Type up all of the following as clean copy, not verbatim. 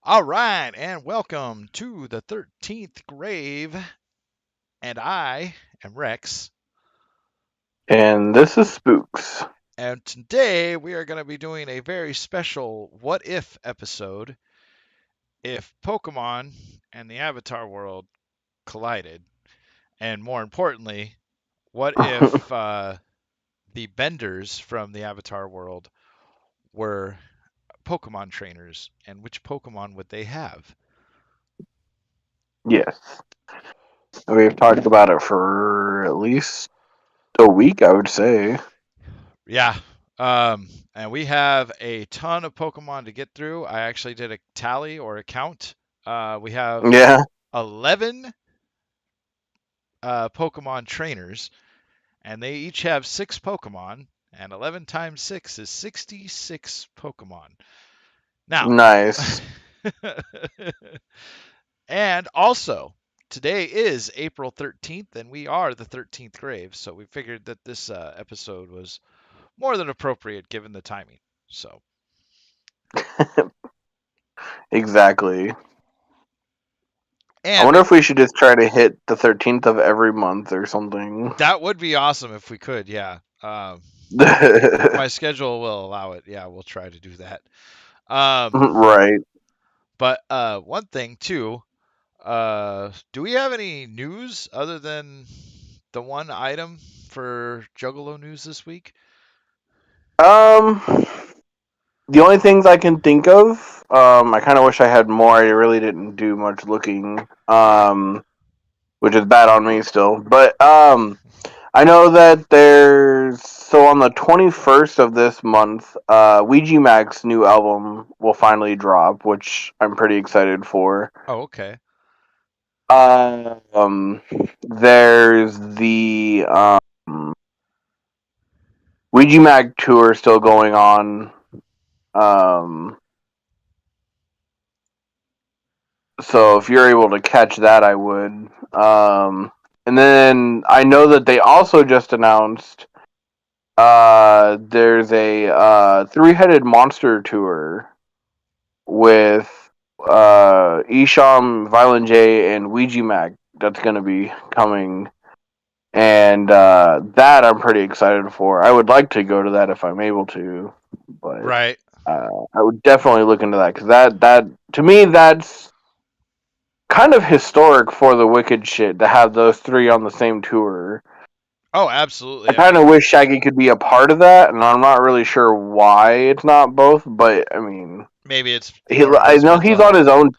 All right, and welcome to the 13th grave. And I am Rex. And this is Spooks. And today we are going to be doing a very special What If episode. If Pokemon and the Avatar world collided, and more importantly, what if the benders from the Avatar world were Pokemon trainers, and which Pokemon would they have? Yes. We've talked about it for at least a week, I would say. Yeah. And we have a ton of Pokemon to get through. I actually did a tally or a count. We have Yeah. 11 Pokemon trainers, and they each have six Pokemon, and 11 times six is 66 Pokemon. Now, Nice. and also, today is April 13th, and we are the 13th grave, so we figured that this episode was more than appropriate given the timing. So, Exactly. I and wonder we if we should just try to hit the 13th of every month or something. That would be awesome if we could. Yeah. If my schedule will allow it, yeah, we'll try to do that. Um, Right. but one thing too, do we have any news other than the one item for Juggalo news this week? Um, the only things I can think of, I kind of wish I had more. I really didn't do much looking, which is bad on me still. But I know that there's so on the 21st of this month, Ouija Mac's new album will finally drop, which I'm pretty excited for. Oh, okay. Um, there's the Ouija Mac tour still going on. Um, so if you're able to catch that, I would. And then I know that they also just announced there's a three-headed monster tour with Isham, Violent J, and Ouija Mac that's going to be coming. And that I'm pretty excited for. I would like to go to that if I'm able to, but Right. I would definitely look into that because that to me that's kind of historic for the Wicked shit to have those three on the same tour. Oh, I absolutely. I kind of mean, wish Shaggy could be a part of that, and I'm not really sure why it's not both. But I mean, maybe it's he more of I his know mental he's on health. his own,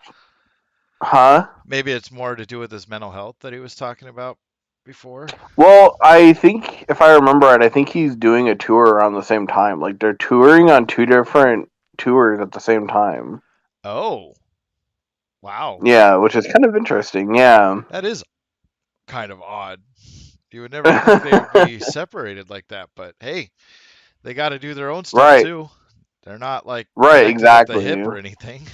huh? Maybe it's more to do with his mental health that he was talking about before. Well, I think if I remember right, I think he's doing a tour around the same time. Like they're touring on two different tours at the same time. Oh, wow. Yeah, which is kind of interesting. Yeah. That is kind of odd. You would never think they would be separated like that, but hey, they got to do their own stuff Right. too. They're not like Right, connected at the hip exactly. or anything.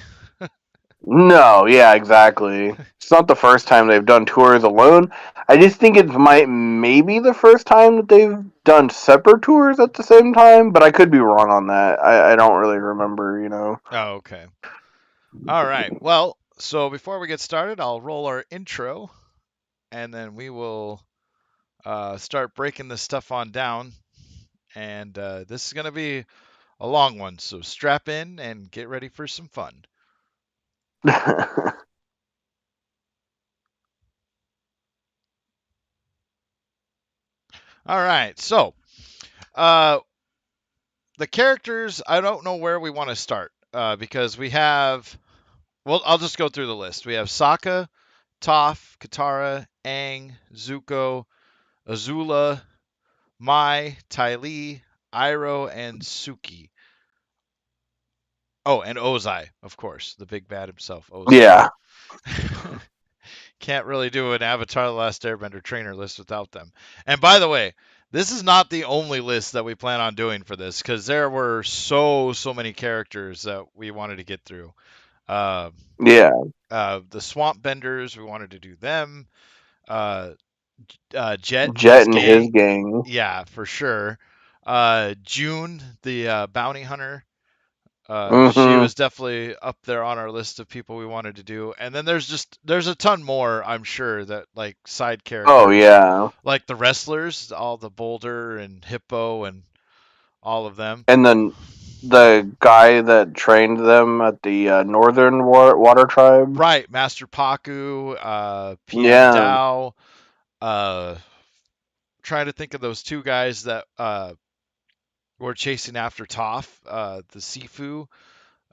No, yeah, exactly. It's not the first time they've done tours alone. I just think it might maybe the first time that they've done separate tours at the same time, but I could be wrong on that. I don't really remember. Oh, okay. All right. Well, so before we get started, I'll roll our intro and then we will start breaking this stuff on down. And this is going to be a long one, so strap in and get ready for some fun. All right. So, uh, the characters, I don't know where we want to start because we have. Well, I'll just go through the list. We have Sokka, Toph, Katara, Aang, Zuko, Azula, Mai, Ty Lee, Iroh, and Suki. Oh, and Ozai, of course, the big bad himself, Ozai. Yeah. Can't really do an Avatar The Last Airbender trainer list without them. And by the way, this is not the only list that we plan on doing for this because there were so many characters that we wanted to get through. Uh, Yeah. the Swamp Benders, we wanted to do them. Uh, Jet and Jet his and his gang, gang. yeah, for sure. June, the bounty hunter. She Hmm. was definitely up there on our list of people we wanted to do. And then there's a ton more, I'm sure, that like side Oh characters, yeah. like the wrestlers, all the Boulder and Hippo and all of them. And then the guy that trained them at the Northern Water Tribe. Right, Master Paku, PM Yeah. Dow, uh, trying to think of those two guys that were chasing after Toph, the Sifu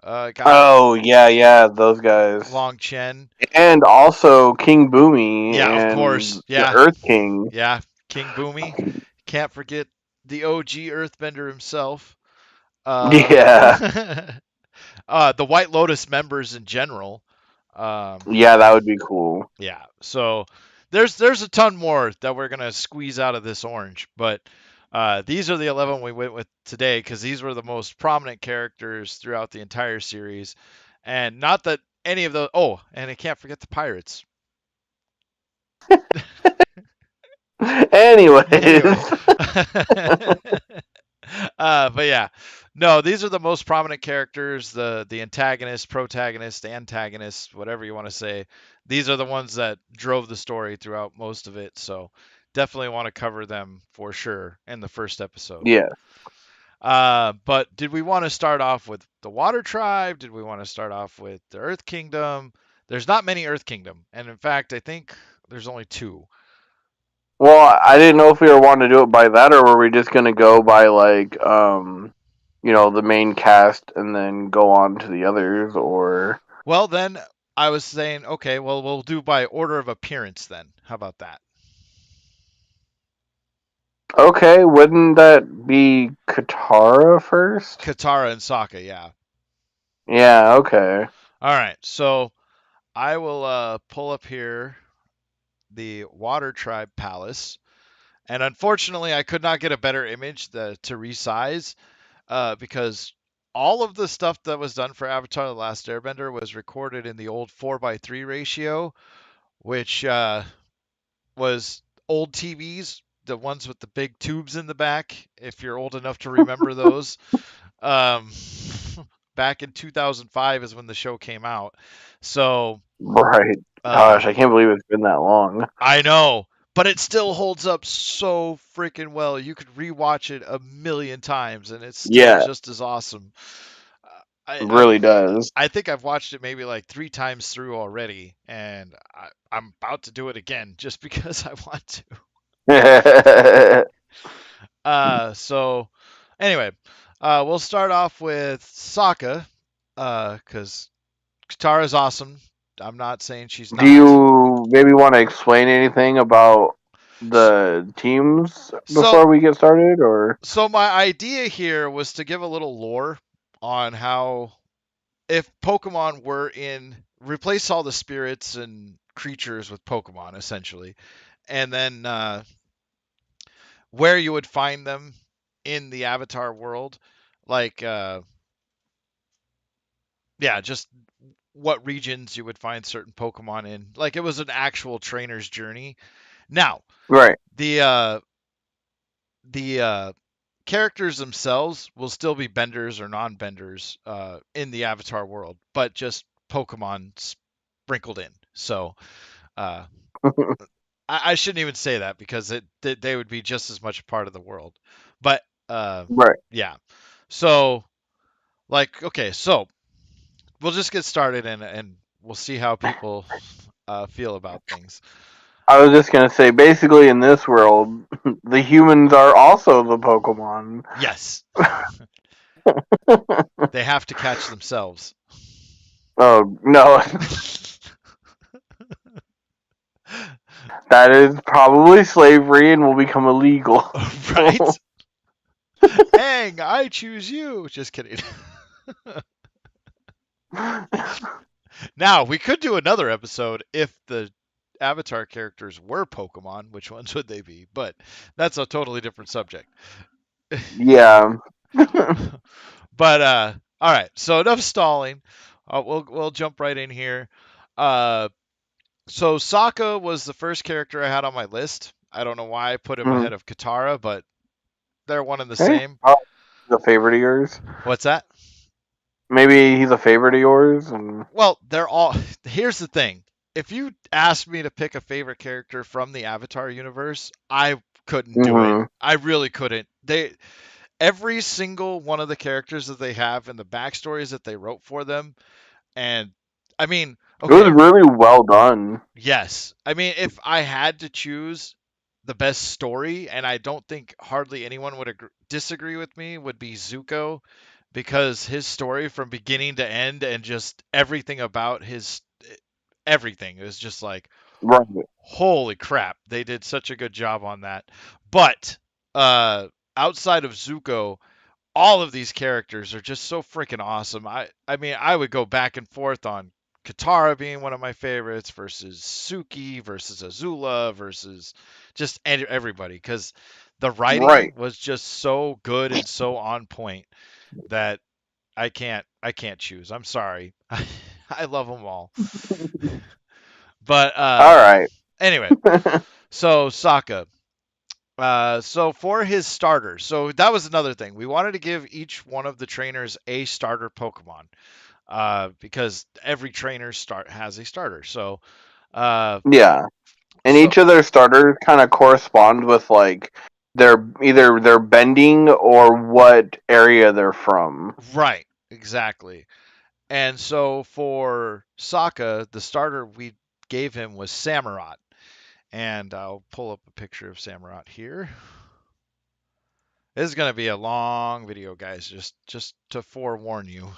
guy, Oh yeah, yeah, those guys. Long Chen. And also King Boomy Yeah, of and course. the Yeah, Earth King. yeah. King Boomy. Can't forget the OG Earthbender himself. Uh, Yeah. the White Lotus members in general. Um, Yeah, that would be cool. yeah. So there's a ton more that we're gonna squeeze out of this orange, but these are the 11 we went with today because these were the most prominent characters throughout the entire series, and not that any of those. Oh, and I can't forget the pirates. Anyway. Anyways. But yeah, no, these are the most prominent characters, the antagonist, protagonist, antagonist, whatever you want to say. These are the ones that drove the story throughout most of it. So definitely want to cover them for sure in the first episode. Yeah. But did we want to start off with the Water Tribe? Did we want to start off with the Earth Kingdom? There's not many Earth Kingdom, and in fact, I think there's only two. Well, I didn't know if we were wanting to do it by that or were we just gonna go by like the main cast and then go on to the others or Well, then I was saying, okay, well, we'll do by order of appearance then. How about that? okay, wouldn't that be Katara first? Katara and Sokka, yeah. Yeah, okay. All right, so I will pull up here the Water Tribe Palace. And unfortunately, I could not get a better image to resize because all of the stuff that was done for Avatar The Last Airbender was recorded in the old 4:3 ratio, which was old TVs, the ones with the big tubes in the back, if you're old enough to remember those. Um, back in 2005 is when the show came out. So, Right. uh, Gosh, I can't believe it's been that long. I know, but it still holds up so freaking well. You could rewatch it a million times and it's still Yeah, just as awesome. it I've really does. I think I've watched it maybe like 3 times through already, and I'm about to do it again just because I want to. So anyway, we'll start off with Sokka, because Katara's awesome. I'm not saying she's Do not. you maybe want to explain anything about the teams So, before we get started, or? so my idea here was to give a little lore on how if Pokemon were in replace all the spirits and creatures with Pokemon essentially, and then where you would find them in the Avatar world, like yeah, just what regions you would find certain Pokemon in. Like it was an actual trainer's journey. Now, Right. the uh the characters themselves will still be benders or non-benders in the Avatar world, but just Pokemon sprinkled in. So uh I shouldn't even say that because they would be just as much a part of the world. But Right. yeah. So like okay, so we'll just get started and we'll see how people feel about things. I was just gonna say, basically, in this world, the humans are also the Pokemon. Yes, they have to catch themselves. Oh no, that is probably slavery and will become illegal. Right? Aang, I choose you. Just kidding. Now, we could do another episode if the Avatar characters were Pokemon. Which ones would they be? But that's a totally different subject. Yeah. But all right. So enough stalling. We'll jump right in here. Uh, so Sokka was the first character I had on my list. I don't know why I put him Mhm. ahead of Katara, but they're one and the Hey, same. oh, the favorite of yours? What's that? maybe he's a favorite of yours. And Well, they're all. Here's the thing. If you asked me to pick a favorite character from the Avatar universe, I couldn't do it. hmm I really couldn't. Every single one of the characters that they have and the backstories that they wrote for them, and I mean, it was okay, really well done. yes. I mean, if I had to choose the best story, and I don't think hardly anyone would disagree with me, would be Zuko, because his story from beginning to end and just everything about his everything is just like, Right. holy crap, they did such a good job on that. But uh, outside of Zuko, all of these characters are just so freaking awesome. I mean, I would go back and forth on Katara being one of my favorites versus Suki versus Azula versus just everybody because the writing Right. was just so good and so on point that I can't choose. I'm sorry. I love them all. But All right. anyway, so Sokka. So for his starters, so that was another thing. We wanted to give each one of the trainers a starter Pokemon, because every trainer start has a starter. Uh, Yeah. And so each of their starters kind of correspond with like their bending or what area they're from. right, exactly. And so for Sokka, the starter we gave him was Samurott, and I'll pull up a picture of Samurott here. This is gonna be a long video, guys. Just to forewarn you.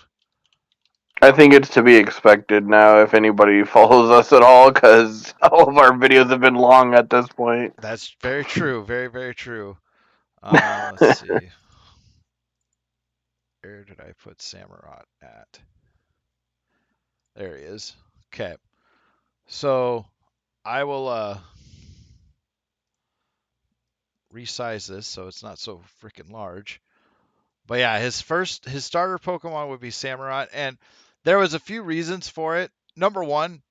I think it's to be expected now if anybody follows us at all, because all of our videos have been long at this point. That's very true. Very, very true. Let's see. Where did I put Samurott at? There he is. Okay. So I will resize this so it's not so freaking large. But yeah, his starter Pokemon would be Samurott, and there was a few reasons for it. Number one,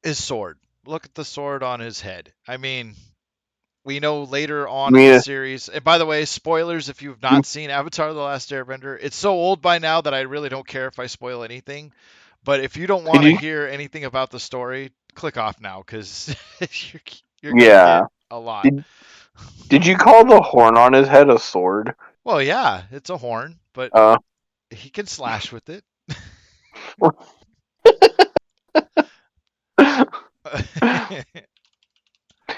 his sword. Look at the sword on his head. I mean, we know later I on in the mean, series. And by the way, spoilers if you've not seen Avatar: The Last Airbender. It's so old by now that I really don't care if I spoil anything. But if you don't did want to you? hear anything about the story, click off now because you're, you're gonna get Yeah. a lot. Did Did you call the horn on his head a sword? Well, yeah, it's a horn, but Uh, he can slash with it.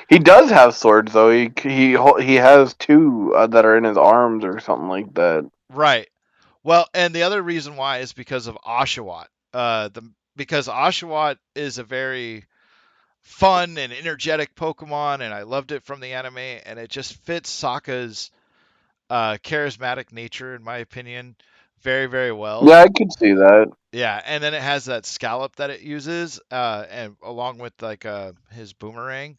he does have swords though. He has two that are in his arms or something like that. Right. Well, and the other reason why is because of Oshawott. Because Oshawott is a very fun and energetic Pokemon, and I loved it from the anime, and it just fits Sokka's charismatic nature, in my opinion, very, very well. Yeah, I could see that. Yeah, and then it has that scallop that it uses, and along with like his boomerang,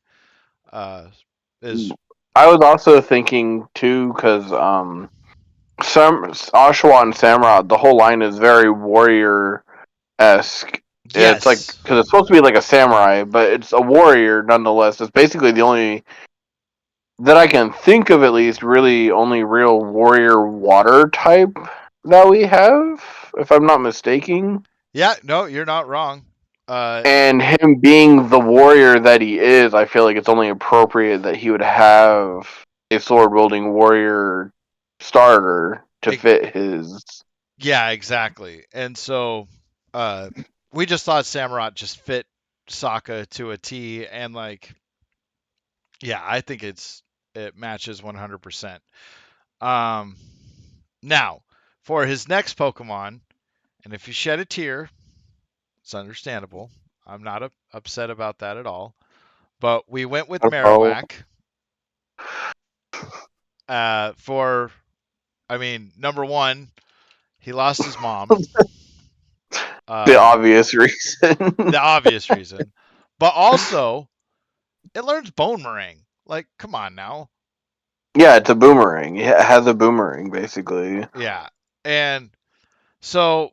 uh, is I was also thinking too, because some Oshawa and Samurott, the whole line is very warrior esque. It's like yes, because it's supposed to be like a samurai, but it's a warrior nonetheless. It's basically the only that I can think of, at least, really only real warrior water type that we have, if I'm not mistaken. yeah, no, you're not wrong. Uh, And him being the warrior that he is, I feel like it's only appropriate that he would have a sword wielding warrior starter to it, fit his. yeah, exactly. And so, uh, we just thought Samurott just fit Sokka to a T, and like, yeah, I think it matches 100%. Um, Now, for his next Pokemon, and if you shed a tear, it's understandable. I'm not upset about that at all. But we went with Oh, Marowak. For, I mean, number one, he lost his mom. the Uh, obvious reason. the obvious reason. But also, it learns Boomerang. Like, come on now. Yeah, it's a boomerang. It has a boomerang, basically. Yeah. And so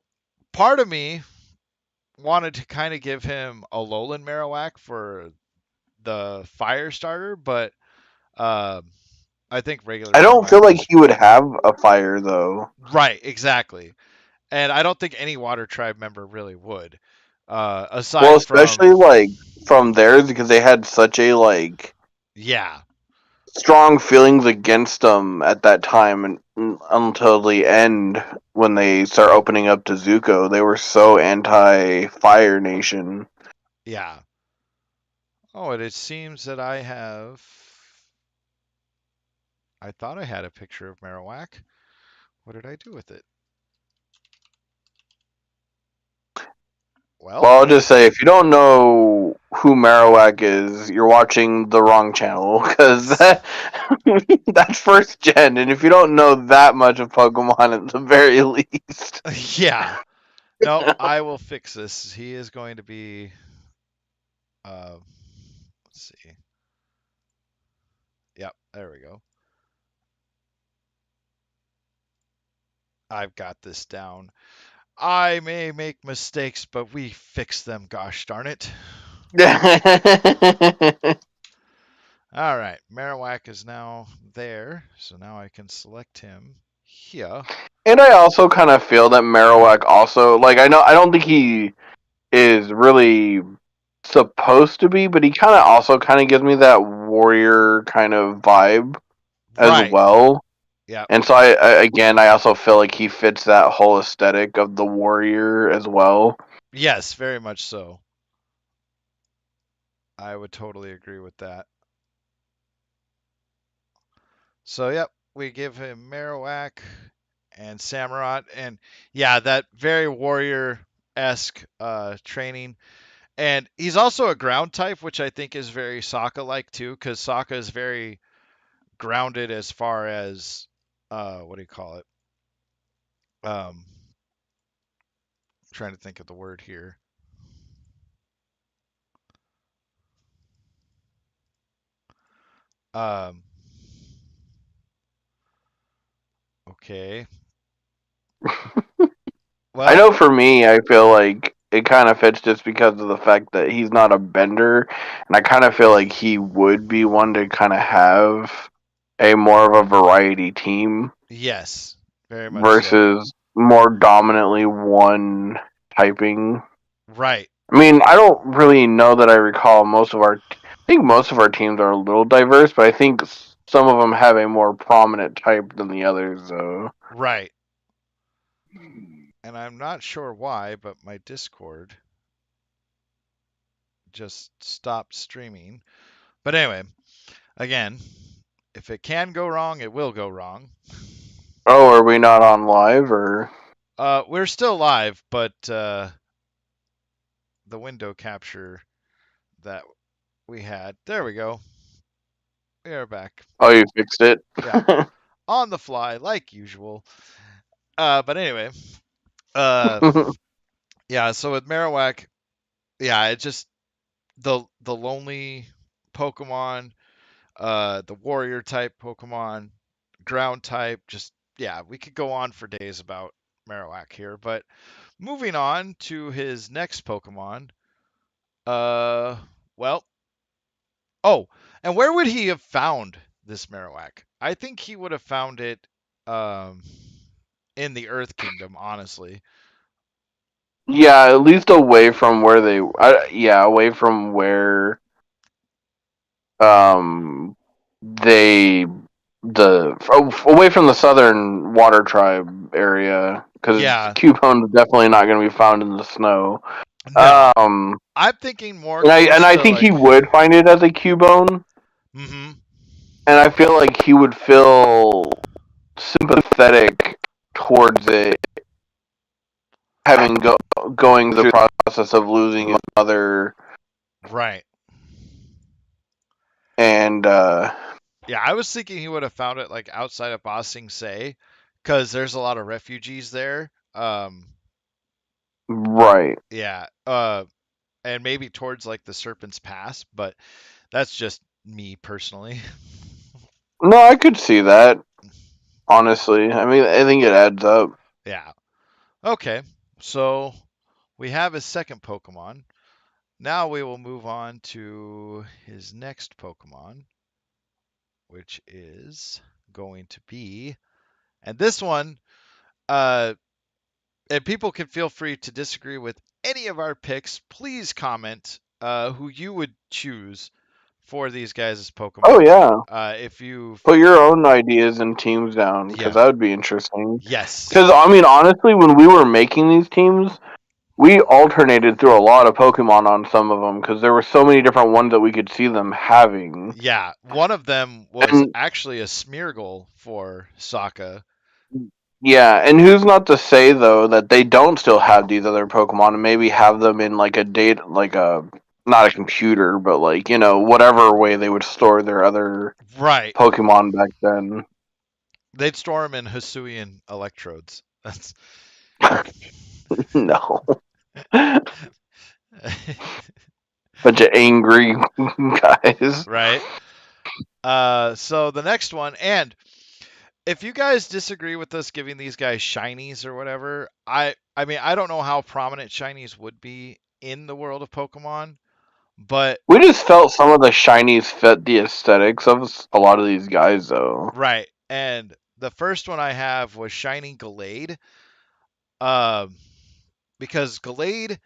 part of me wanted to kind of give him a Alolan Marowak for the fire starter, but um, I think regular I don't feel Marowak like is he would have a fire, though. right, exactly. and I don't think any Water Tribe member really would, Well, aside from especially like from theirs because they had such a like yeah, strong feelings against them at that time and until the end when they start opening up to Zuko, they were so anti Fire Nation. yeah. Oh, and it seems that I have. I thought I had a picture of Marowak. What did I do with it? Well, Well, I'll just say if you don't know who Marowak is, you're watching the wrong channel because that's first gen, and if you don't know that much of Pokemon at the very least, yeah. No, I will fix this. He is going to be. Let's see. Yep, there we go. I've got this down. I may make mistakes, but we fix them, gosh darn it. All right, Marowak is now there, so now I can select him here. and I also kind of feel that Marowak also like I don't think he is really supposed to be, but he kind of also kind of gives me that warrior kind of vibe as Right. well. Yep. And so again, I also feel like he fits that whole aesthetic of the warrior as well. Yes, very much so. I would totally agree with that. So, yep, we give him Marowak and Samurott, and yeah, that very warrior esque training. And he's also a ground type, which I think is very Sokka like too, because Sokka is very grounded as far as what do you call it? I'm trying to think of the word here. Um, okay. I Well, know for me, I feel like it kind of fits just because of the fact that he's not a bender, and I kind of feel like he would be one to kind of have a more of a variety team yes, very much so. versus more dominantly one typing. Right. I mean, I don't really know that I recall most of our. I think most of our teams are a little diverse, but I think some of them have a more prominent type than the others. Though. Right. And I'm not sure why, but my Discord just stopped streaming. But anyway, again, if it can go wrong, it will go wrong. Oh, are we not on live or? We're still live, but the window capture that we had, there we go. We are back. Oh, you fixed it. Yeah, on the fly, like usual. But anyway, uh, yeah. So with Marowak, yeah, it just the lonely Pokemon, the warrior type Pokemon, ground type. Just yeah, we could go on for days about Marowak here, but moving on to his next Pokemon. Uh, well, oh, and where would he have found this Marowak? I think he would have found it um, in the Earth Kingdom, honestly. Yeah, at least away from where they. Yeah, away from where um they away from the southern water tribe area because Yeah, Cubone is definitely not going to be found in the snow. no. Um, I'm thinking more and close I to think he like, would find it as a Cubone, mm-hmm, and I feel like he would feel sympathetic towards it, having going through the process of losing his mother right. and Yeah, I was thinking he would have found it like outside of Ba Sing Se, because there's a lot of refugees there. right. Yeah, and maybe towards like the Serpent's Pass, but that's just me personally. No, I could see that. Honestly, I mean, I think it adds up. Yeah. Okay. So we have his second Pokemon. Now we will move on to his next Pokemon, which is going to be, and this one, uh, and people can feel free to disagree with any of our picks. Please comment who you would choose for these guys as Oh Pokemon. yeah, If you, put your own ideas and teams down because yeah, that would be interesting. yes, Because I mean, honestly, when we were making these teams, we alternated through a lot of Pokemon on some of them because there were so many different ones that we could see them having. yeah. One of them was And actually a Smeargle for Sokka. yeah, and who's not to say though that they don't still have these other Pokemon and maybe have them in like a data, like a not a computer, but like whatever way they would store their other Right. Pokemon back then. They'd store them in Hisuian electrodes. That's No, bunch of angry guys. right. So the next one, and if you guys disagree with us giving these guys shinies or whatever, I mean I don't know how prominent shinies would be in the world of Pokemon, but We just felt some of the shinies fit the aesthetics of a lot of these guys, though. right. And the first one I have was Shiny Gallade. Um, because Gallade,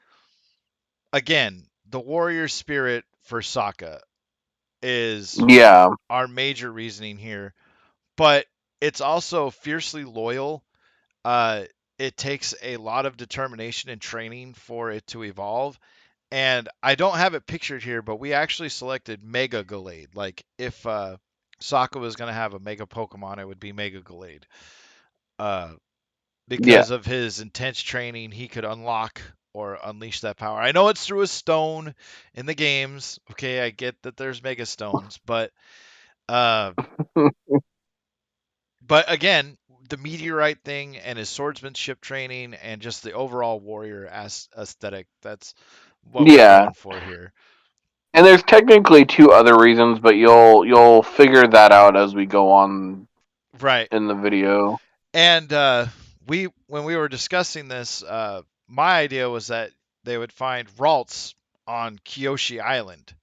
again, the warrior spirit for Sokka is Yeah, our major reasoning here, but it's also fiercely loyal. Uh, it takes a lot of determination and training for it to evolve. And I don't have it pictured here, but we actually selected Mega Gallade. Like if Sokka was going to have a Mega Pokemon, it would be Mega Gallade. Uh, yeah. because of his intense training, he could unlock or unleash that power. I know it's through a stone in the games. Okay, I get that there's Mega Stones, uh, but again, the meteorite thing and his swordsmanship training and just the overall warrior aesthetic, that's what we're Yeah, going for here. and there's technically two other reasons, but you'll figure that out as we go on Right. in the video. And we when we were discussing this, my idea was that they would find Ralts on Kyoshi Island.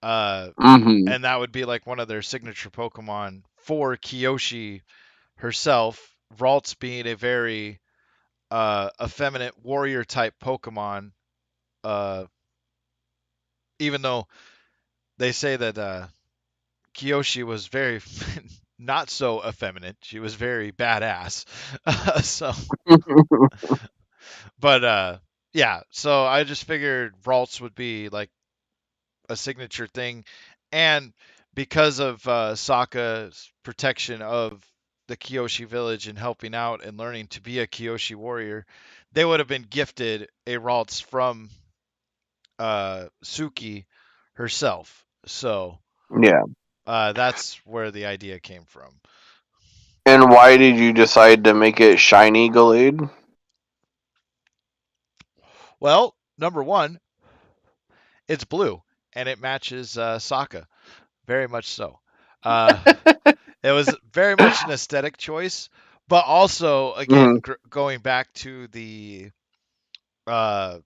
Uh, Hmm. and that would be like one of their signature Pokemon for Kyoshi herself. Ralts being a very effeminate warrior type Pokemon, uh, even though they say that Kyoshi was very not so effeminate. She was very badass. So, but yeah. So I just figured Ralts would be like a signature thing, and because of Sokka's protection of the Kyoshi village and helping out and learning to be a Kyoshi warrior, they would have been gifted a Ralts from Suki herself. So Yeah. that's where the idea came from. And why did you decide to make it shiny Gallade? Well, number one, it's blue and it matches Sokka very much so. Uh, it was very much an aesthetic choice, but also again Hmm. going back to uh,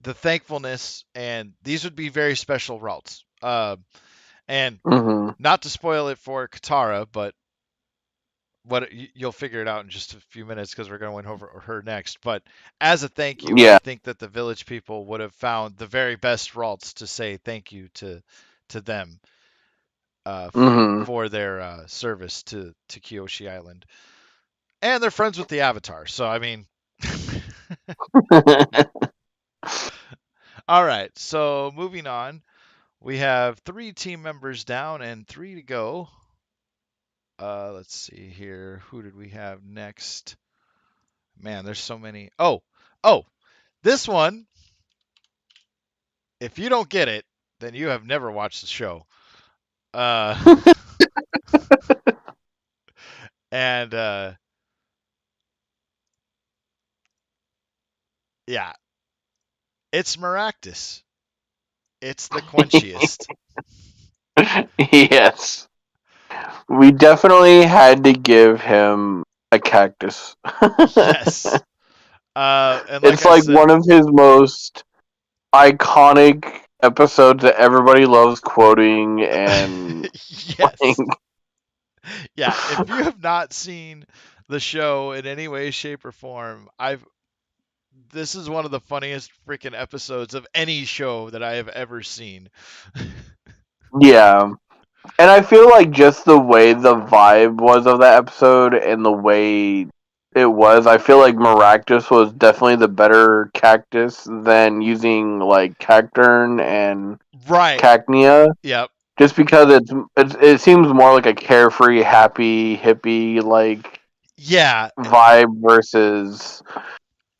the thankfulness, and these would be very special routes. And Hmm. not to spoil it for Katara, but you'll figure it out in just a few minutes because we're going over her next. But as a thank you, I Yeah. think that the village people would have found the very best Ralts to say thank you to them Hmm. for their service to Kyoshi Island, and they're friends with the Avatar. So I mean, all right. So moving on, we have three team members down and three to go. Let's see here. Who did we have next? Man, there's so many. Oh, this one. If you don't get it, then you have never watched the show. Uh, and yeah, it's Maractus. It's the quenchiest. Yes. We definitely had to give him a cactus. Yes. And like It's I like said, one of his most iconic episodes that everybody loves quoting and playing. yes. Yeah, if you have not seen the show in any way, shape, or form. I've This is one of the funniest freaking episodes of any show that I have ever seen. Yeah. And I feel like just the way the vibe was of that episode and the way it was, I feel like Maractus was definitely the better cactus than using like Cacturn and Right. Cacnea. Yep. Just because it seems more like a carefree, happy, hippie like Yeah. vibe versus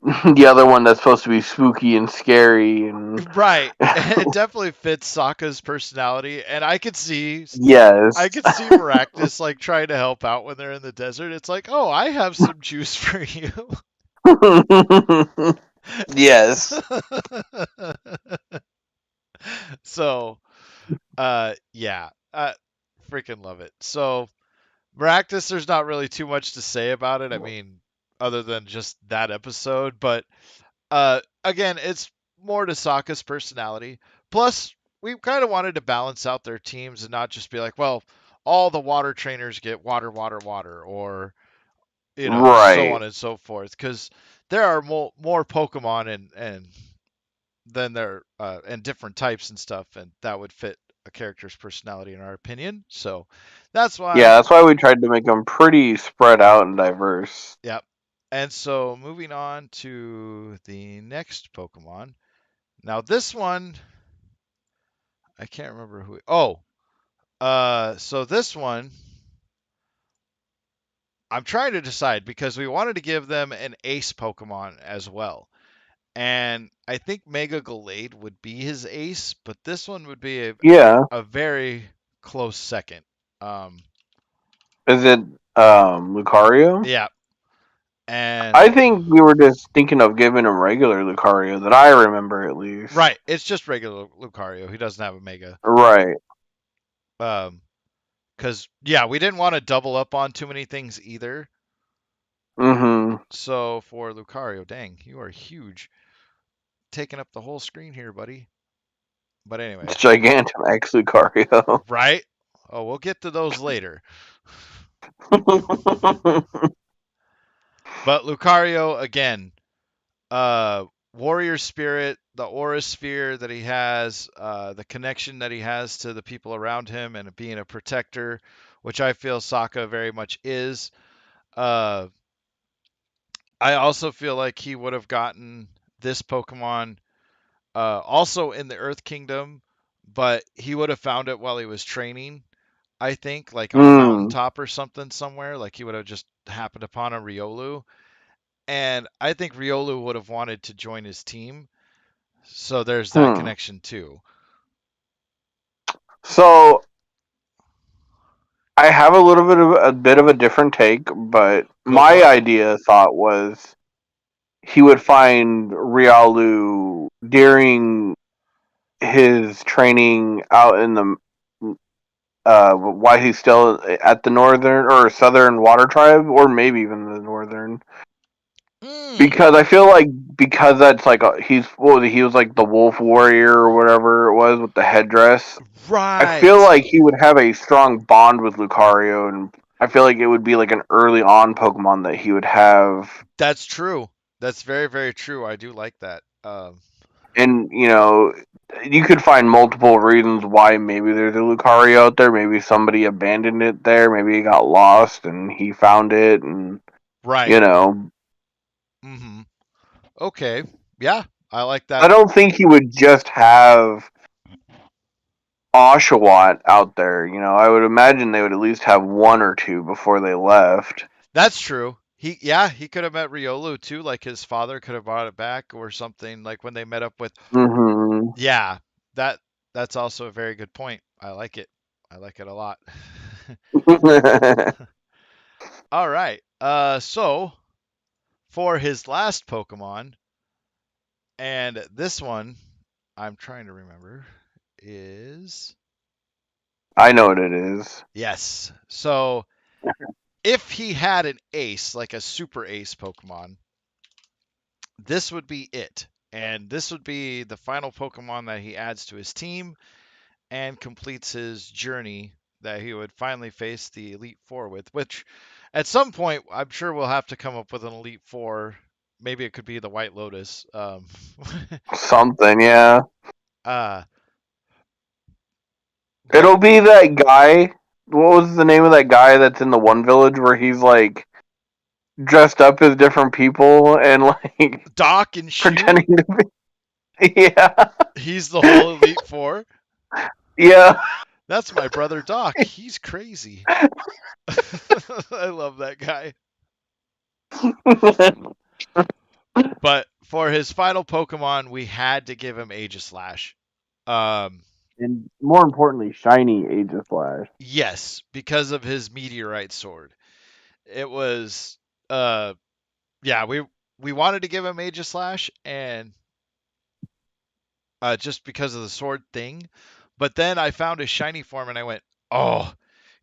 the other one that's supposed to be spooky and scary and Right. It definitely fits Sokka's personality, and I yes. could see Maractus like trying to help out when they're in the desert. It's like, oh, I have some juice for you. Yes. So, yeah, freaking love it. So, Maractus, there's not really too much to say about it. I mean, other than just that episode, but again, it's more to Sokka's personality. Plus, we kind of wanted to balance out their teams and not just be like, well, all the water trainers get water, water, water, or so Right. on and so forth. Because there are more Pokemon and than there and different types and stuff, and that would fit a character's personality in our opinion. So that's Yeah, why, that's why we tried to make them pretty spread out and diverse. yep. And so moving on to the next Pokemon. Now this one, I can't remember who. So this one, I'm trying to decide because we wanted to give them an ace Pokemon as well. And I think Mega Gallade would be his ace, but this one would be Yeah. a very close second. Um, Is it Lucario? yeah, and I think we were just thinking of giving him regular Lucario that I remember at least. right, it's just regular Lucario. He doesn't have a Mega. Right. Because yeah, we didn't want to double up on too many things either. Mm-hmm. So for Lucario, dang, you are huge, taking up the whole screen here, buddy. But It's anyway, Gigantamax Lucario. right? Oh, we'll get to those later. But Lucario again, warrior spirit, the aura sphere that he has, the connection that he has to the people around him, and being a protector, which I feel Sokka very much is. Uh, I also feel like he would have gotten this Pokemon also in the Earth Kingdom, but he would have found it while he was training. I think, like on a Hmm. mountaintop or something somewhere, like he would have just happened upon a Riolu. And I think Riolu would have wanted to join his team. So there's that Hmm. connection too. So I have a bit of a different take, but Go my for it. thought was he would find Riolu during his training out in the why he's still at the northern or southern water tribe, or maybe even the northern, Mm, because I feel like because that's like he was like the wolf warrior or whatever it was with the headdress. I feel right. like he would have a strong bond with Lucario, and I feel like it would be like an early on Pokemon that he would have. That's true. That's very, very true. I do like that. And you could find multiple reasons why maybe there's a Lucario out there. Maybe somebody abandoned it there. Maybe it got lost and he found it, and Right. you know, Mm-hmm. Okay. Yeah, I like I that. don't think he would just have Oshawott out there. I would imagine they would at least have one or two before they left. That's true. He could have met Riolu too. Like his father could have brought it back or something. Like when they met up with. Mm-hmm. Yeah, that that's also a very good point. I like it. I like it a lot. All right. So for his last Pokemon, and this one I'm trying to remember is I know what it is. yes. So if he had an ace, like a super ace Pokemon, this would be it. And this would be the final Pokemon that he adds to his team and completes his journey that he would finally face the Elite Four with, which At some point, I'm sure we'll have to come up with an Elite Four. Maybe it could be the White Lotus. Something, yeah. uh, It'll but be that guy. What was the name of that guy that's in the one village where he's like dressed up as different people and like Doc and Shoe, pretending to be? Yeah, he's the whole Elite Four. yeah. That's my brother Doc. He's crazy. I love that guy. But for his final Pokemon, we had to give him Aegislash. Um, And more importantly, shiny Aegislash. yes, because of his Meteorite Sword. It was, uh, yeah, we wanted to give him Aegislash, and just because of the sword thing. But then I found his shiny form, and I went, oh,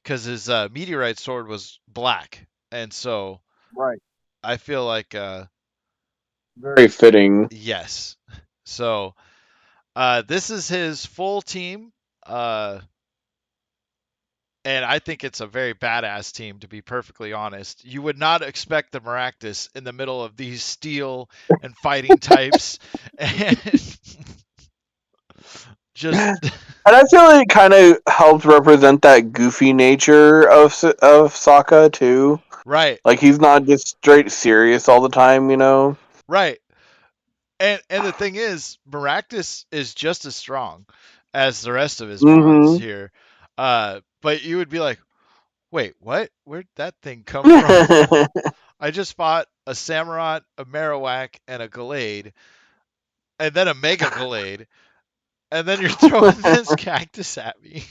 because his Meteorite Sword was black, and so Right. I feel like Very fitting. yes. So this is his full team. Uh, and I think it's a very badass team, to be perfectly honest. You would not expect the Maractus in the middle of these steel and fighting types, and just And I feel like it kind of helps represent that goofy nature of Sokka too. right, Like he's not just straight serious all the time, you know. right. And the thing is, Maractus is just as strong as the rest of his Mons Mm-hmm. here. But you would be like, wait, what? Where'd that thing come from? I just fought a Samurott, a Marowak, and a Gallade, and then a Mega Gallade, and then you're throwing this cactus at me.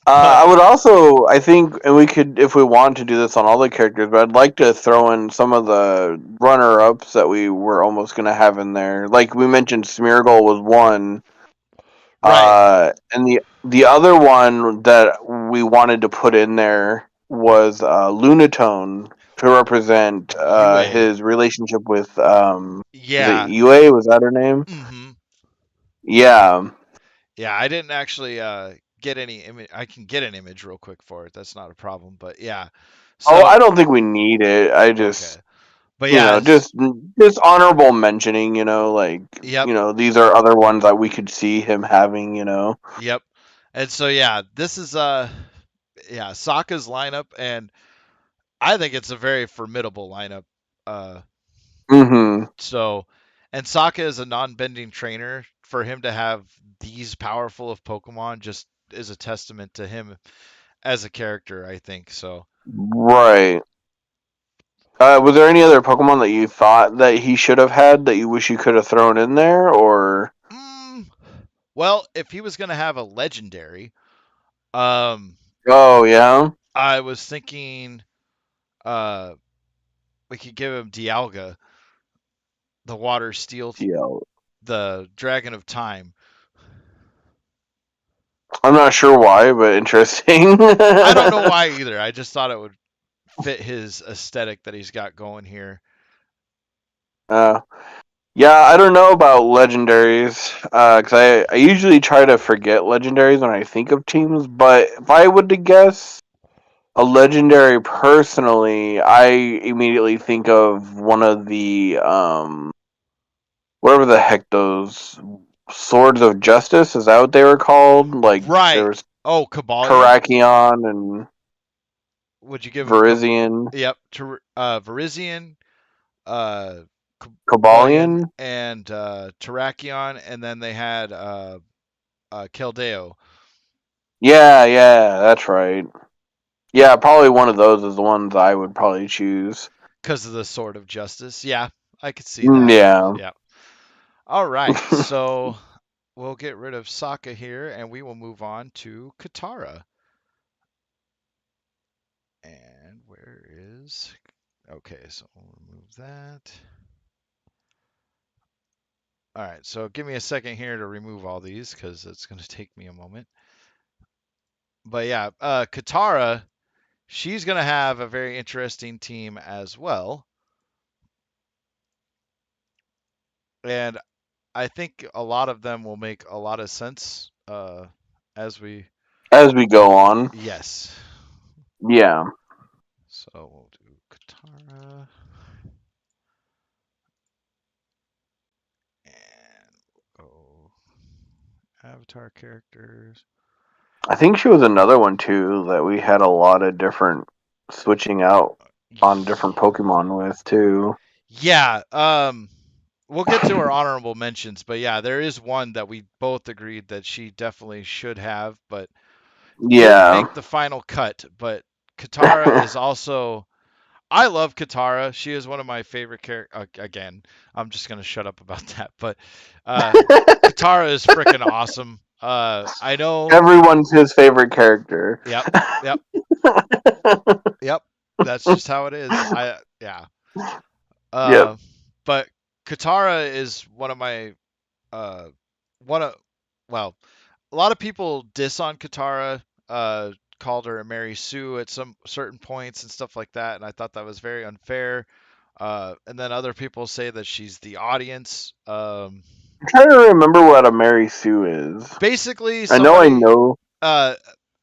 I But would also, I think, and we could, if we want to do this on all the characters, but I'd like to throw in some of the runner-ups that we were almost going to have in there. Like we mentioned, Smeargle was one, right, and the other one that we wanted to put in there was Lunatone to represent UA. his relationship with, was it Yeah. Yue? Was that her name? Mhm. Yeah. Yeah, I didn't actually get any image. I can get an image real quick for it. That's not a problem. But yeah. Oh, I So, don't think we need it. I okay. just, But you yeah, know, just honorable mentioning, you know, like, yep. you know, these are other ones that we could see him having, you know. Yep. And so yeah, this is yeah, Sokka's lineup, and I think it's a very formidable lineup. Uh Mm-hmm. so and Sokka is a non-bending trainer. For him to have these powerful of Pokemon just is a testament to him as a character, I think. So Right. Was there any other Pokemon that you thought that he should have had that you wish you could have thrown in there, or? mm, well, if he was gonna have a legendary, um Oh yeah, I was thinking uh we could give him Dialga, the water steel, TL. the dragon of time. I'm not sure why, but interesting. I don't know why either. I just thought it would fit his aesthetic that he's got going here. uh, yeah, I don't know about legendaries because I usually try to forget legendaries when I think of teams. But if I would to guess a legendary personally, I immediately think of one of the whatever the heck those swords of justice, is that what they were called? Like there Right. was Oh, Kabalion? Terrakion and Would you give him Verizian, Yep, Virizion, uh Kabalion, Kabalion. and Terrakion, and then they had Keldeo Yeah, yeah, that's right. Yeah, probably one of those is the ones I would probably choose. because of the Sword of Justice. Yeah, I could see Mm, that. yeah. Yeah. All right. So we'll get rid of Sokka here, and we will move on to Katara. And where is? Okay, so we'll remove that. All right, so give me a second here to remove all these because it's going to take me a moment. But yeah, Katara, she's going to have a very interesting team as well. And I think a lot of them will make a lot of sense as we. As we go on. Yes. Yeah. So we'll do Katara and oh, Avatar characters. I think she was another one too that we had a lot of different switching out on different Pokemon with too. Yeah, we'll get to our honorable mentions, but yeah, there is one that we both agreed that she definitely should have, but didn't Yeah. make the final cut. But Katara is also. I love Katara. She is one of my favorite characters. Again, I'm just gonna shut up about that. But uh, Katara is freaking awesome. I know. Everyone's his favorite character. Yep, yep, yep. That's just how it is. Yeah. Yep. Uh, but Katara is one of my uh, one of well, a lot of people diss on Katara, called her a Mary Sue at some certain points and stuff like that, and I thought that was very unfair. And then other people say that she's the audience. I'm trying to remember what a Mary Sue is. Basically, I know I somebody, know. uh,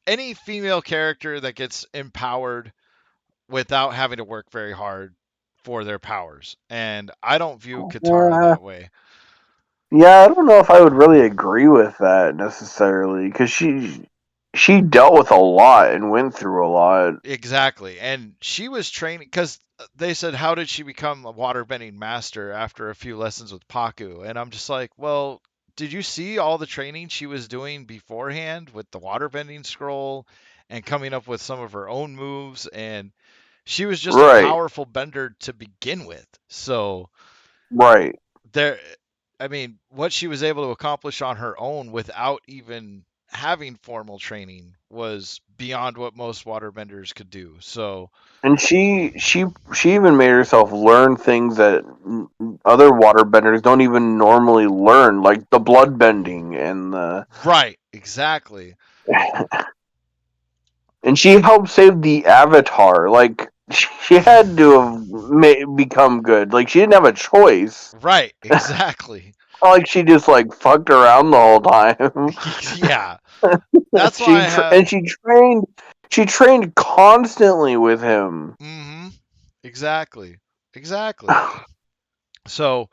any female character that gets empowered without having to work very hard for their powers, and I don't view Katara Uh, that way. yeah, I don't know if I would really agree with that necessarily because she dealt with a lot and went through a lot. Exactly. And she was training because they said, how did she become a waterbending master after a few lessons with Paku? And I'm just like, well, did you see all the training she was doing beforehand with the waterbending scroll and coming up with some of her own moves? And she was just a Right, powerful bender to begin with. So right. there, I mean, what she was able to accomplish on her own without even having formal training was beyond what most waterbenders could do. So, And she even made herself learn things that other waterbenders don't even normally learn, like the blood bending and the. right, exactly. And she helped save the Avatar. Like she had to have become good. Like she didn't have a choice. Right, exactly. Not like she just like fucked around the whole time. Yeah. That's why I have. And she trained. She trained constantly with him. Mhm. Exactly. Exactly. So,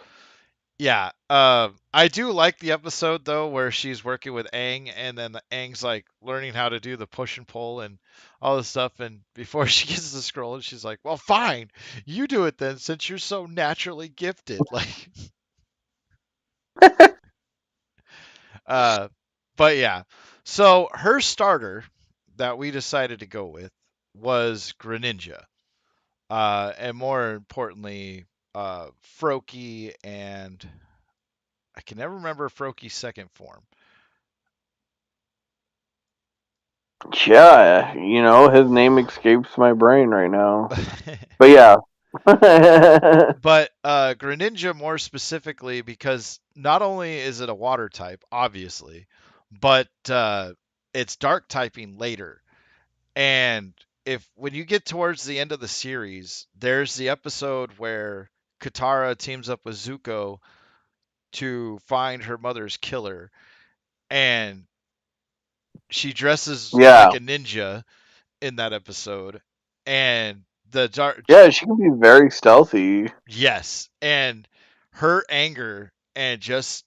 yeah, I do like the episode though where she's working with Aang, and then Aang's like learning how to do the push and pull and all this stuff, and before she gets the scroll, she's like, "Well, fine, you do it then, since you're so naturally gifted." Like, uh, but yeah. So her starter that we decided to go with was Greninja, and more importantly, Froakie, and I can never remember Froakie's second form. Yeah, his name escapes my brain right now. But yeah. But Greninja more specifically, because not only is it a water type, obviously, but it's dark typing later. And if when you get towards the end of the series, there's the episode where Katara teams up with Zuko to find her mother's killer, and she dresses Yeah. like a ninja in that episode, and the dark. Yeah, she can be very stealthy. Yes, and her anger and just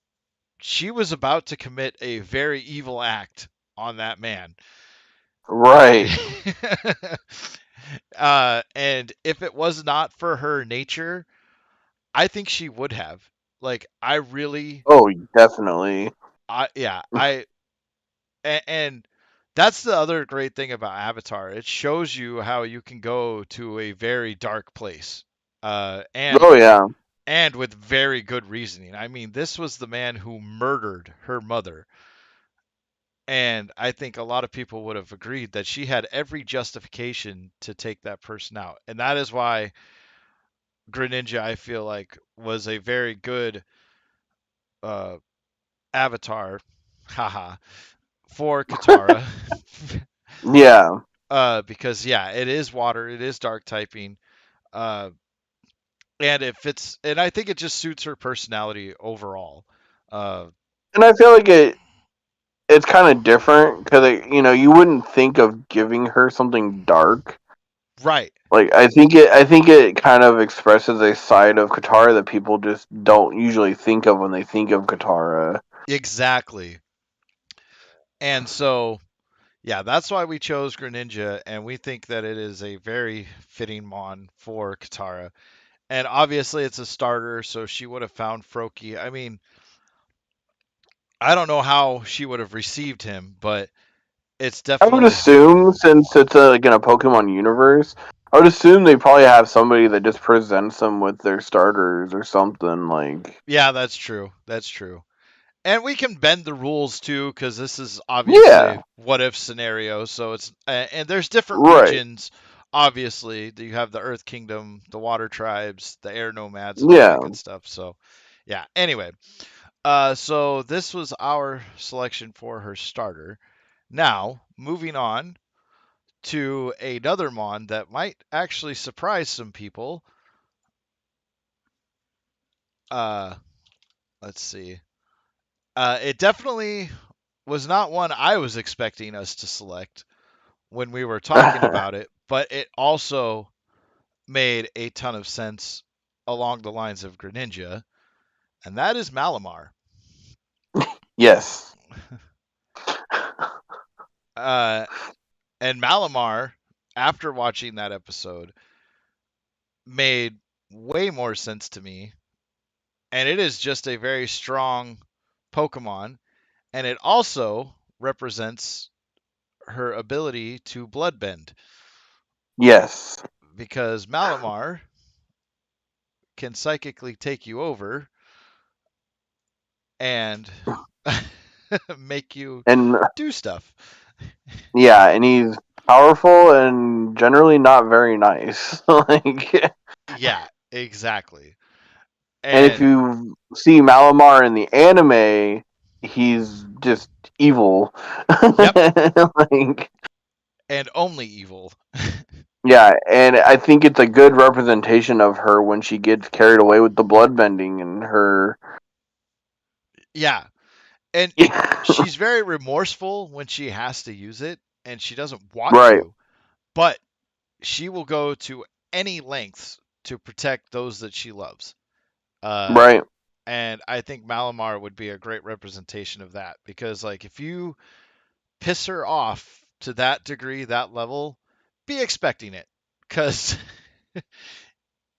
she was about to commit a very evil act on that man. Right. And if it was not for her nature, I think she would have. Like, I really, Oh, definitely. yeah, and that's the other great thing about Avatar. It shows you how you can go to a very dark place, uh, and Oh yeah. and with very good reasoning. I mean, this was the man who murdered her mother. And I think a lot of people would have agreed that she had every justification to take that person out. And that is why Greninja, I feel like, was a very good uh, avatar, haha, for Katara. Yeah. Because, yeah, it is water, it is dark typing. Uh, and it fits, and I think it just suits her personality overall. Uh, And I feel like it's kind of different because you wouldn't think of giving her something dark, Right. Like I think it kind of expresses a side of Katara that people just don't usually think of when they think of Katara. Exactly. And so, yeah, that's why we chose Greninja, and we think that it is a very fitting mon for Katara. And obviously, it's a starter, so she would have found Froakie. I mean, I don't know how she would have received him, but it's I would definitely. assume since it's like in a Pokemon universe, I would assume they probably have somebody that just presents them with their starters or something like. Yeah, that's true. That's true. And we can bend the rules too, because this is Yeah, obviously what if scenario. So it's and there's different right. regions. Obviously, you have the Earth Kingdom, the Water Tribes, the Air Nomads, and all that Yeah. good stuff. So, yeah. Anyway, so this was our selection for her starter. Now, moving on to another Mon that might actually surprise some people. Uh, let's see. It definitely was not one I was expecting us to select when we were talking about it, but it also made a ton of sense along the lines of Greninja, and that is Malamar. Yes. Uh, and Malamar, after watching that episode, made way more sense to me, and it is just a very strong Pokemon, and it also represents her ability to bloodbend Yes. because Malamar can psychically take you over and make you And do stuff. yeah, and he's powerful and generally not very nice. Like, Yeah, exactly. and if And you see Malamar in the anime, he's just evil. yep, Like, and only evil. yeah, and I think it's a good representation of her when she gets carried away with the bloodbending and her. Yeah, and Yeah, she's very remorseful when she has to use it, and she doesn't want right, to, but she will go to any lengths to protect those that she loves. Uh, right. and I think Malamar would be a great representation of that because, like, if you piss her off to that degree, that level, be expecting it. Because,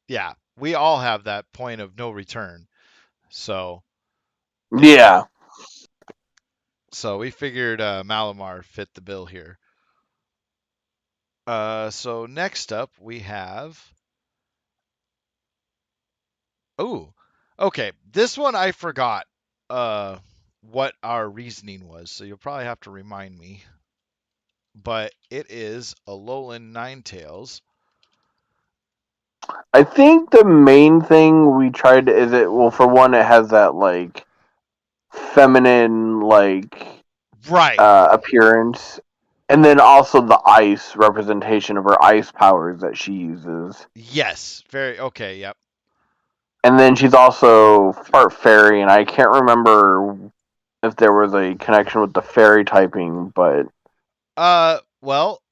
yeah, we all have that point of no return. So, yeah. Yeah, So we figured Malamar fit the bill here. So next up we have. Oh, okay. This one I forgot what our reasoning was. So you'll probably have to remind me. But it is a Alolan Ninetales. I think the main thing we tried to, is it well for one it has that like feminine like Right. appearance, and then also the ice representation of her ice powers that she uses. Yes. Very okay. Yep. And then she's also part fairy, and I can't remember if there was a connection with the fairy typing, Well,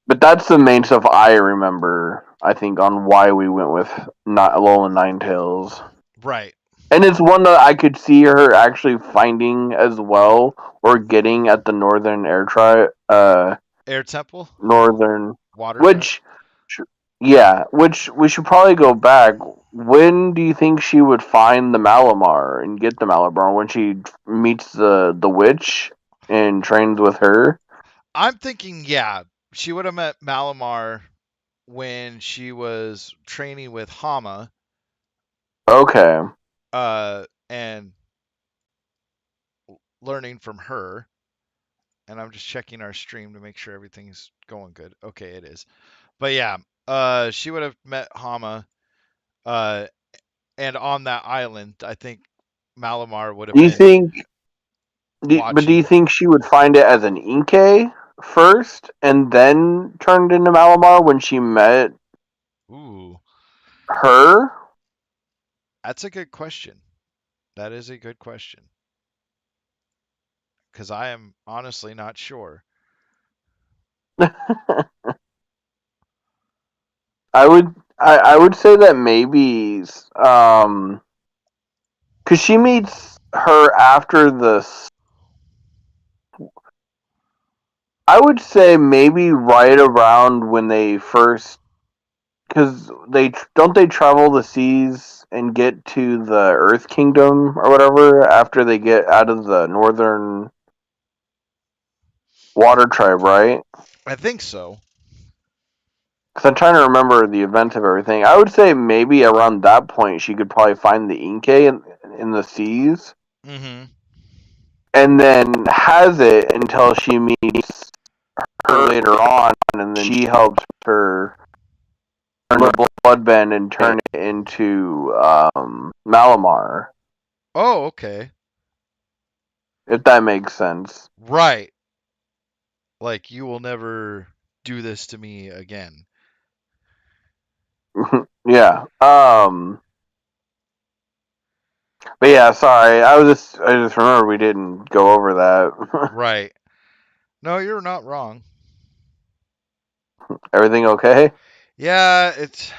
but that's the main stuff I remember. I think on why we went with not Alolan Ninetales. right. And it's one that I could see her actually finding as well, or getting at the Northern Air Air Temple, Northern, Water Tribe. which, yeah, which we should probably go back. When do you think she would find the Malamar and get the Malamar? When she meets the witch and trains with her? I'm thinking, yeah, she would have met Malamar when she was training with Hama, Okay. and learning from her. And I'm just checking our stream to make sure everything's going good. Okay, it is. But yeah, she would have met Hama, uh, and on that island, I think Malamar would have Do you been think? But do you watching. think she would find it as an Inkay first, and then turned into Malamar when she met Ooh, her? that's a good question. That is a good question because I am honestly not sure. I would say that maybe because she meets her after the. I would say maybe right around when they first, because they travel the seas and get to the Earth Kingdom or whatever after they get out of the Northern Water Tribe, right? I think so. Because I'm trying to remember the events of everything. I would say maybe around that point she could probably find the Inkay in the seas, Mm-hmm. and then has it until she meets her later on, and then she helps her turn the bloodbend and turn it into Malamar, Oh, okay. if that makes sense. Right. Like you will never do this to me again. Yeah. But yeah, sorry. I just remember we didn't go over that. Right. No, you're not wrong. Everything okay? Yeah, it's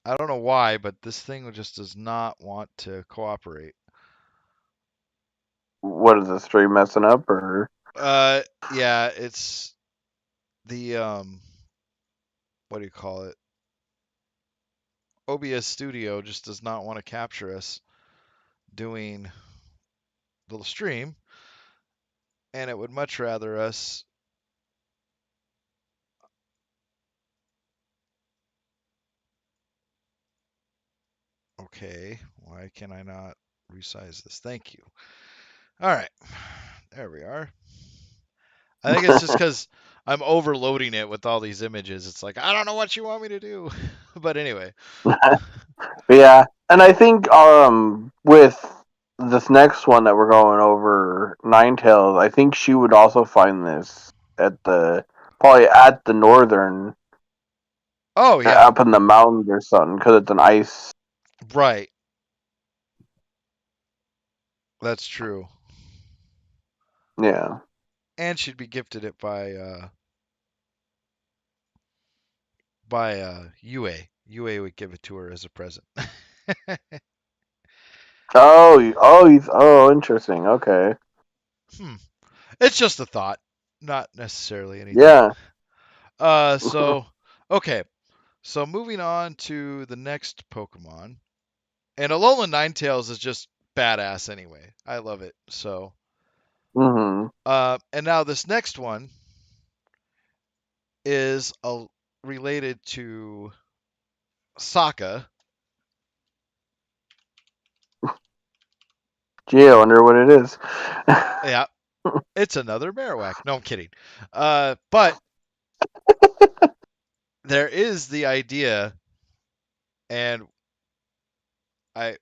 I don't know why, but this thing just does not want to cooperate. What is the stream messing up or? Uh yeah, it's the what do you call it? OBS Studio just does not want to capture us doing the stream, and it would much rather us. Okay, why can I not resize this? Thank you. All right, there we are. I think it's just because I'm overloading it with all these images. It's like, I don't know what you want me to do. But anyway. Yeah, and I think with this next one that we're going over, Ninetales, I think she would also find this at the probably at the northern Oh, yeah. up in the mountains or something because it's an ice. Right. That's true. Yeah. And she'd be gifted it by UA. UA would give it to her as a present. Oh, interesting. Okay. Hmm. It's just a thought, not necessarily anything. Yeah. So okay. So moving on to the next Pokemon. And Alolan Ninetales is just badass anyway. I love it. So hmm and now this next one is related to Sokka. Gee, I wonder what it is. Yeah, it's another Marowak. No, I'm kidding. But there is the idea, and I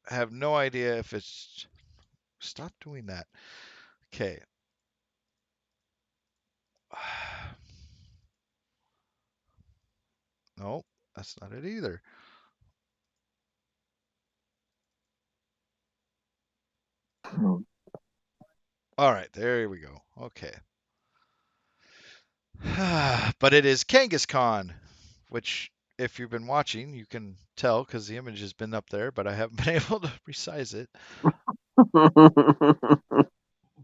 have no idea if it's. Stop doing that. Okay. No, that's not it either. All right, there we go. Okay. But it is Kangaskhan, which, if you've been watching, you can tell because the image has been up there, but I haven't been able to resize it.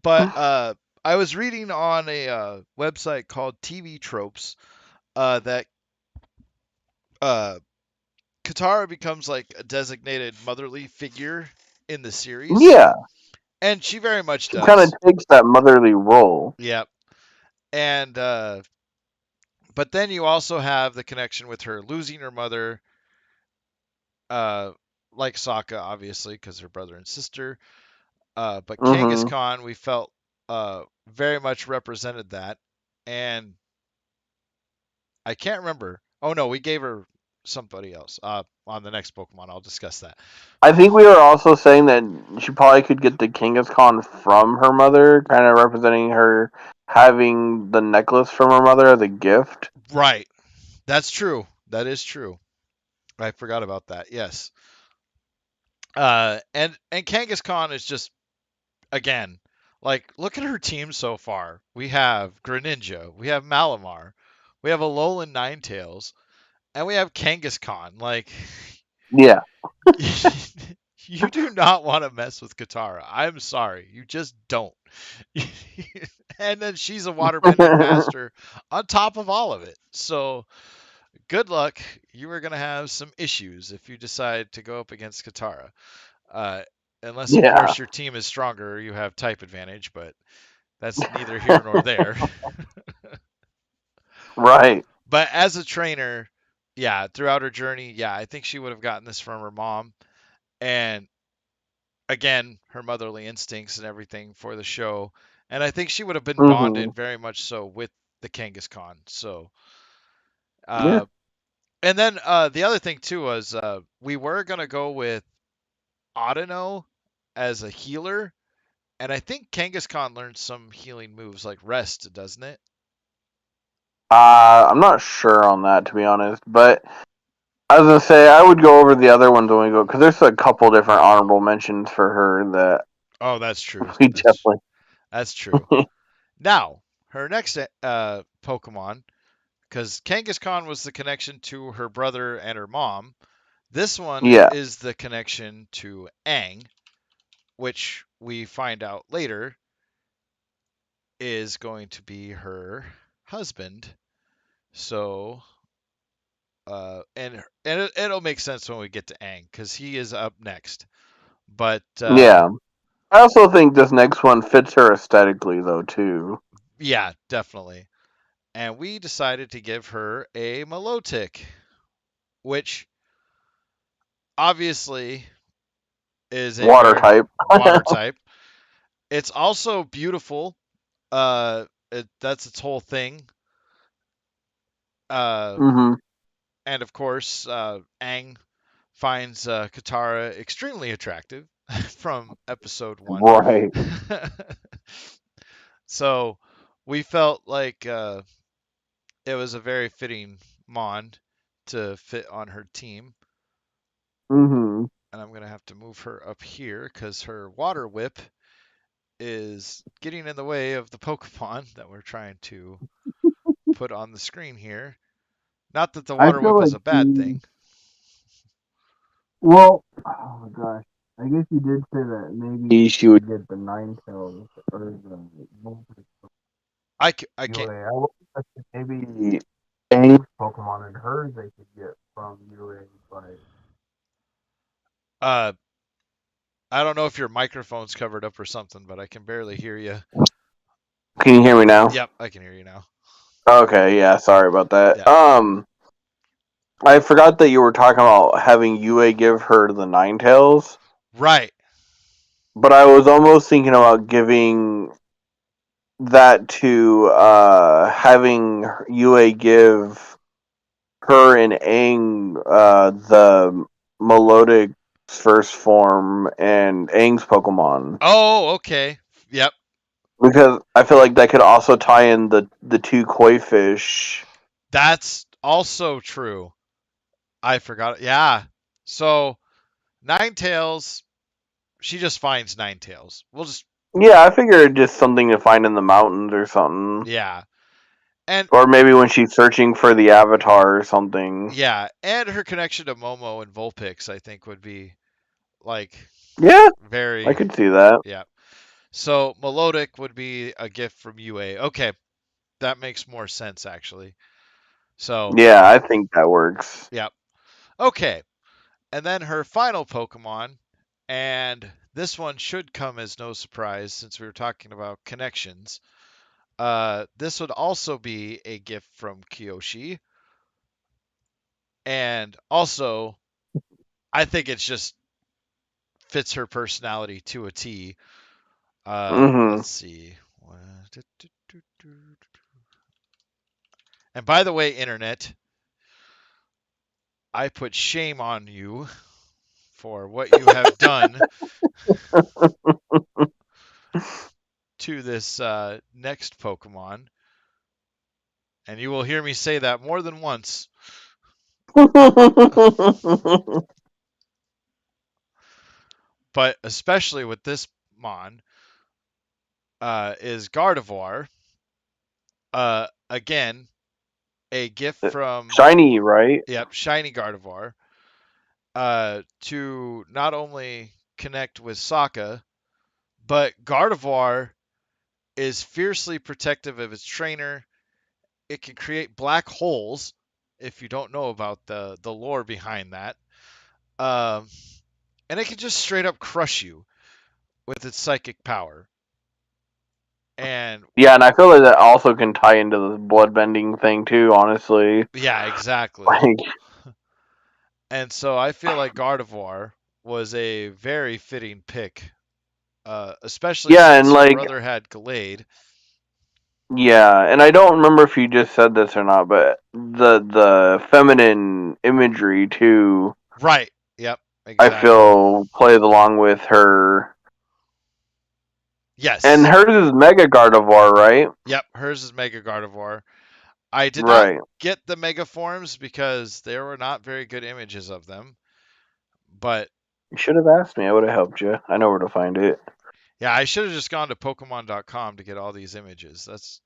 But I was reading on a website called TV Tropes that uh, Katara becomes like a designated motherly figure in the series, Yeah, and she very much she kind of does. takes that motherly role. Yep. And but then you also have the connection with her losing her mother, uh, like Sokka, obviously, because her brother and sister. But hmm Kangaskhan, we felt very much represented that, and I can't remember. Oh no, we gave her somebody else. On the next Pokemon, I'll discuss that. I think we were also saying that she probably could get the Kangaskhan from her mother, kind of representing her having the necklace from her mother as a gift. Right. That's true. That is true. I forgot about that. Yes. And Kangaskhan is just again like look at her team so far. We have Greninja, we have Malamar, we have Alolan Ninetales, and we have Kangaskhan. Like, Yeah. you do not want to mess with Katara. I'm sorry, you just don't. And then she's a waterbending master on top of all of it. So good luck. You are going to have some issues if you decide to go up against Katara. Uh, Unless, of Yeah. course, your team is stronger, you have type advantage, but that's neither here nor there. Right. But as a trainer, yeah, throughout her journey, yeah, I think she would have gotten this from her mom. And again, her motherly instincts and everything for the show. And I think she would have been Mhm. bonded very much so with the Kangaskhan. So, Yeah. uh, and then the other thing too was we were gonna go with Audino as a healer, and I think Kangaskhan learned some healing moves like rest, doesn't it? I'm not sure on that, to be honest, but I was gonna say I would go over the other ones when we go because there's a couple different honorable mentions for her that Oh, that's true. we That's definitely. that's true. Now, her next Pokemon, because Kangaskhan was the connection to her brother and her mom. This one Yeah. is the connection to Aang, which we find out later is going to be her husband. So, it'll make sense when we get to Aang because he is up next. But Yeah. I also think this next one fits her aesthetically, though, too. yeah, definitely. And we decided to give her a Milotic, which obviously is a Water very type. water type. It's also beautiful. That's its whole thing. Uh, Hmm. and of course, Aang finds Katara extremely attractive from episode one. Right. So we felt like it was a very fitting Mon to fit on her team. Hmm. And I'm going to have to move her up here because her water whip is getting in the way of the Pokemon that we're trying to put on the screen here. Not that the I water feel whip is like a bad she. thing. Well, oh my gosh. I guess you did say that maybe she would get the nine tails or the multi I can't. UA. I would maybe any Pokemon and hers they could get from UA, but Uh, I don't know if your microphone's covered up or something, but I can barely hear you. can you hear me now? Yep, I can hear you now. Okay, yeah, sorry about that. Yeah. I forgot that you were talking about having UA give her the nine tails, Right. but I was almost thinking about giving that to having UA give her and Aang the melodic first form and Aang's Pokemon. Oh, okay. Yep. Because I feel like that could also tie in the two koi fish. That's also true. I forgot. Yeah. So Ninetales, she just finds Ninetales. We'll just Yeah, I figured just something to find in the mountains or something. yeah. And Or maybe when she's searching for the avatar or something. yeah, and her connection to Momo and Vulpix, I think, would be like Yeah, I very could see that. yeah. So Melodic would be a gift from UA. Okay, that makes more sense actually. So Yeah, I think that works. yeah. Okay. And then her final Pokemon, and this one should come as no surprise since we were talking about connections. This would also be a gift from Kyoshi. And also, I think it just fits her personality to a T. Hmm. Let's see. And by the way, internet, I put shame on you for what you have done to this next Pokemon. And you will hear me say that more than once. But especially with this Mon, is Gardevoir. Again, a gift from, Shiny, right? yep, Shiny Gardevoir, to not only connect with Sokka, but Gardevoir is fiercely protective of its trainer. It can create black holes if you don't know about the lore behind that. Um, and it can just straight up crush you with its psychic power. And Yeah, and I feel like that also can tie into the bloodbending thing too. Honestly, yeah, exactly. like And so I feel like Gardevoir was a very fitting pick, especially yeah, and since your like brother had Gallade. yeah, and I don't remember if you just said this or not, but the feminine imagery too, Right. Yep. I Exactly. feel plays along with her. And Yes. hers is Mega Gardevoir, right? Yep. Hers is Mega Gardevoir. I did not Right. get the Mega forms because there were not very good images of them. But You should have asked me. I would have helped you. I know where to find it. yeah, I should have just gone to Pokemon.com to get all these images. That's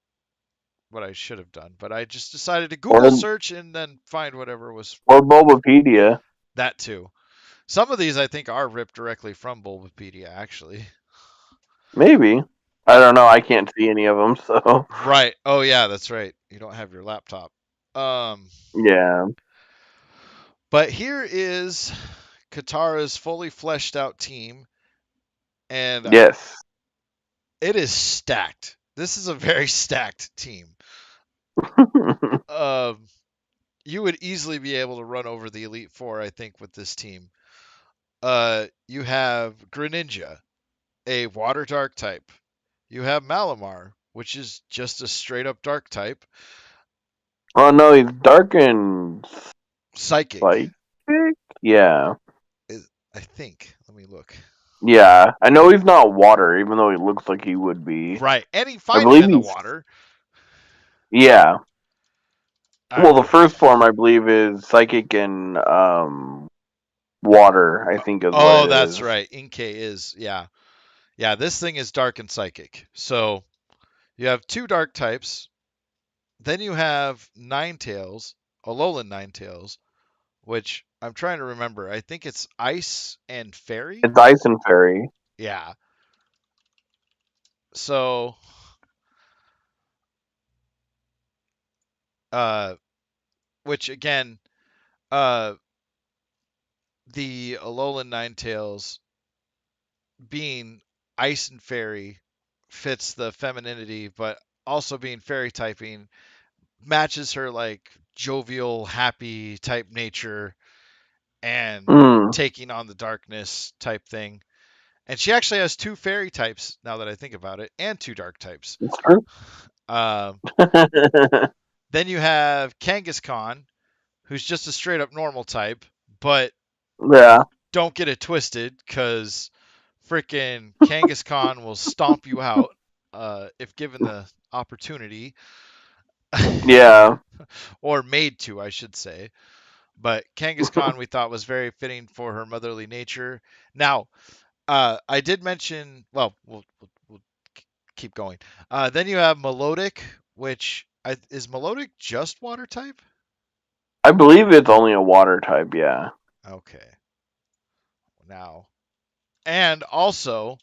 what I should have done. But I just decided to Or Google search and then find whatever was or Bulbapedia, that too. Some of these I think are ripped directly from Bulbapedia, actually. maybe. I But don't know. I can't see any of them, so right. Oh yeah, that's right. You don't have your laptop. Um, yeah. but here is Katara's fully fleshed out team, and Yes. it is stacked. This is a very stacked team. Um, you would easily be able to run over the Elite Four, I think, with this team. You have Greninja, a water dark type. You have Malamar, which is just a straight up dark type. Oh no, he's dark and Psychic, psychic. Yeah. is, I think. Let me look. Yeah. I know he's not water, even though he looks like he would be. Right, and he I fight him believe in the he's water. yeah. All Well, right, the first form I believe is psychic and water. I think is what oh, it that's is. right. Inkay is, yeah. Yeah, this thing is dark and psychic. So you have two dark types. Then you have Ninetales, Alolan Ninetales, which I'm trying to remember. I think it's Ice and Fairy. It's ice and fairy. Yeah. So, uh, which again, uh, the Alolan Ninetales being Ice and Fairy fits the femininity, but also being fairy typing matches her like jovial, happy type nature and Mm, taking on the darkness type thing. And she actually has two fairy types now that I think about it, and two dark types. it's true. Um, then you have Kangaskhan, who's just a straight up normal type, but yeah. don't get it twisted, because freaking Kangaskhan will stomp you out if given the opportunity, Yeah. or made to, I should say. But Kangaskhan we thought was very fitting for her motherly nature. Now, I did mention, well, we'll keep going. Then you have Melodic, which is Melodic just water type? I believe it's only a water type. Yeah. Okay. Now, and also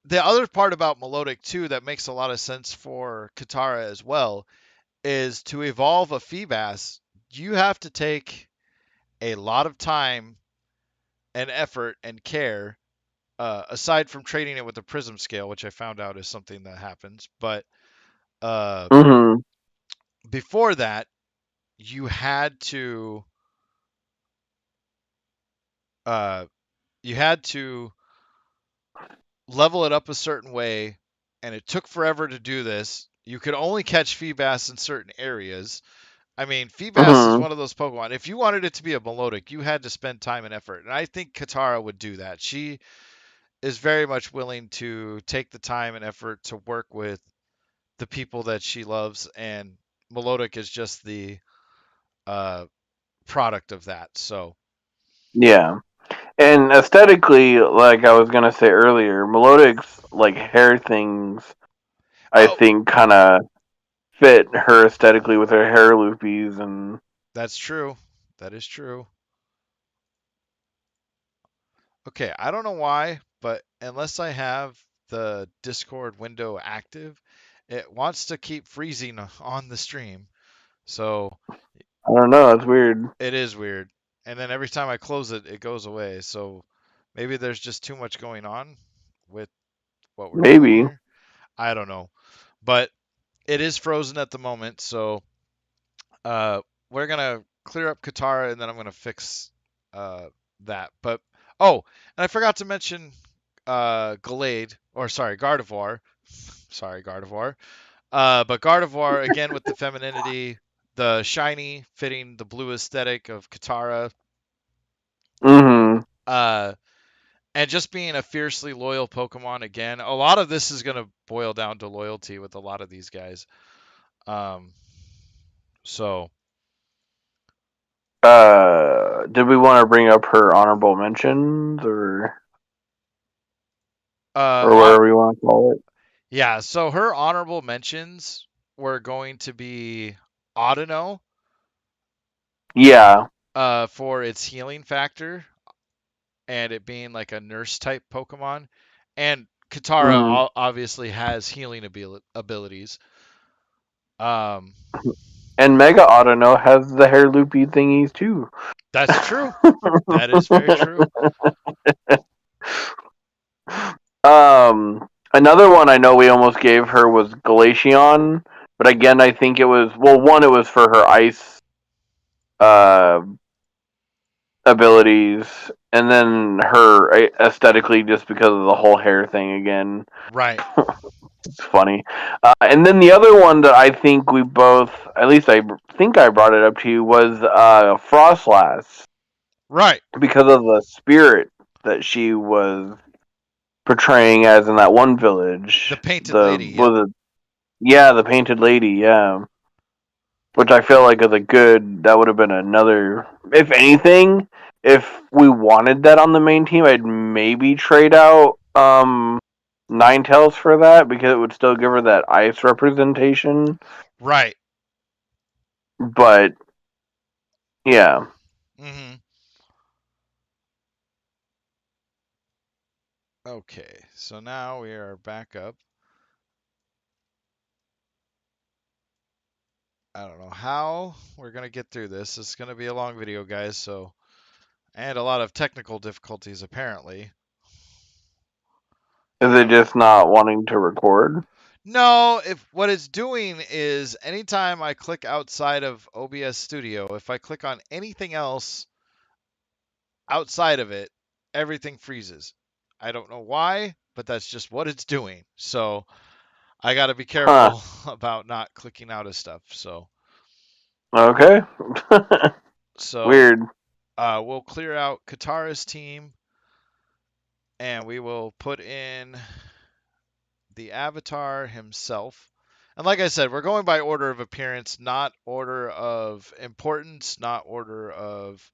the other part about Melodic too that makes a lot of sense for Katara as well is to evolve a Feebas, you have to take a lot of time and effort and care, aside from trading it with the Prism Scale, which I found out is something that happens. But uh, Hmm. before that, you had to uh, you had to level it up a certain way, and it took forever to do this. You could only catch Feebas in certain areas. I mean, Feebas is Hmm. one of those Pokemon. If you wanted it to be a Melodic, you had to spend time and effort. And I think Katara would do that. She is very much willing to take the time and effort to work with the people that she loves, and Melodic is just the uh, product of that. So, Yeah. And aesthetically, like I was gonna say earlier, Melodic's like hair things, I oh, think, kind of. fit her aesthetically with her hair loopies and That's true. That is true. Okay, I don't know why, but unless I have the Discord window active, it wants to keep freezing on the stream. So I don't know. It's weird. it is weird. And then every time I close it, it goes away. So maybe there's just too much going on with what we're doing Maybe. here. I don't know. But it is frozen at the moment. So uh, we're going to clear up Katara and then I'm going to fix uh, that. But, oh, and I forgot to mention Gallade, or sorry, Gardevoir. Sorry, Gardevoir. But Gardevoir, again, with the femininity, the shiny fitting the blue aesthetic of Katara. Mm-hmm. Uh, and just being a fiercely loyal Pokemon again. A lot of this is going to boil down to loyalty with a lot of these guys. Um, so, Did we want to bring up her honorable mentions uh, or on, whatever you want to call it? yeah. So her honorable mentions were going to be Audino, Yeah. for its healing factor and it being like a nurse type Pokemon, and Mm-hmm. Katara obviously has healing abilities. Um, And Mega Autono has the hair loopy thingies too. that's true. That is very true. Another one I know we almost gave her was Glaceon, but again, I think it was one, it was for her ice uh, abilities, and then her aesthetically just because of the whole hair thing again. Right. It's funny. And then the other one that I think we both, at least I think I brought it up to you, was Frostlass Right. because of the spirit that she was portraying as in that one The village. painted The lady. Yep. was it, yeah, the painted lady, yeah. Which I feel like is a good. That would have been another. If anything, if we wanted that on the main team, I'd maybe trade out Ninetales for that because it would still give her that ice representation. Right. But yeah, Hmm. Okay. So now we are back up. I don't know how we're gonna get through this. It's gonna be a long video, guys. So and a lot of technical difficulties apparently. is it Uh, just not wanting to record? No, if what it's doing is anytime I click outside of OBS Studio, if I click on anything else outside of it, everything freezes. I don't know why, but that's just what it's doing. So I got to be Huh. careful about not clicking out of stuff. Okay. So Weird. we'll clear out Katara's team and we will put in the Avatar himself. And like I said, we're going by order of appearance, not order of importance, not order of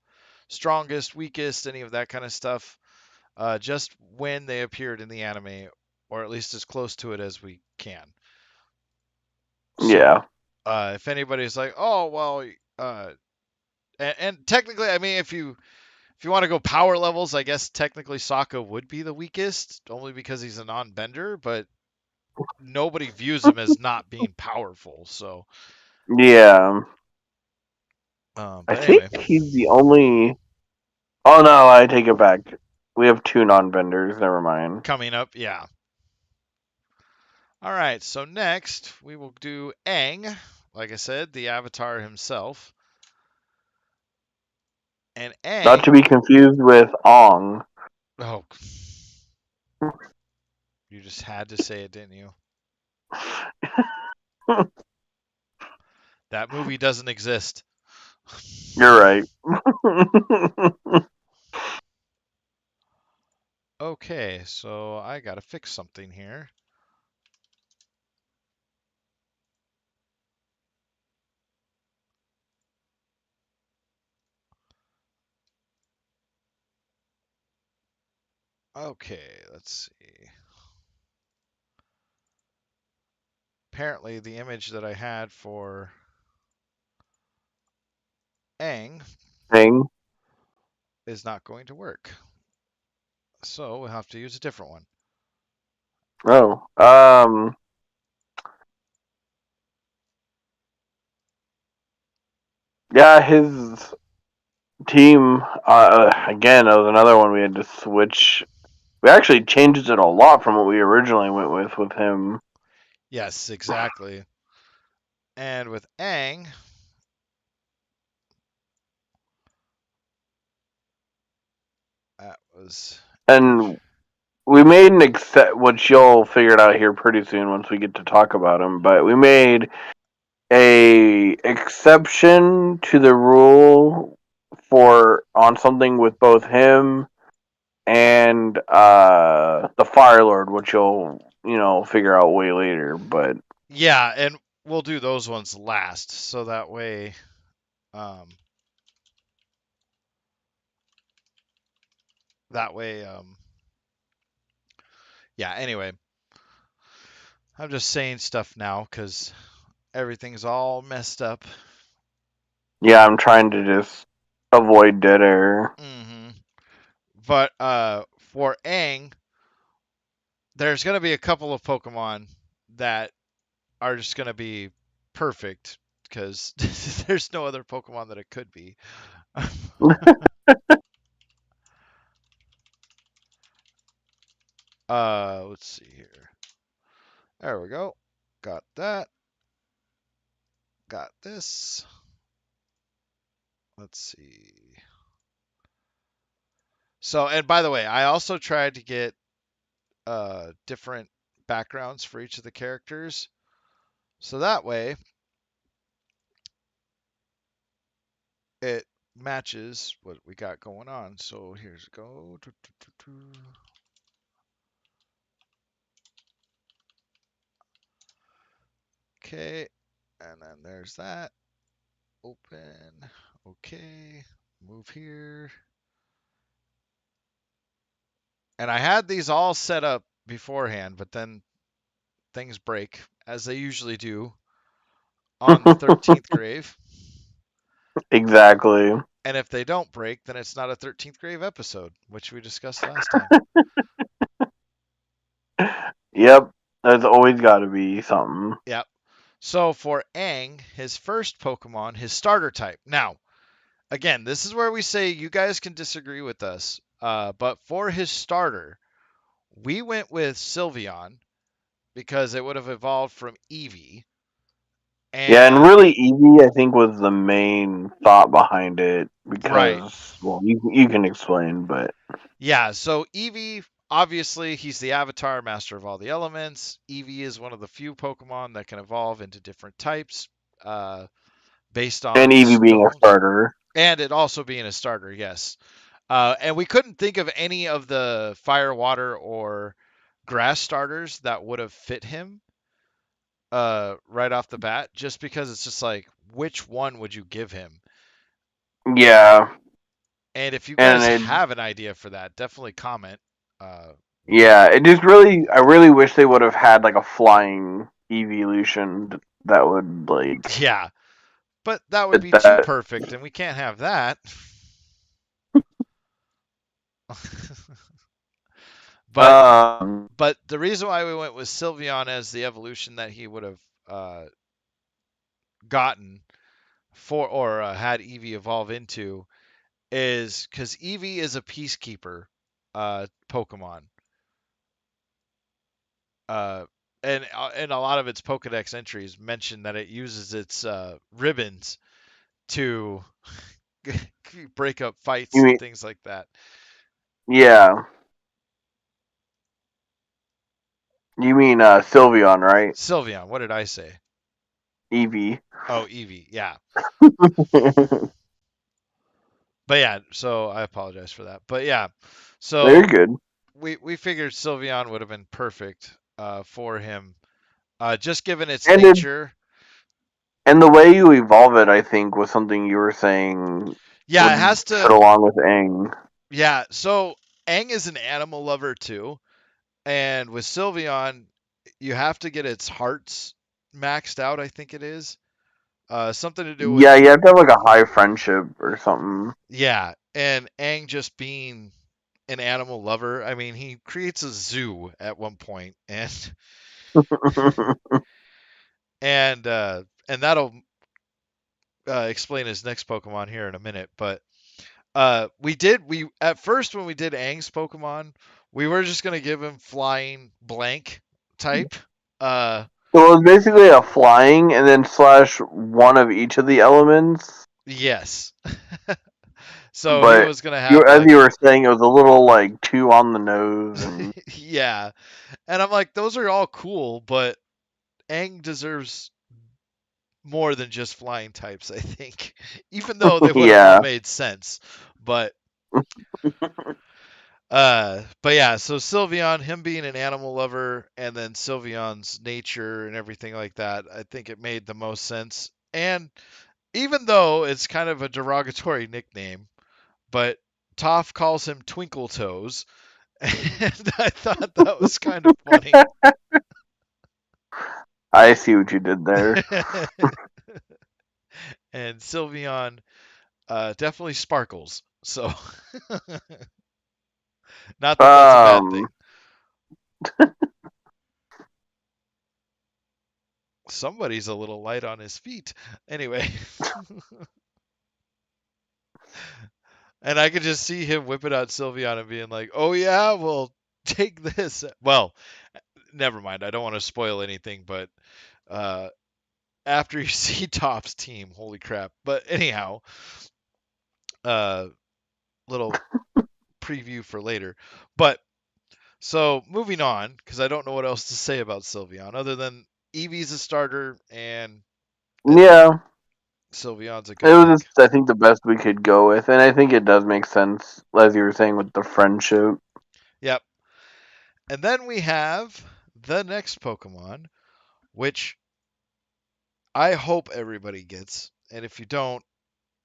strongest, weakest, any of that kind of stuff. Just when they appeared in the anime, or at least as close to it as we can. So, Yeah. if anybody's like, "Oh, well," and technically, I mean, if you want to go power levels, I guess technically Sokka would be the weakest, only because he's a non-bender. But nobody views him as not being powerful. So, Yeah. I but think anyway, he's the only. Oh no, I take it back. We have two non-vendors. Never mind. coming up, yeah. All right, so next we will do Aang, like I said, the Avatar himself. And Not to Aang, be confused with Ong. oh, you just had to say it, didn't you? That movie doesn't exist. You're right. Okay, so I gotta fix something here. Okay, let's see. apparently the image that I had for Aang Thing. is not going to work. So we'll have to use a different one. Oh. Yeah, his team. Again, that was another one we had to switch. We actually changed it a lot from what we originally went with him. Yes, exactly. And with Aang, that was And we made an except, which you'll figure it out here pretty soon once we get to talk about him. But we made a exception to the rule for on something with both him and the Fire Lord, which you'll figure out way later. But yeah, and we'll do those ones last, so um, that way, yeah. Anyway, I'm just saying stuff now because everything's all messed up. yeah, I'm trying to just avoid dead air. Hmm. But for Aang, there's gonna be a couple of Pokemon that are just gonna be perfect because there's no other Pokemon that it could be. Let's see here. There we go. Got that. Got this. Let's see. So, and by the way, I also tried to get different backgrounds for each of the characters. So that way it matches what we got going on. So here's go. Okay. And then there's that. Open. Okay. Move here. And I had these all set up beforehand, but then things break, as they usually do, on the 13th grave. Exactly. And if they don't break, then it's not a 13th grave episode, which we discussed last time. Yep. There's always got to be something. Yep. So for Aang, his first Pokemon, his starter type. Now, again, this is where we say you guys can disagree with us. But for his starter, we went with Sylveon because it would have evolved from Eevee. Yeah, and And really Eevee, I think, was the main thought behind it right. because, well, you can explain, but Yeah, so Eevee, obviously, he's the avatar master of all the elements. Eevee is one of the few Pokemon that can evolve into different types uh, based and on Eevee being a stones, starter. and it also being a starter, yes. And we couldn't think of any of the fire, water, or grass starters that would have fit him right off the bat, just because it's just like, which one would you give him? Yeah, And if you and guys it, have an idea for that, definitely comment. Uh, yeah, it just I really wish they would have had like a flying evolution that would like yeah, but that would fit be too that. perfect, and we can't have that. but Um, but the reason why we went with Sylveon as the evolution that he would have uh, gotten for or had Eevee evolve into is because Eevee is a peacekeeper Pokemon, uh, and a lot of its Pokedex entries mention that it uses its ribbons to break up fights you and mean things like that. yeah, you mean Sylveon, right? Sylveon, what did I say? Eevee. Oh, Eevee, yeah. But yeah, so I apologize for that. But yeah, Very so good. we figured Sylveon would have been perfect for him, just given its And it, nature. and the way you evolve it, I think, was something you were saying Yeah, it would has fit to. along with Aang. Yeah, so Aang is an animal lover too, and with Sylveon, you have to get its hearts. maxed out, I think it is. Something to do with, Yeah, you have to have like a high friendship or something. yeah, and Aang just being an animal lover. I mean, he creates a zoo at one point, and that'll explain his next Pokemon here in a minute. But we at first when we did Aang's Pokemon, we were just gonna give him flying blank type. Uh, So it was basically a flying and then slash one of each of the elements. yes. So he But was gonna you, have as like you were saying, it was a little like too on the nose, and yeah, and I'm like, those are all cool, but Aang deserves more than just flying types, I think. Even though they would have all yeah, made sense. But but yeah, so Sylveon, him being an animal lover, and then Sylveon's nature and everything like that, I think it made the most sense. And even though it's kind of a derogatory nickname, but Toph calls him Twinkle Toes, and I thought that was kind of funny. I see what you did there. And Sylveon definitely sparkles. So, not that that's a bad Um, thing. Somebody's a little light on his feet. Anyway, and I could just see him whipping out Sylveon and being like, "Oh yeah, well take this." Well, never mind. I don't want to spoil anything, but uh, after you see Top's team, holy crap! But anyhow, uh, little preview for later. But so moving on, because I don't know what else to say about Sylveon other than Eevee's a starter and I think yeah, Sylveon's a it good was pick. just I think the best we could go with, and I think it does make sense, as you were saying, with the friendship. Yep. And then we have the next Pokemon, which I hope everybody gets. And if you don't,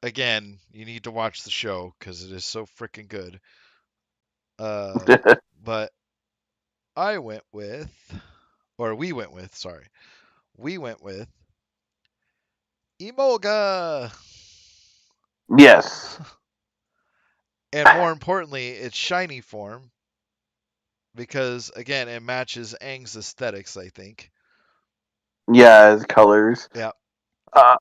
again, you need to watch the show because it is so freaking good. Uh, but I went with, or we went with, sorry, we went with Emolga. yes, And more importantly, its shiny form because again, it matches Aang's aesthetics, I think. yeah, as colors. Yeah. Uh,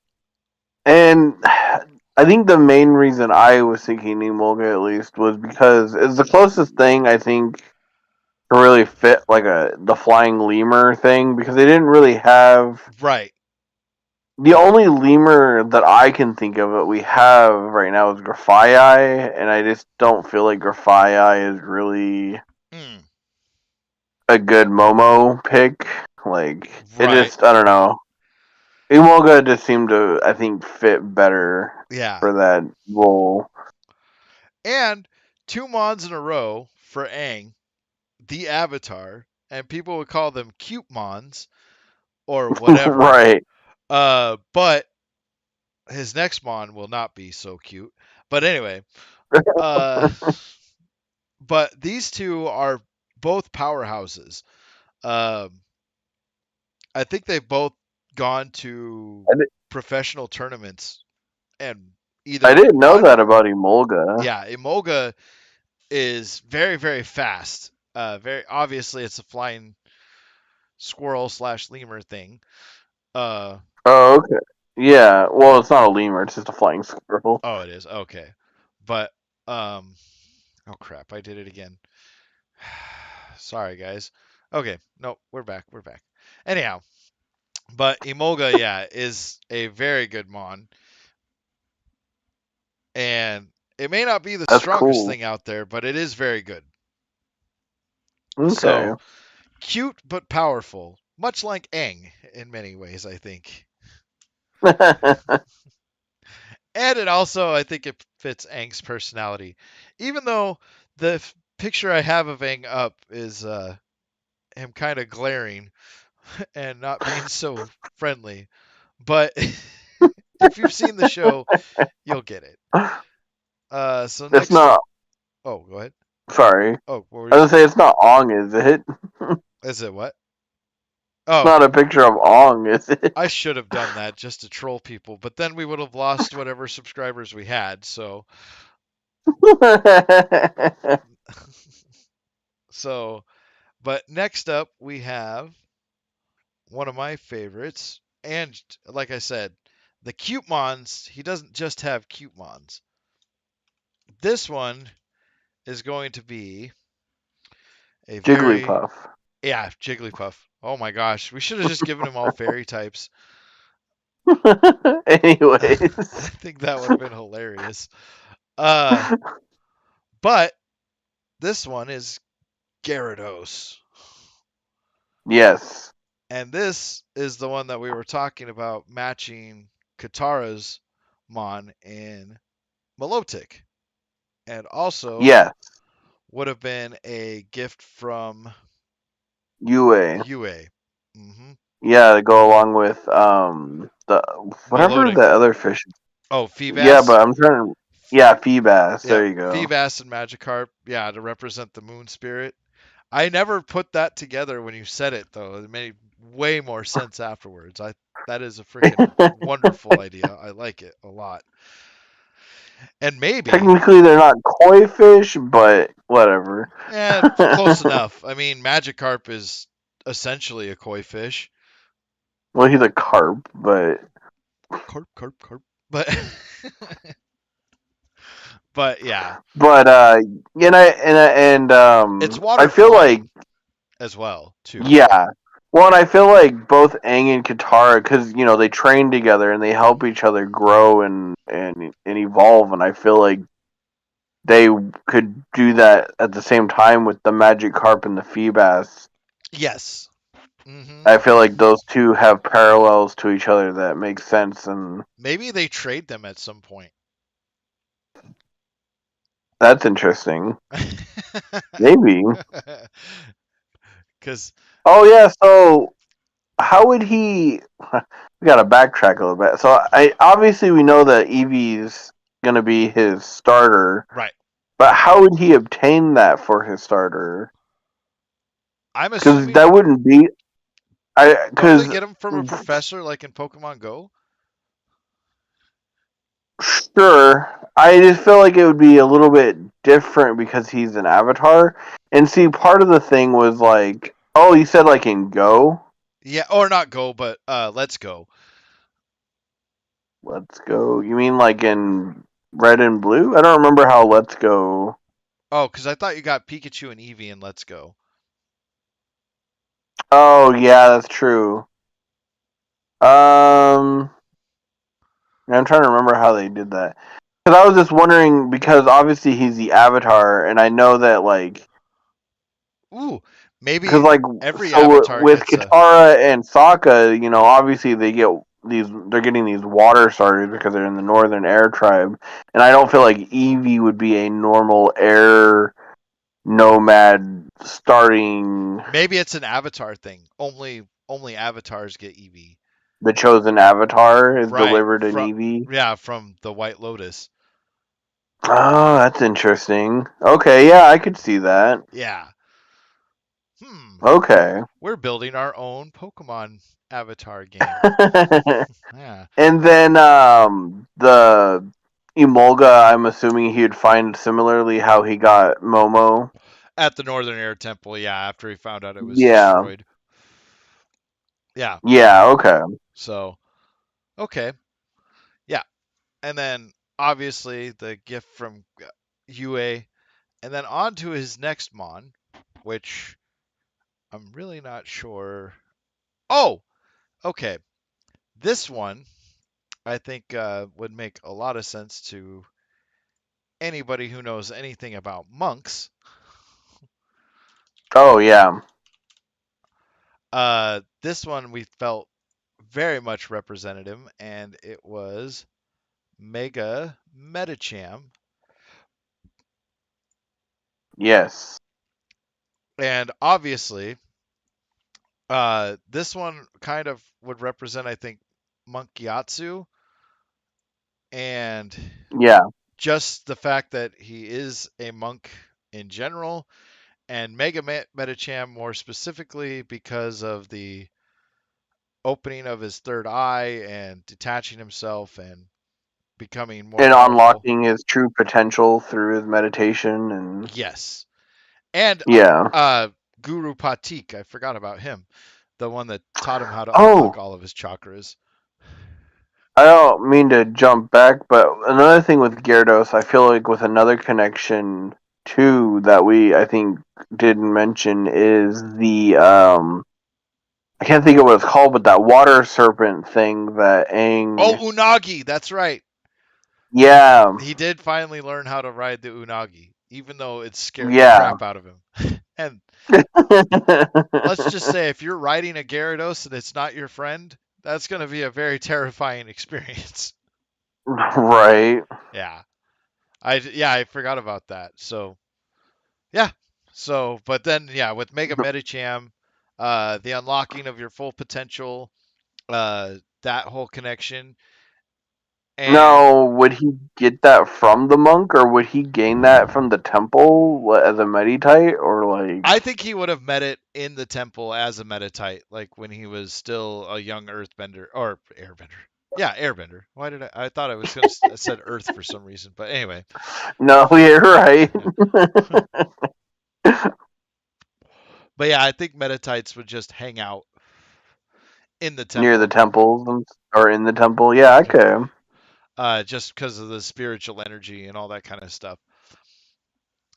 and I think the main reason I was thinking Emolga at least was because it's the closest thing I think to really fit like a the flying lemur thing because they didn't really have Right. the only lemur that I can think of that we have right now is Grafii, and I just don't feel like Grafii is really Mm, a good Momo pick. Like it right. just I don't know. Emolga just seemed to I think fit better Yeah. for that role. And two Mons in a row for Aang, the Avatar, and people would call them cute Mons or whatever. right. But his next Mon will not be so cute. But anyway, uh, but these two are both powerhouses. Um, I think they've both gone to I, di- professional tournaments and I either didn't know won. that about Emolga. Yeah, Imoga is very very fast. Very obviously, it's a flying squirrel slash lemur thing. Uh Oh, okay. Yeah. Well, it's not a lemur; it's just a flying squirrel. oh, it is okay, but um oh crap, I did it again. Sorry guys. Okay, no, we're back. We're back. Anyhow, but Emolga, yeah, is a very good mon, and it may not be the That's strongest cool. thing out there, but it is very good. Okay. So cute but powerful, much like Aang in many ways, I think. And it also, I think, it fits Aang's personality, even though the picture I have of Aang up is him kind of glaring and not being so friendly. But if you've seen the show, you'll get it. So it's next, not. oh, go ahead. Sorry. Oh, what were I you was saying? gonna say it's not Ong, is it? Is it what? Oh, not a picture of Ong, is it? I should have done that just to troll people, but then we would have lost whatever subscribers we had. So, but next up we have one of my favorites, and like I said, the cute mons. He doesn't just have cute mons. This one is going to be a very Jigglypuff. yeah Jigglypuff. Oh my gosh, we should have just given him all fairy types. I Anyways. think that would have been hilarious. Uh, but this one is Gyarados. Yes. And this is the one that we were talking about matching Katara's Mon in Milotic. And also Yes. would have been a gift from UA. UA. hmm Yeah, to go along with the whatever the Milotic. other fish. Oh, Yeah, Feebas. but I'm trying to. Yeah, Feebas. Yep. There you go. Feebas and Magikarp. Yeah, to represent the moon spirit. I never put that together when you said it though. It made way more sense afterwards. I That is a freaking wonderful idea. I like it a lot. And maybe, Technically, they're not koi fish, but whatever. close enough. I mean, Magikarp is essentially a koi fish. Well, he's a carp, but Carp, carp, carp. But but yeah, but it's I water feel like flying as well too. yeah. Well, and I feel like both Aang and Katara, because they train together and they help each other grow and evolve, and I feel like they could do that at the same time with the Magic Carp and the Feebas. Yes. hmm I feel like those two have parallels to each other that make sense, and Maybe they trade them at some point. that's interesting. Maybe. Because Oh yeah. So how would he? We got to backtrack a little bit. So I obviously we know that Eevee's gonna be his starter, right, but how would he obtain that for his starter? I'm Because assuming that wouldn't be. I don't they because get them from a professor like in Pokemon Go? sure. I just feel like it would be a little bit different because he's an avatar. And see, part of the thing was like, oh, you said like in Go. Yeah, or not Go, but Let's Go. Let's Go. You mean like in Red and Blue? I don't remember how Let's Go. Oh, because I thought you got Pikachu and Eevee in Let's Go. Oh yeah, that's true. Um, I'm trying to remember how they did that. Because I was just wondering because obviously he's the Avatar, and I know that like Ooh, because maybe like every so Avatar with gets a. Katara and Sokka, obviously they're getting these water starters because they're in the Northern Air Tribe, and I don't feel like Eevee would be a normal air nomad starting Maybe it's an Avatar thing. Only Avatars get Eevee. the chosen Avatar is Right. delivered in From Eevee. yeah, from the White Lotus. Oh, that's interesting. Okay, yeah, I could see that. Yeah. Hmm. Okay. We're building our own Pokemon Avatar game. Yeah. And then the Emolga, I'm assuming he'd find similarly how he got Momo. At the Northern Air Temple, yeah, after he found out it was Yeah. destroyed. Yeah. Yeah, okay. So, okay. Yeah. And then obviously the gift from UA. And then on to his next Mon, which I'm really not sure. Oh, okay. This one I think would make a lot of sense to anybody who knows anything about monks. Oh yeah. This one we felt very much represented him, and it was Mega Metacham. Yes. And obviously, this one kind of would represent, I think, Monk Gyatso, and Yeah. just the fact that he is a monk in general, and Mega Metacham more specifically because of the opening of his third eye and detaching himself and becoming more And powerful. unlocking his true potential through his meditation and Yes. And yeah. uh, Guru Patik, I forgot about him, the one that taught him how to unlock Oh, all of his chakras. I don't mean to jump back, but another thing with Gyarados, I feel like with another connection too that we I think didn't mention is the I can't think of what it's called, but that water serpent thing that Oh, Aang. Unagi, that's right. Yeah, He did finally learn how to ride the Unagi, even though it scared the yeah. crap out of him. And let's just say if you're riding a Gyarados and it's not your friend, that's going to be a very terrifying experience. Right. Yeah. I forgot about that. So, yeah. So, but then yeah, with Mega Medicham, the unlocking of your full potential, that whole connection and Now, would he get that from the monk, or would he gain that from the temple as a meditite, or like? I think he would have met it in the temple as a Metatite, like when he was still a young Earthbender or Airbender. Yeah, Airbender. Why did I thought I was going to I said Earth for some reason, but anyway. No, you're right. But yeah, I think Metatites would just hang out in the Near the temple. temples or in the temple. Yeah, Yeah. okay. Just because of the spiritual energy and all that kind of stuff.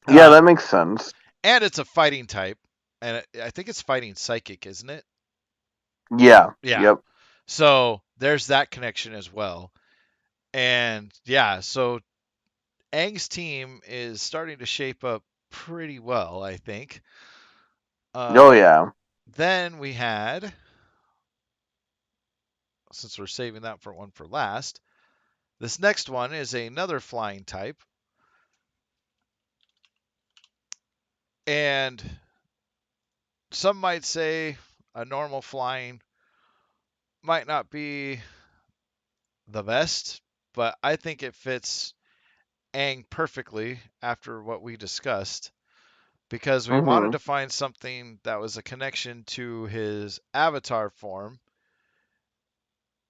Yeah, Uh, that makes sense. and it's a fighting type, and I think it's fighting psychic, isn't it? Yeah. Yeah. Yep. So there's that connection as well. And yeah, so Aang's team is starting to shape up pretty well, I think. Oh Uh, yeah. then we had, since we're saving that for one for last, this next one is another flying type. And some might say a normal flying might not be the best, but I think it fits Aang perfectly after what we discussed because we wanted Mhm. to find something that was a connection to his avatar form.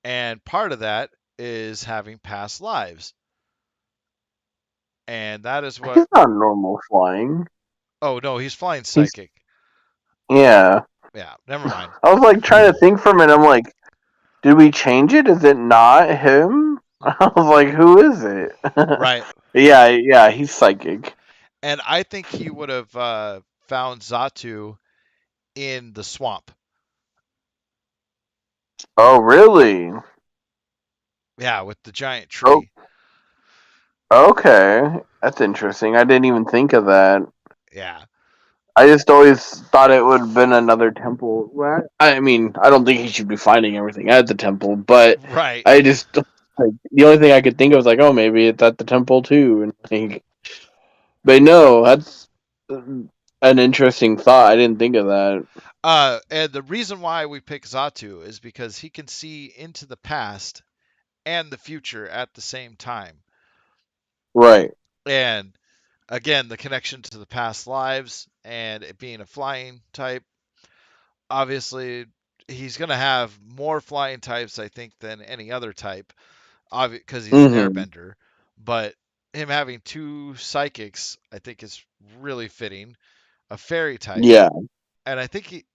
And part of that is having past lives. And that is He's what. not normal flying. Oh, no, he's flying He's psychic. yeah. Yeah, never mind. I was like trying to think for a minute. I'm like, did we change it? Is it not him? I was like, who is it? Right. Yeah, yeah, he's psychic. And I think he would have found Zatu in the swamp. Oh, really? Yeah, with the giant Oh, tree. okay. That's interesting. I didn't even think of that. Yeah. I just always thought it would have been another temple. Well, I mean, I don't think he should be finding everything at the temple, but Right. I just like the only thing I could think of was like, oh, maybe it's at the temple too, and like, but no, that's an interesting thought. I didn't think of that. And the reason why we pick Zatu is because he can see into the past and the future at the same time. Right. And again, the connection to the past lives and it being a flying type, obviously, he's going to have more flying types, I think, than any other type, because he's an Mm-hmm. airbender. But him having two psychics, I think, is really fitting. A fairy type, Yeah. and I think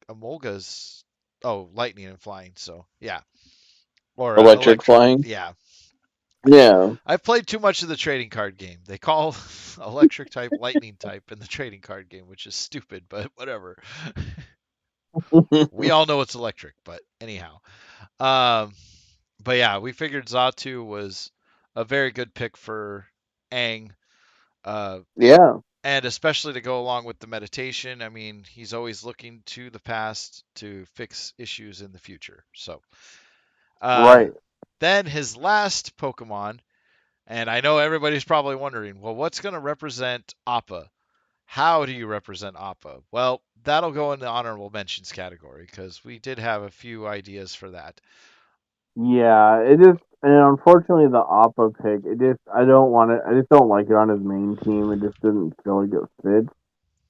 Amolga's lightning and flying. So yeah, or Electric electric. flying. Yeah, Yeah. I've played too much of the trading card game. They call electric type lightning type in the trading card game, which is stupid, but whatever. We all know it's electric, but anyhow. Um, but yeah, we figured Zatu was a very good pick for Aang. Uh, Yeah. and especially to go along with the meditation. I mean, he's always looking to the past to fix issues in the future. So, uh, Right. then his last Pokemon, and I know everybody's probably wondering, well, what's going to represent Appa? How do you represent Appa? Well, that'll go in the honorable mentions category because we did have a few ideas for that. Yeah. It just and unfortunately the Appa pick. It just I don't want it. I just don't like it on his main team. It just didn't feel like it fit.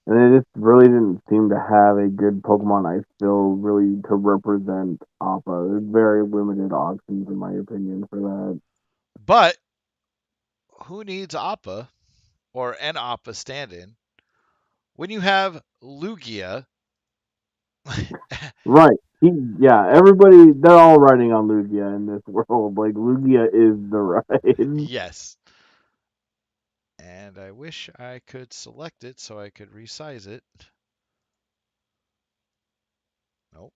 And it just really didn't seem to have a good Pokemon I feel really to represent Appa. There's very limited options in my opinion for that. But who needs Appa or an Appa stand-in when you have Lugia? Right. Yeah, everybody they're all riding on Lugia in this world. Like Lugia is the ride. Yes. And I wish I could select it so I could resize it. Nope.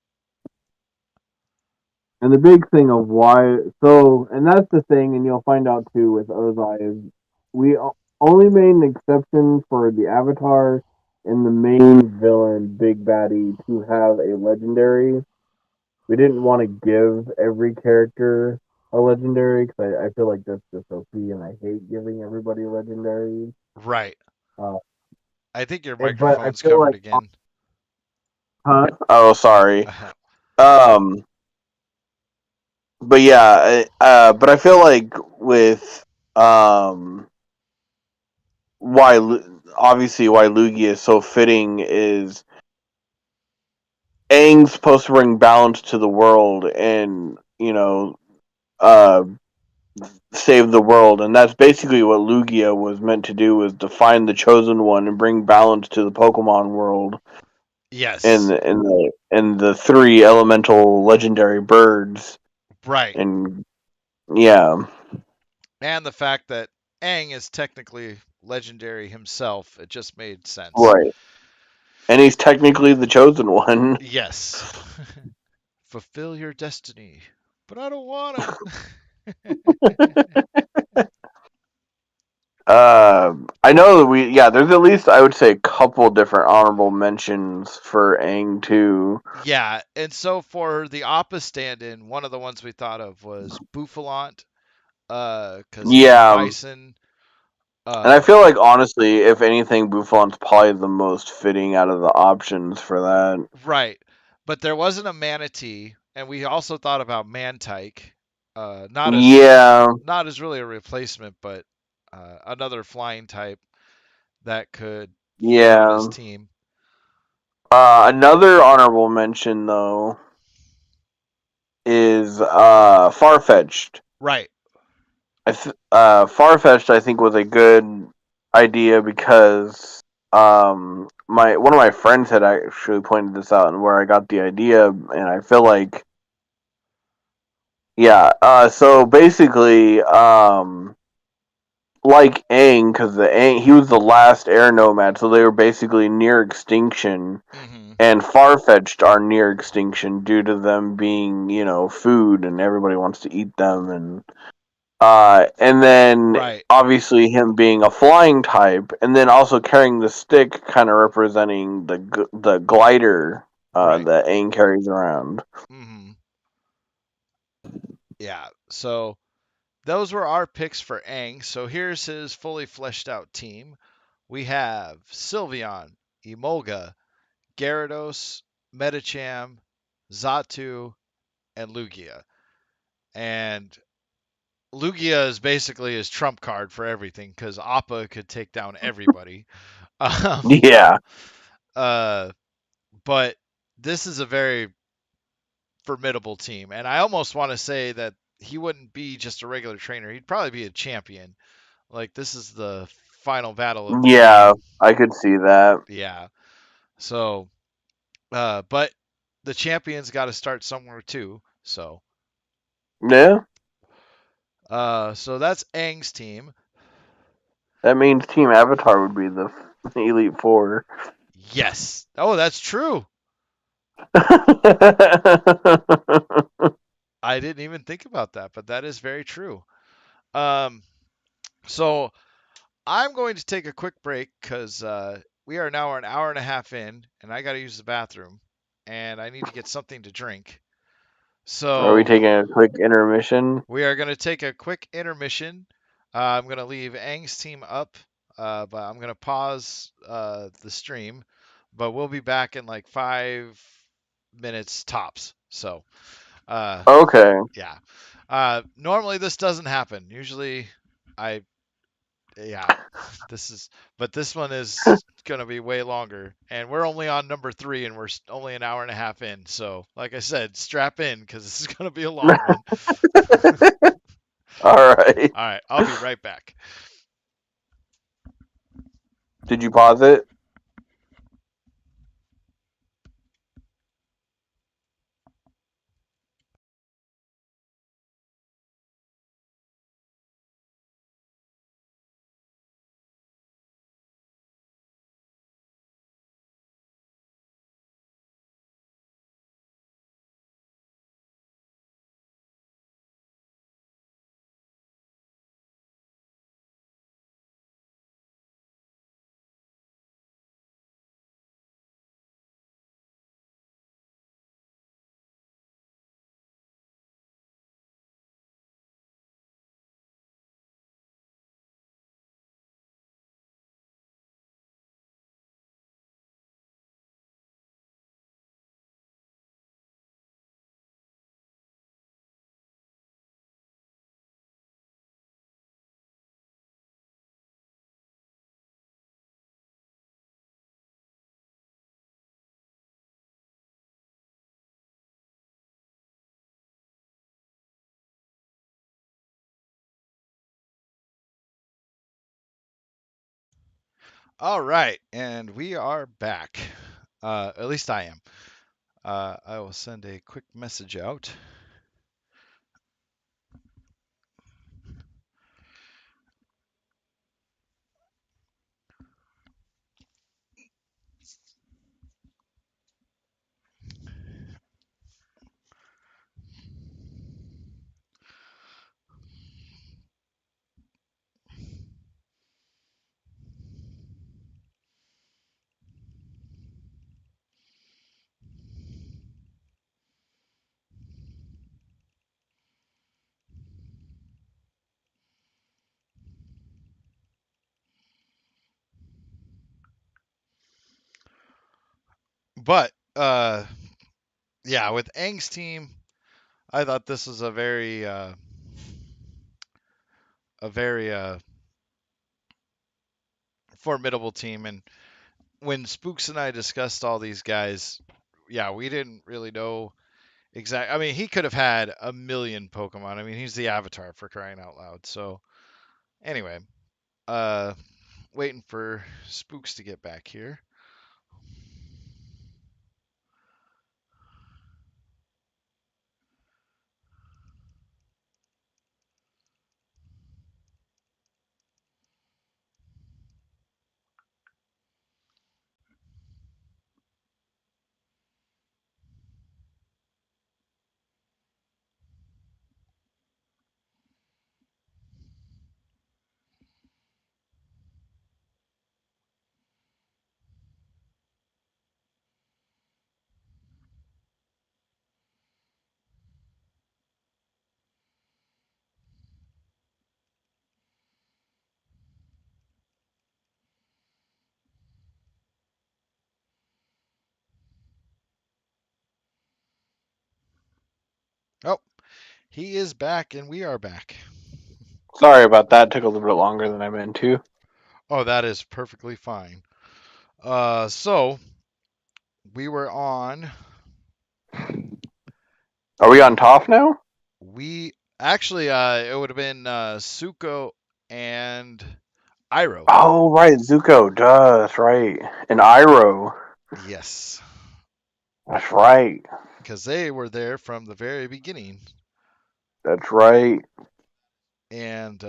And the big thing of why, so, and that's the thing, and you'll find out too with Ozai is we only made an exception for the Avatar and the main villain, Big Baddie, to have a legendary. We didn't want to give every character a legendary because I feel like that's just OP, and I hate giving everybody a legendary. Right. Uh, I think your but I microphone's feel covered like, again. huh? Oh, sorry. Um, but yeah, but I feel like with um why obviously why Lugia is so fitting is Aang's supposed to bring balance to the world and uh save the world, and that's basically what Lugia was meant to do, was to find the chosen one and bring balance to the Pokemon world and Yes. the three elemental legendary birds. Right. And yeah, And the fact that Aang is technically legendary himself, it just made sense. right. And he's technically the chosen one. Yes. Fulfill your destiny. But I don't wanna. I know that yeah, there's at least I would say a couple different honorable mentions for Aang too. Yeah, and so for the Appa stand-in, one of the ones we thought of was Buffalant, because he's a Yeah, bison. and I Uh, feel like honestly, if anything, Buffon's probably the most fitting out of the options for that. right. But there wasn't a manatee, and we also thought about Mantike. Not as Yeah, not as really a replacement, but another flying type that could fit on his yeah. team. Another honorable mention though is Farfetch'd. Right. Farfetch'd I think was a good idea because my one of my friends had actually pointed this out and where I got the idea, and I feel like yeah. So basically, like Aang, because the Aang he was the last air nomad, so they were basically near extinction. Mm-hmm. And Farfetch'd are near extinction due to them being, food, and everybody wants to eat them, and then Right. obviously him being a flying type, and then also carrying the stick, kind of representing the glider Right. that Aang carries around. Mm-hmm. Yeah. So those were our picks for Aang. So here's his fully fleshed out team. We have Sylveon, Emolga, Gyarados, Medicham, Zatu, and Lugia. And Lugia is basically his trump card for everything because Appa could take down everybody. Um, Yeah, uh, but this is a very formidable team, and I almost want to say that he wouldn't be just a regular trainer; he'd probably be a champion. Like this is the final battle of the yeah, game. I could see that. Yeah. So, but the champions got to start somewhere too. So, Yeah, so that's Aang's team. that means Team Avatar would be the Elite Four. Yes. Oh, that's true. I didn't even think about that, but that is very true. Um, so I'm going to take a quick break because we are now an hour and a half in, and I got to use the bathroom, and I need to get something to drink. Are we So taking a quick intermission? we are going to take a quick intermission. I'm going to leave Aang's team up, but I'm going to pause the stream. But we'll be back in like 5 minutes tops. So, uh, Okay. yeah. Normally this doesn't happen. Usually, I Yeah, this is, but this one is going to be way longer. And we're only on number three and we're only an hour and a half in. So, like I said, strap in because this is going to be a long one. All right. All right, I'll be right back. Did you pause it? All right, and we are back. At least I am. I will send a quick message out. But yeah, with Aang's team, I thought this was a very formidable team. And when Spooks and I discussed all these guys, yeah, we didn't really know exact. I mean, he could have had a million Pokemon. I mean, he's the Avatar for crying out loud. So anyway, uh, waiting for Spooks to get back here. Oh, he is back, and we are back. Sorry about that. Took a little bit longer than I meant to. Oh, that is perfectly fine. So we were on. Are we on Toph now? We actually, it would have been Suko and Iroh. Oh, right. Zuko. Duh. That's right. And Iroh. Yes, That's right. because they were there from the very beginning. That's right. And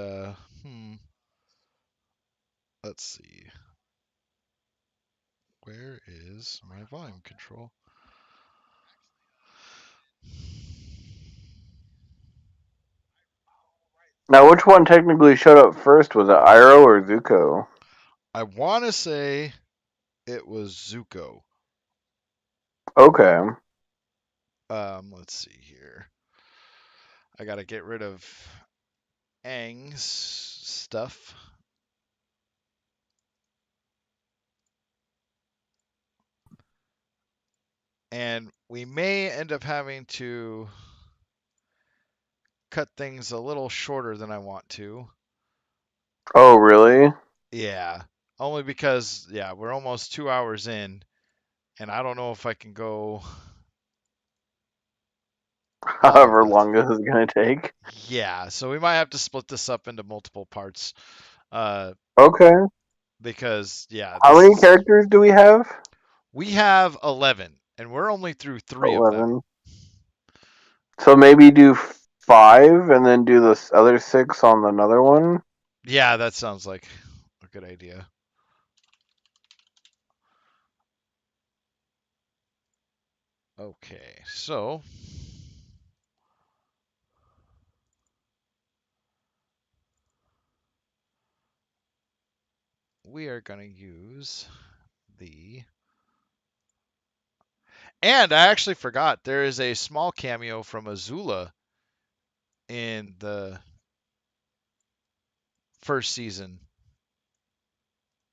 let's see, where is my volume control? Now, which one technically showed up first? Was it Iroh or Zuko? I want to say it was Zuko. Okay. Let's see here. I gotta get rid of Aang's stuff. And we may end up having to cut things a little shorter than I want to. Oh, really? Yeah, only because yeah, we're almost 2 hours in, and I don't know if I can go all of However this. long this is gonna take. Yeah, so we might have to split this up into multiple parts, uh, Okay. because yeah, How this many is characters do we have? we have 11, and we're only through three of them. 11. So maybe do 5 and then do the other 6 on another one? Yeah, that sounds like a good idea. Okay, so we are going to use the. And I actually forgot there is a small cameo from Azula in the first season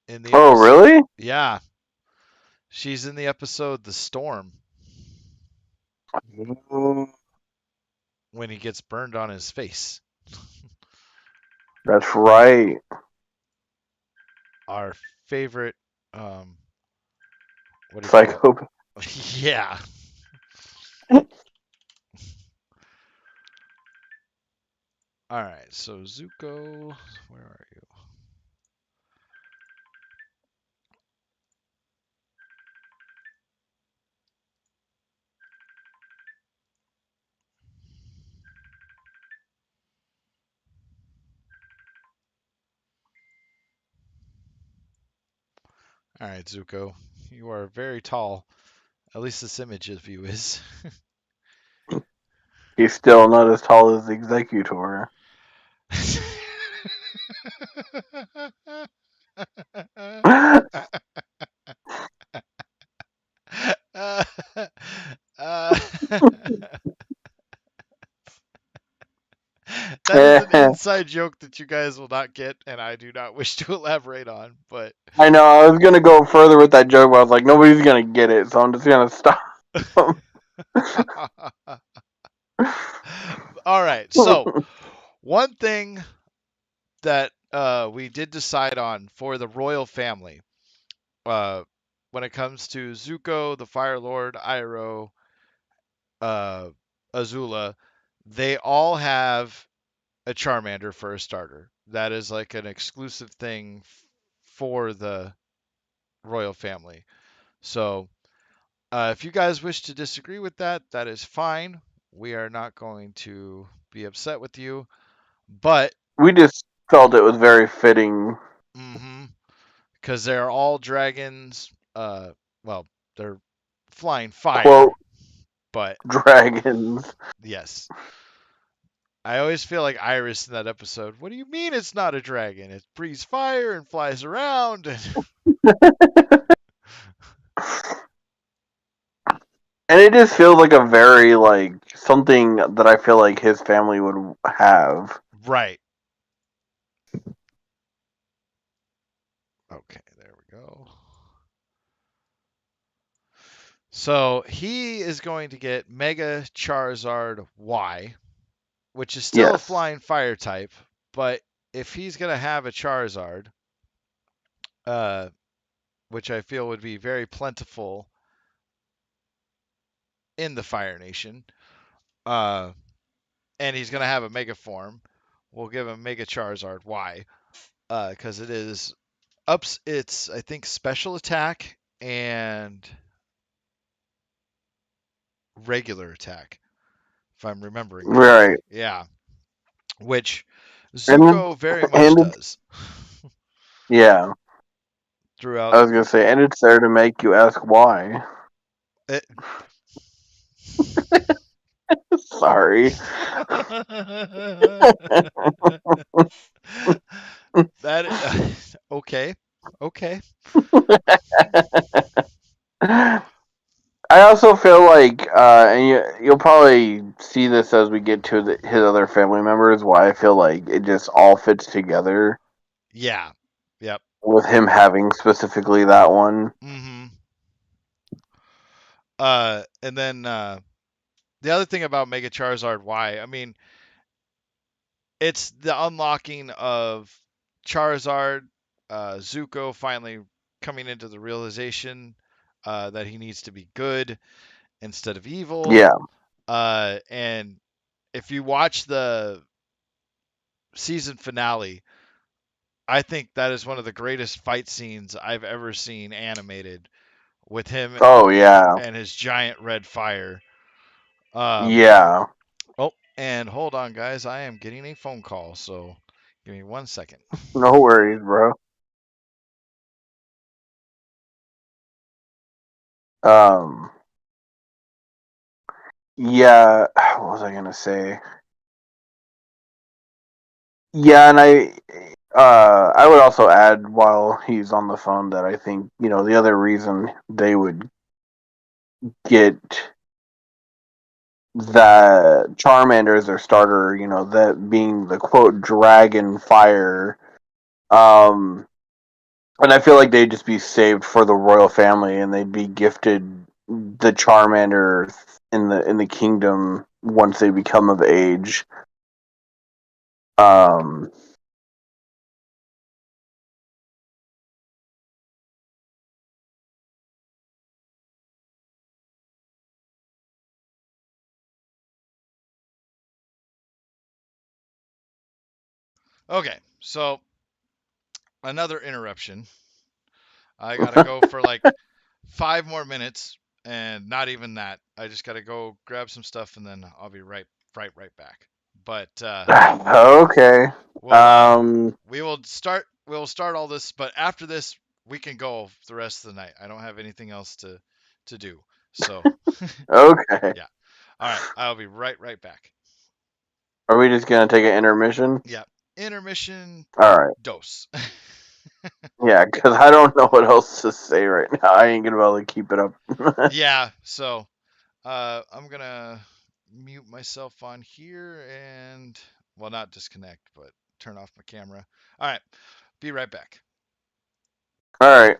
in the Oh, episode. really? Yeah, she's in the episode The Storm Mm, when he gets burned on his face. that's right. Our favorite, um, what do you call Psycho. it? Yeah. All right, so Zuko, where are you? All right, Zuko, you are very tall. At least this image of you is. He's still not as tall as the Executor. Uh, uh, that is an I inside joke that you guys will not get, and I do not wish to elaborate on. But know, I was gonna go further with that joke, but I was like, nobody's gonna get it, so I'm just gonna stop. all right, so one thing that we did decide on for the royal family, uh, when it comes to Zuko, the Fire Lord, Iroh, uh, Azula, they all have a Charmander for a starter. That is like an exclusive thing for the royal family. So, if you guys wish to disagree with that, that is fine. We are not going to be upset with you. But, We just felt it was very fitting. mm-hmm, because they're all dragons. Well, they're flying fire, Quote but dragons. yes. I always feel like Iris in that episode. What do you mean it's not a dragon? It breathes fire and flies around. And it just feels like a very like something that I feel like his family would have. Right. Okay, there we go. So he is going to get Mega Charizard Y, which is still a Yes. flying fire type, but if he's going to have a Charizard, uh, which I feel would be very plentiful in the Fire Nation, uh, and he's going to have a Mega form, we'll give him Mega Charizard Y, because it is ups its, I think, special attack and regular attack, if I'm remembering correctly. Right. Yeah, which And Zuko very much and it's, does yeah, throughout I was gonna the. say, and it's there to make you ask why. It, Sorry. that okay, okay. I also feel like, and you'll probably see this as we get to his other family members. Why I feel like it just all fits together Yeah, yep. with him having specifically that one. Mm-hmm. And then the other thing about Mega Charizard Y, I mean, it's the unlocking of Charizard, Zuko finally coming into the realization that he needs to be good instead of evil. Yeah. And if you watch the season finale, I think that is one of the greatest fight scenes I've ever seen animated with him Oh yeah. and his giant red fire. Um, Yeah. oh, and hold on, guys. I am getting a phone call, so give me 1 second. No worries, bro. Um. Yeah. What was I gonna say? Yeah, and I would also add while he's on the phone that I think the other reason they would get that Charmander as their starter, that being the quote dragon fire, um, and I feel like they'd just be saved for the royal family, and they'd be gifted the Charmander in the kingdom once they become of age. Um, Okay, so another interruption. I gotta go for like 5 more minutes, and not even that. I just gotta go grab some stuff, and then I'll be right back. But okay. we'll Um, we will start all this, but after this we can go the rest of the night. I don't have anything else to do. So okay. yeah. All right, I'll be right back. Are we just gonna take an intermission? Yeah. Intermission All right. dose. Yeah, because I don't know what else to say right now. I ain't gonna be able to keep it up. Yeah, so I'm gonna mute myself on here and, well, not disconnect, but turn off my camera. All right, be right back. All right.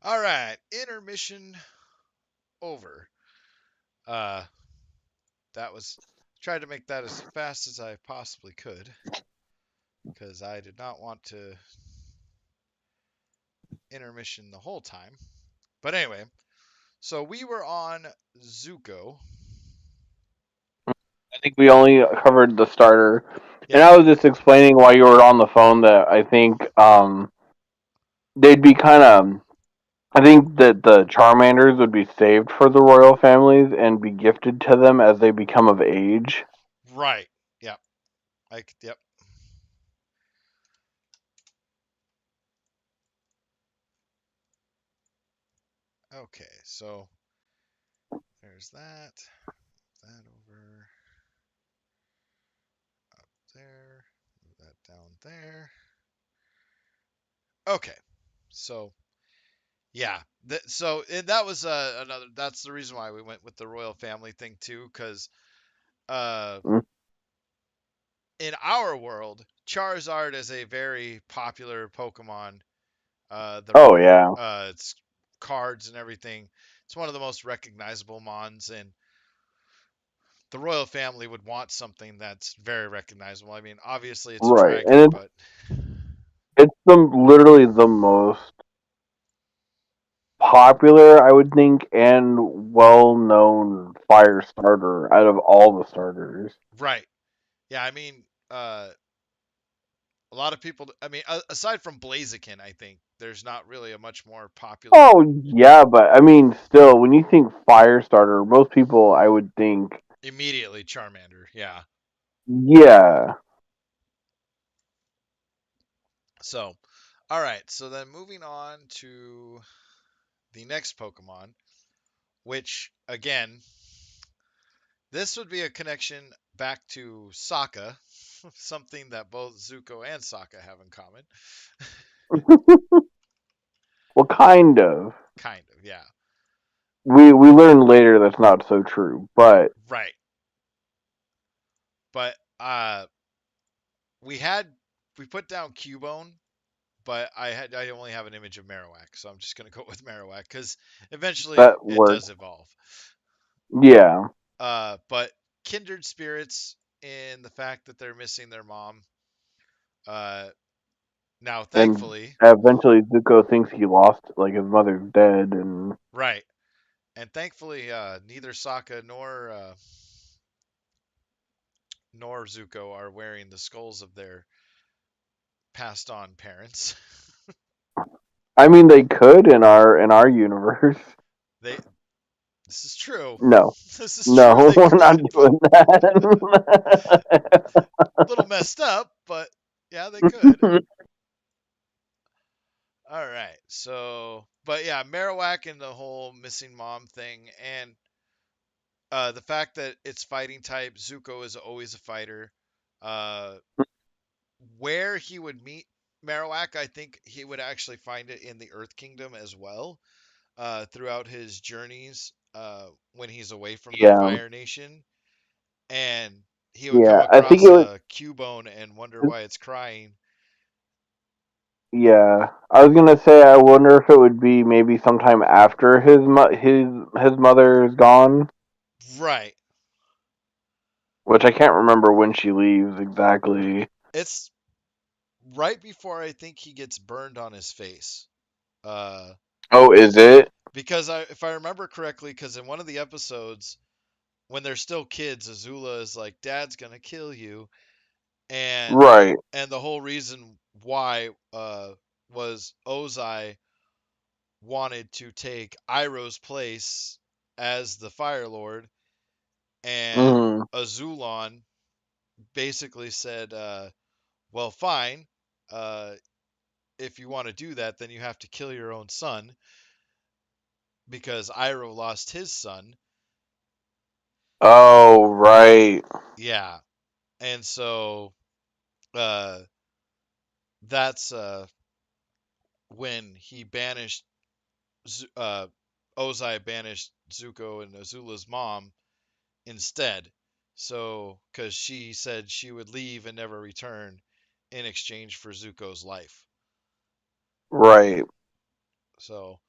All right, intermission over. Uh, that was tried to make that as fast as I possibly could because I did not want to intermission the whole time. But anyway, so we were on Zuko. I think we only covered the starter, and Yep. I was just explaining while you were on the phone that I think they'd be kind of. I think that the Charmanders would be saved for the royal families and be gifted to them as they become of age. Right. Yep. Yep. Okay. So there's that. That over there. Move that down there. Okay. So yeah. That was another. That's the reason why we went with the royal family thing too, because uh, Mm. in our world, Charizard is a very popular Pokemon. Oh yeah, It's cards and everything. It's one of the most recognizable Mons, and the royal family would want something that's very recognizable. I mean, obviously it's a right, dragon, and but it's the literally the most popular, I would think, and well-known fire starter out of all the starters. right. Yeah, I mean, a lot of people. I mean, aside from Blaziken, I think there's not really a much more popular. Oh yeah, but I mean, still, when you think fire starter, most people, I would think, Immediately Charmander. Yeah. yeah. So, all right. So then moving on to the next Pokemon, which again, this would be a connection back to Sokka, something that both Zuko and Sokka have in common. Well, kind of. Kind of, yeah. We learn later that's not so true, but Right. But we had we put down Cubone, but I only have an image of Marowak, so I'm just gonna go with Marowak because eventually that it works. does evolve. Yeah, But kindred spirits in the fact that they're missing their mom. Uh, Now, and thankfully, eventually Zuko thinks he lost, like his mother's dead, and right, and thankfully, neither Sokka nor Zuko are wearing the skulls of their passed on parents. I mean they could in our universe. they This is true. No, This is true. no, They we're not could, but doing that. a little messed up. But yeah, they could. All right. So, but yeah, Marowak and the whole missing mom thing, and the fact that it's fighting type. Zuko is always a fighter. Uh, where he would meet Marowak, I think he would actually find it in the Earth Kingdom as well. Throughout his journeys, when he's away from the Yeah, Fire Nation, and he would come yeah. I think across it was. a Cubone and wonder why it's crying. Yeah, I was gonna say I wonder if it would be maybe sometime after his mother is gone, Right. which I can't remember when she leaves exactly. It's right before I think he gets burned on his face. Uh, Oh, is it? because if I remember correctly, because in one of the episodes, when they're still kids, Azula is like, "Dad's gonna kill you," and Right. the whole reason why was Ozai wanted to take Iroh's place as the Fire Lord, and Mm. Azulon basically said, "Well, fine. Uh, if you want to do that, then you have to kill your own son because Iroh lost his son." Oh, right. Yeah, and so uh, that's when he banished Ozai banished Zuko and Azula's mom instead. So, because she said she would leave and never return in exchange for Zuko's life. Right. So,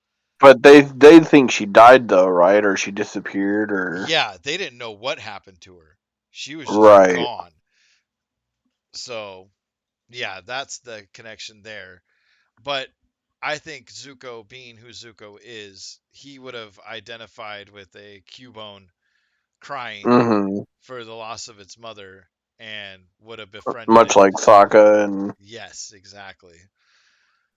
But they think she died though, right? Or she disappeared, or Yeah, they didn't know what happened to her. She was just right. gone. So, yeah, that's the connection there. But I think Zuko, being who Zuko is, he would have identified with a Cubone crying Hmm. for the loss of its mother and would have befriended Much it. like Sokka and Yes, exactly.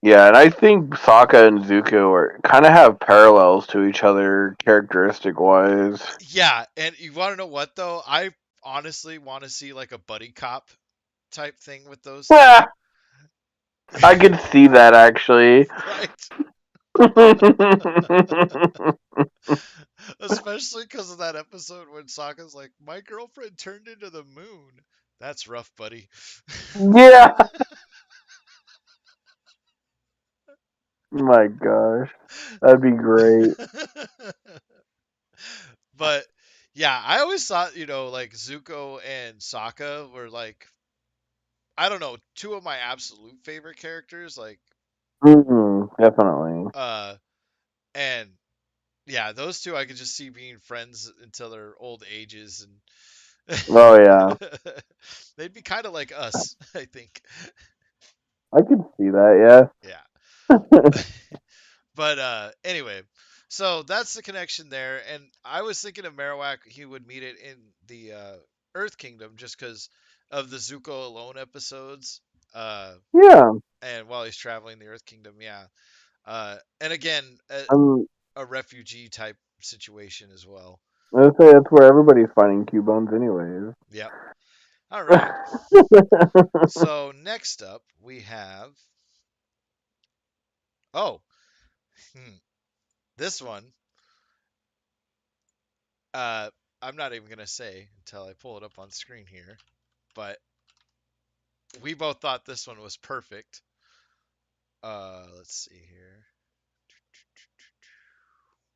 yeah, and I think Sokka and Zuko are kind of have parallels to each other characteristic wise. Yeah, and you want to know what though? I honestly want to see like a buddy cop type thing with those two. Yeah, I could see that actually. Right? Especially because of that episode when Sokka's like, "My girlfriend turned into the moon." That's rough, buddy. Yeah. My gosh, that'd be great. But yeah, I always thought, like Zuko and Sokka were like, I don't know, two of my absolute favorite characters. Like, Definitely. uh, and yeah, those two I could just see being friends until their old ages, and Oh yeah, they'd be kind of like us, I think. I could see that. Yeah. Yeah. But anyway, so that's the connection there. And I was thinking of Marowak, he would meet it in the Earth Kingdom just because of the Zuko alone episodes. Uh, Yeah. and while he's traveling the Earth Kingdom, yeah. And again, I'm. a refugee type situation as well. I'd say that's where everybody's finding Cubones, anyways. Yep. All right. So next up we have, oh, hmm, this one. Uh, I'm not even gonna say until I pull it up on screen here, but we both thought this one was perfect. Let's see here.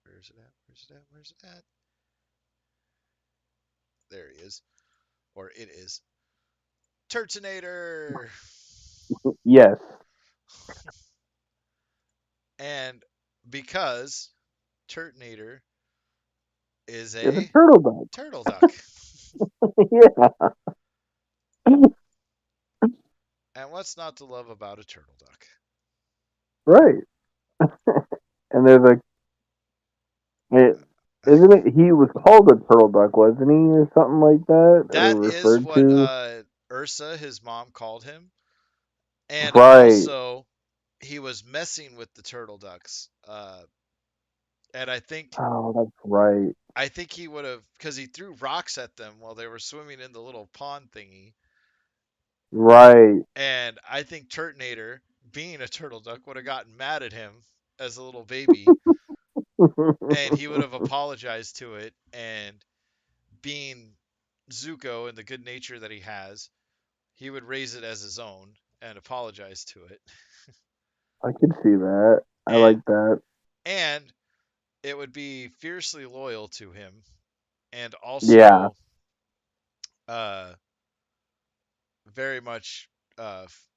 Where's it at? Where's it at? Where's it at? There he is, or it is. Turtonator, Yes, and because Turtonator is it's a a turtle dog. turtle duck, Yeah, and what's not to love about a turtle duck? right. And there's a. It, isn't it? He was called a turtle duck, wasn't he, or something like that, or That is referred what to? Ursa, his mom, called him, and Right. also he was messing with the turtle ducks. And Oh, that's right. I think he would have, because he threw rocks at them while they were swimming in the little pond thingy. Right. And I think Turtonator, being a turtle duck, would have gotten mad at him as a little baby, and he would have apologized to it. And being Zuko and the good nature that he has, he would raise it as his own and apologize to it. I could see that. I And like that. and it would be fiercely loyal to him, and Yeah. also uh, very much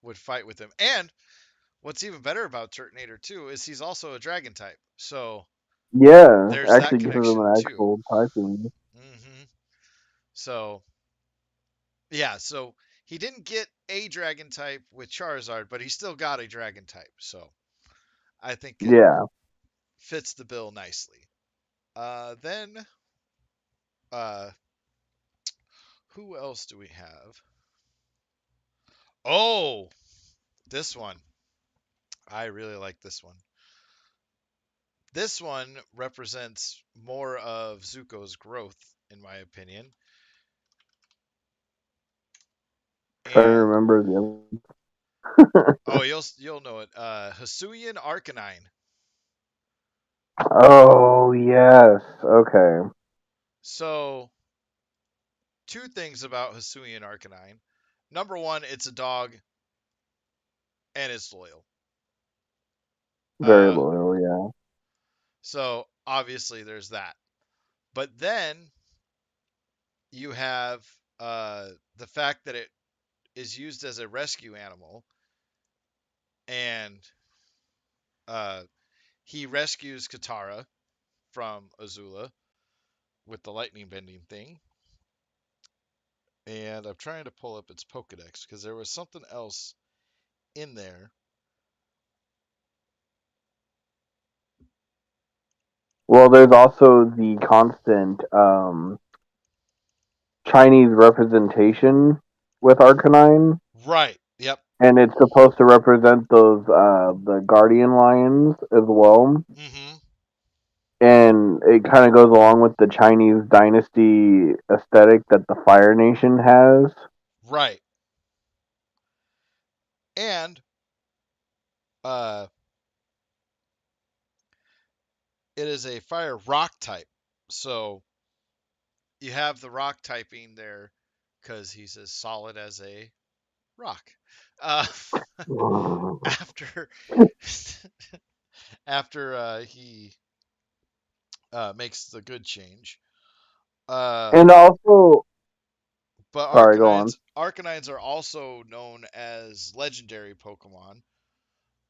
would fight with him. And what's even better about Turtonator too is he's also a dragon type. So Yeah. there's that Actually gives them connection an too. actual typing. So yeah, so he didn't get a dragon type with Charizard, but he still got a dragon type. So I think it Yeah. fits the bill nicely. Then uh, who else do we have? Oh, this one. I really like this one. This one represents more of Zuko's growth, in my opinion. Trying to And remember the other. oh, you'll know it. Hisuian Arcanine. Oh yes. Okay. So two things about Hisuian Arcanine. Number one, it's a dog and it's loyal. Very Uh, loyal. Yeah. so obviously there's that. But then you have the fact that it is used as a rescue animal, and uh, he rescues Katara from Azula with the lightning bending thing. And I'm trying to pull up its Pokedex because there was something else in there. Well, there's also the constant Chinese representation with Arcanine, Right. Yep. and it's supposed to represent those the guardian lions as well. Mm-hmm. And it kind of goes along with the Chinese dynasty aesthetic that the Fire Nation has. Right. And uh, it is a fire rock type. So you have the rock typing there because he's as solid as a rock. Uh, after after he makes the good change. Uh, And also, but sorry, go on. Arcanines are also known as legendary Pokemon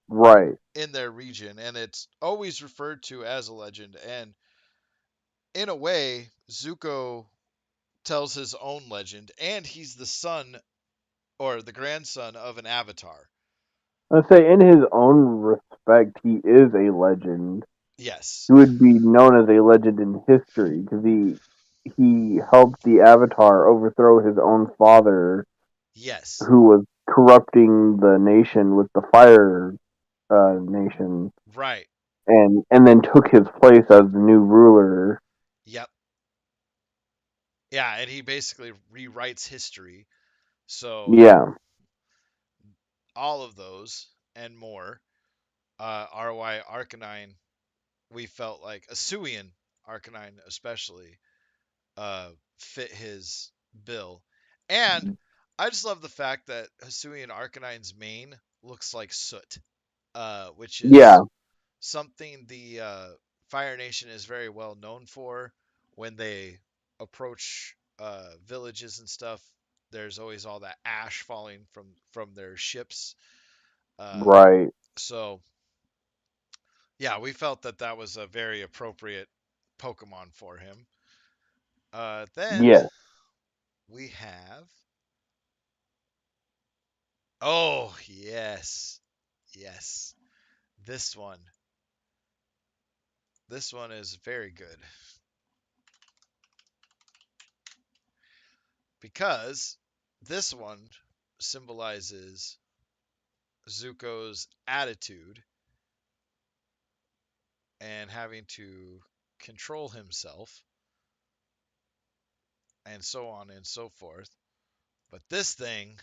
Right. in their region, and it's always referred to as a legend. And in a way, Zuko tells his own legend, and he's the son or the grandson of an Avatar. Let's say, in his own respect, he is a legend. Yes, He would be known as a legend in history because he helped the Avatar overthrow his own father, yes, who was corrupting the nation with the Fire Nation, right, and then took his place as the new ruler. yep, yeah, and he basically rewrites history. So Yeah, all of those and more are why Arcanine we felt like Asuian Arcanine especially uh, fit his bill. And I just love the fact that Hisuian Arcanine's mane looks like soot, which yeah, is something the Fire Nation is very well known for when they approach villages and stuff. There's always all that ash falling from their ships. Uh, right. so yeah, we felt that that was a very appropriate Pokemon for him. Then Yeah, we have. Oh, yes. Yes. This one. This one is very good because this one symbolizes Zuko's attitude and having to control himself and so on and so forth. But this thing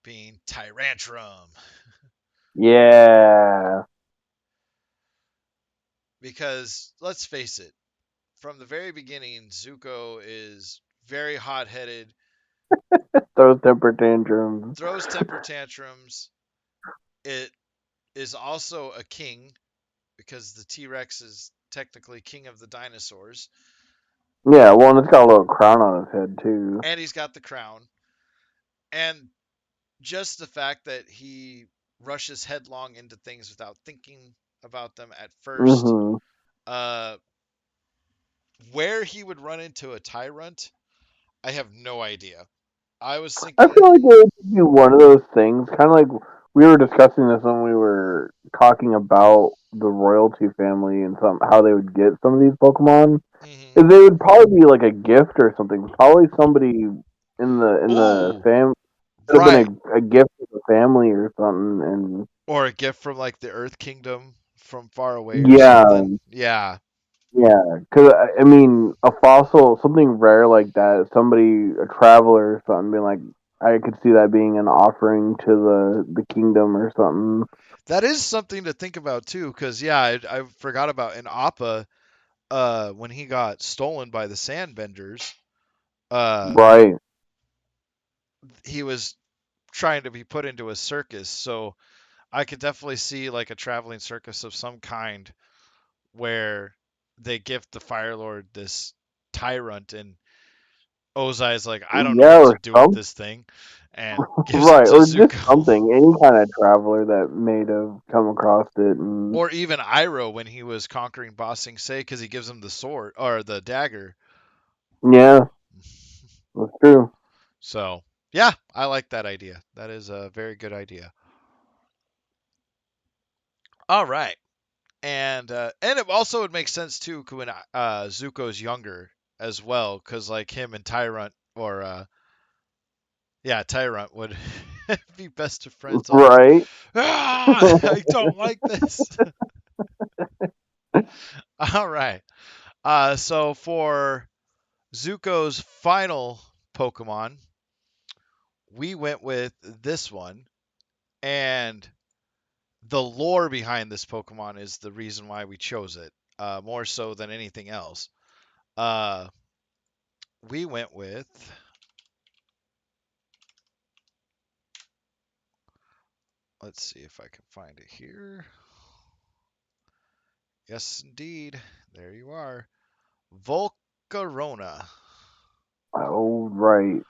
being Tyrantrum. yeah. Because let's face it, from the very beginning, Zuko is very hot headed, Those temper tantrums. throws temper tantrums. It is also a king because the T Rex is technically king of the dinosaurs, Yeah, well, and it's got a little crown on his head too. and he's got the crown. And just the fact that he rushes headlong into things without thinking about them at first, Hmm. uh, where he would run into a tyrant, I have no idea. I was I thinking, feel like it would be one of those things, kind of like we were discussing this when we were talking about the royalty family and how they would get some of these Pokemon. mm-hmm. Is they would probably be like a gift or something. Probably somebody in the Oh, fam could have right. been a gift to the family or something. And Or a gift from like the Earth Kingdom from far away or yeah, something. Yeah, yeah, because I mean, a fossil, something rare like that, somebody, a traveler or something, being like, I could see that being an offering to the kingdom or something. that is something to think about too. Because yeah, I forgot about in Appa when he got stolen by the Sandbenders. Uh, Right. he was trying to be put into a circus, so I could definitely see like a traveling circus of some kind where they gift the Fire Lord this tyrant, and Ozai's like, I don't know Yeah, what to or do with some this thing, and gives him right, to or just Zuko. something. Any kind of traveler that may have come across it, and Or even Iroh when he was conquering Ba Sing Se, because he gives him the sword or the dagger. yeah, that's true. So yeah, I like that idea. That is a very good idea. All right, and it also would make sense too when Zuko's younger as well, because like him and Tyrant or yeah, Tyrant would be best of friends almost. Right. Ah, I don't like this. All right. So for Zuko's final Pokemon, we went with this one, and the lore behind this Pokemon is the reason why we chose it, more so than anything else. Uh, we went with, let's see if I can find it here. Yes, indeed. There you are. Volcarona. Oh, right.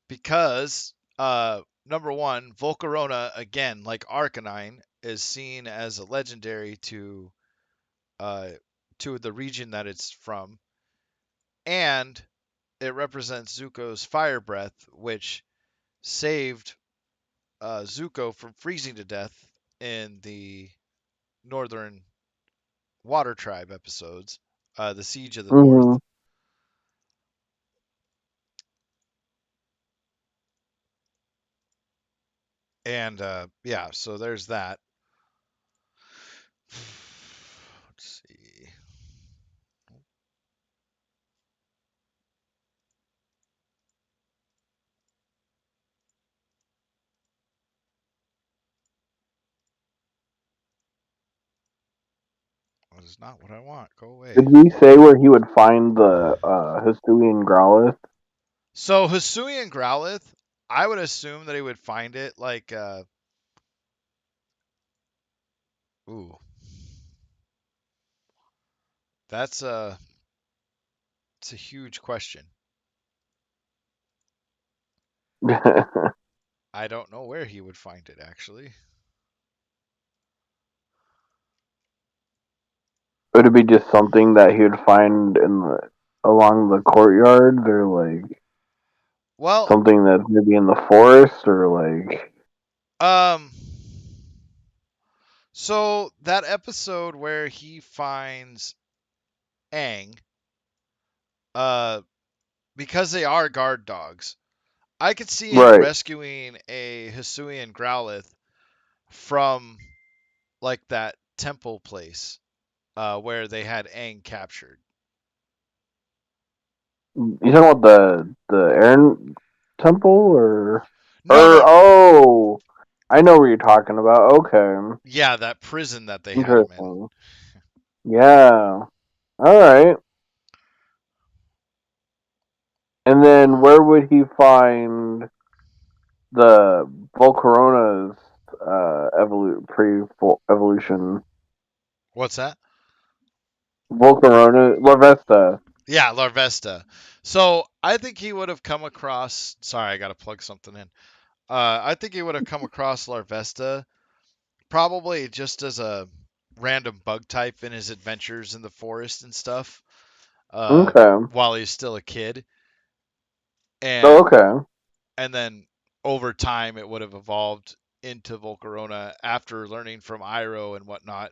Because, number one, Volcarona, again, like Arcanine, is seen as a legendary uh, to the region that it's from. And it represents Zuko's fire breath, which saved Zuko from freezing to death in the Northern Water Tribe episodes, the Siege of the North. Hmm. And yeah, so there's that. Let's see. That is not what I want. Go away. Did we say where he would find the Hisuian Growlithe? So Hisui and Growlithe, I would assume that he would find it like ooh, that's a it's a huge question. I don't know where he would find it actually. Would it be just something that he would find in the along the courtyards, or like Well, something that's maybe in the forest, or like um so that episode where he finds Aang, uh because they are guard dogs, I could see him right? rescuing a Hisuian Growlithe from like that temple place where they had Aang captured. You talking about the Aaron Temple, No, or no, oh, I know what you're talking about. Okay, yeah, that prison that they had him in. interesting. Yeah. All right. And then where would he find the Volcarona's pre evolution? What's that? Volcarona La Vesta. Yeah, Larvesta. So I think he would have come across. Sorry, I got to plug something in. I think he would have come across Larvesta probably just as a random bug type in his adventures in the forest and stuff. Okay. While he's still a kid, Oh, and okay. and then over time it would have evolved into Volcarona after learning from Iroh and whatnot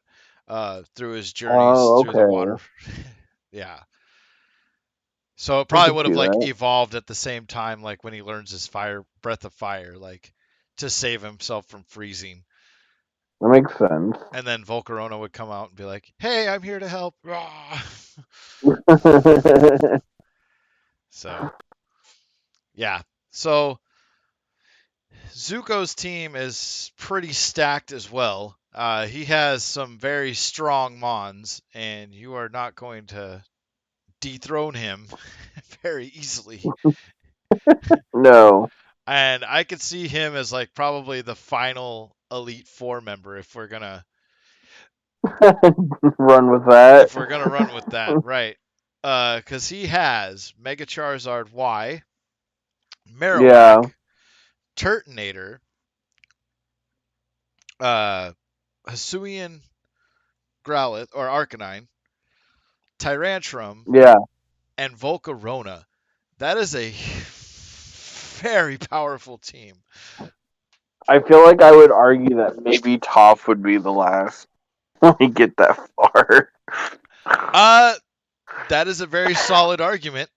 through his journeys Oh, through the okay. water. Yeah. So it I probably could would see have like that. evolved at the same time, like when he learns his fire breath of fire, like to save himself from freezing. That makes sense. And then Volcarona would come out and be like, "Hey, I'm here to help." So yeah. So Zuko's team is pretty stacked as well. He has some very strong Mons, and you are not going to dethrone him very easily. No. And I could see him as like probably the final Elite Four member Run with that. if we're gonna run with that, right? Because he has Mega Charizard Y, Yeah, Marowak, Turtonator, uh, Hisuian Growlithe or Arcanine, Tyrantrum, yeah. and Volcarona. That is a very powerful team. I feel like I would argue that maybe Toph would be the last when we get that far. Uh, that is a very solid argument,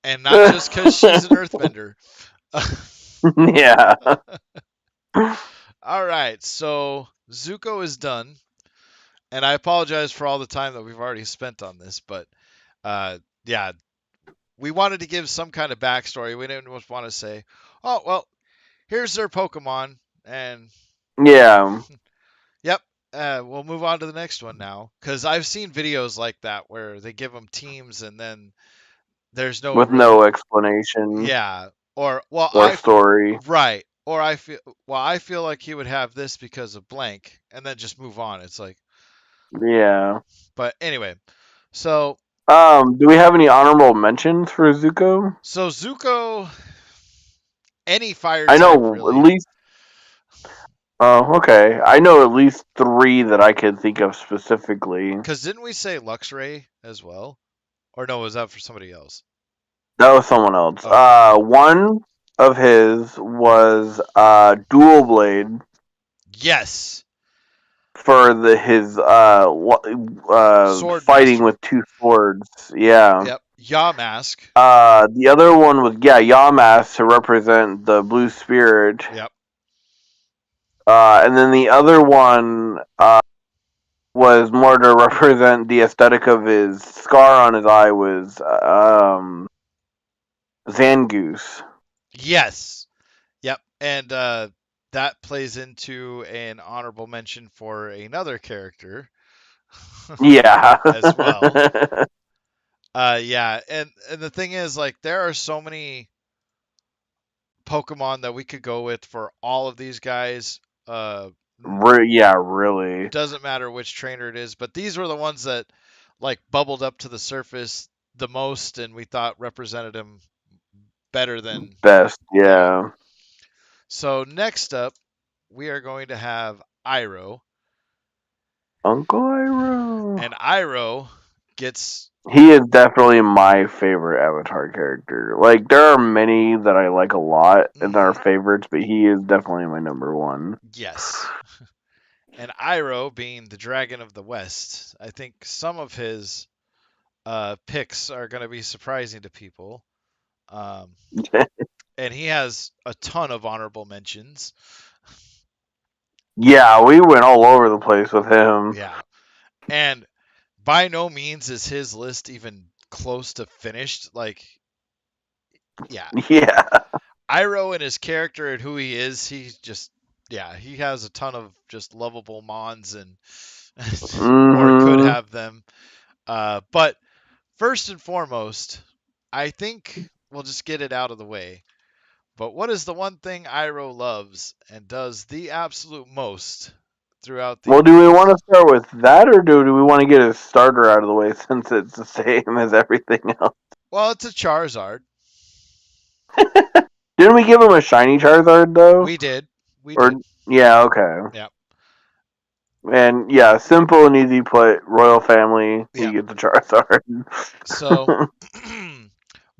and not just because she's an Earthbender. Yeah. All right, so Zuko is done, and I apologize for all the time that we've already spent on this, but yeah, we wanted to give some kind of backstory. We didn't just want to say, oh well, here's their Pokemon, and Yeah. yep, we'll move on to the next one now, because I've seen videos like that where they give them teams and then there's no With really, no explanation yeah, or well, or story. right, or I feel like he would have this because of blank, and then just move on. It's like, Yeah. but anyway, so Do we have any honorable mentions for Zuko? Zuko, any fire I type know at really, least. Oh, okay. I know at least three that I could think of specifically. because didn't we say Luxray as well, or no, was that for somebody else? That was someone else. Okay, One of his was dual blade yes, for his Sword fighting Master, with two swords. Yeah. yep, Yamask, The other one was Yamask to represent the blue spirit. yep, And then the other one was more to represent the aesthetic of his scar on his eye was Zangoose. yes, yep, and that plays into an honorable mention for another character Yeah. as well. Yeah, and the thing is, like, there are so many Pokemon that we could go with for all of these guys. Yeah, really. Doesn't matter which trainer it is, but these were the ones that like bubbled up to the surface the most, and we thought represented him better than, Best, yeah. yeah. So next up, we are going to have Iroh, Uncle Iroh. and Iroh gets, He is definitely my favorite Avatar character. Like, there are many that I like a lot and that are mhm, favorites, but he is definitely my number one. yes. And Iroh being the Dragon of the West, I think some of his picks are going to be surprising to people. Um, and he has a ton of honorable mentions. Yeah, we went all over the place with him. Yeah. And by no means is his list even close to finished. Like, yeah. Yeah. Iroh and his character and who he is, he's just, yeah, he has a ton of just lovable mons and, or could Hmm. have them. But first and foremost, I think we'll just get it out of the way. But what is the one thing Iroh loves and does the absolute most throughout Well, the. do we want to start with that, or do we want to get his starter out of the way since it's the same as everything else? Well, it's a Charizard. Didn't we give him a shiny Charizard though? We did. We Or did. yeah, okay. Yeah. And yeah, simple and easy put. Royal family, Yeah. we get the Charizard. So,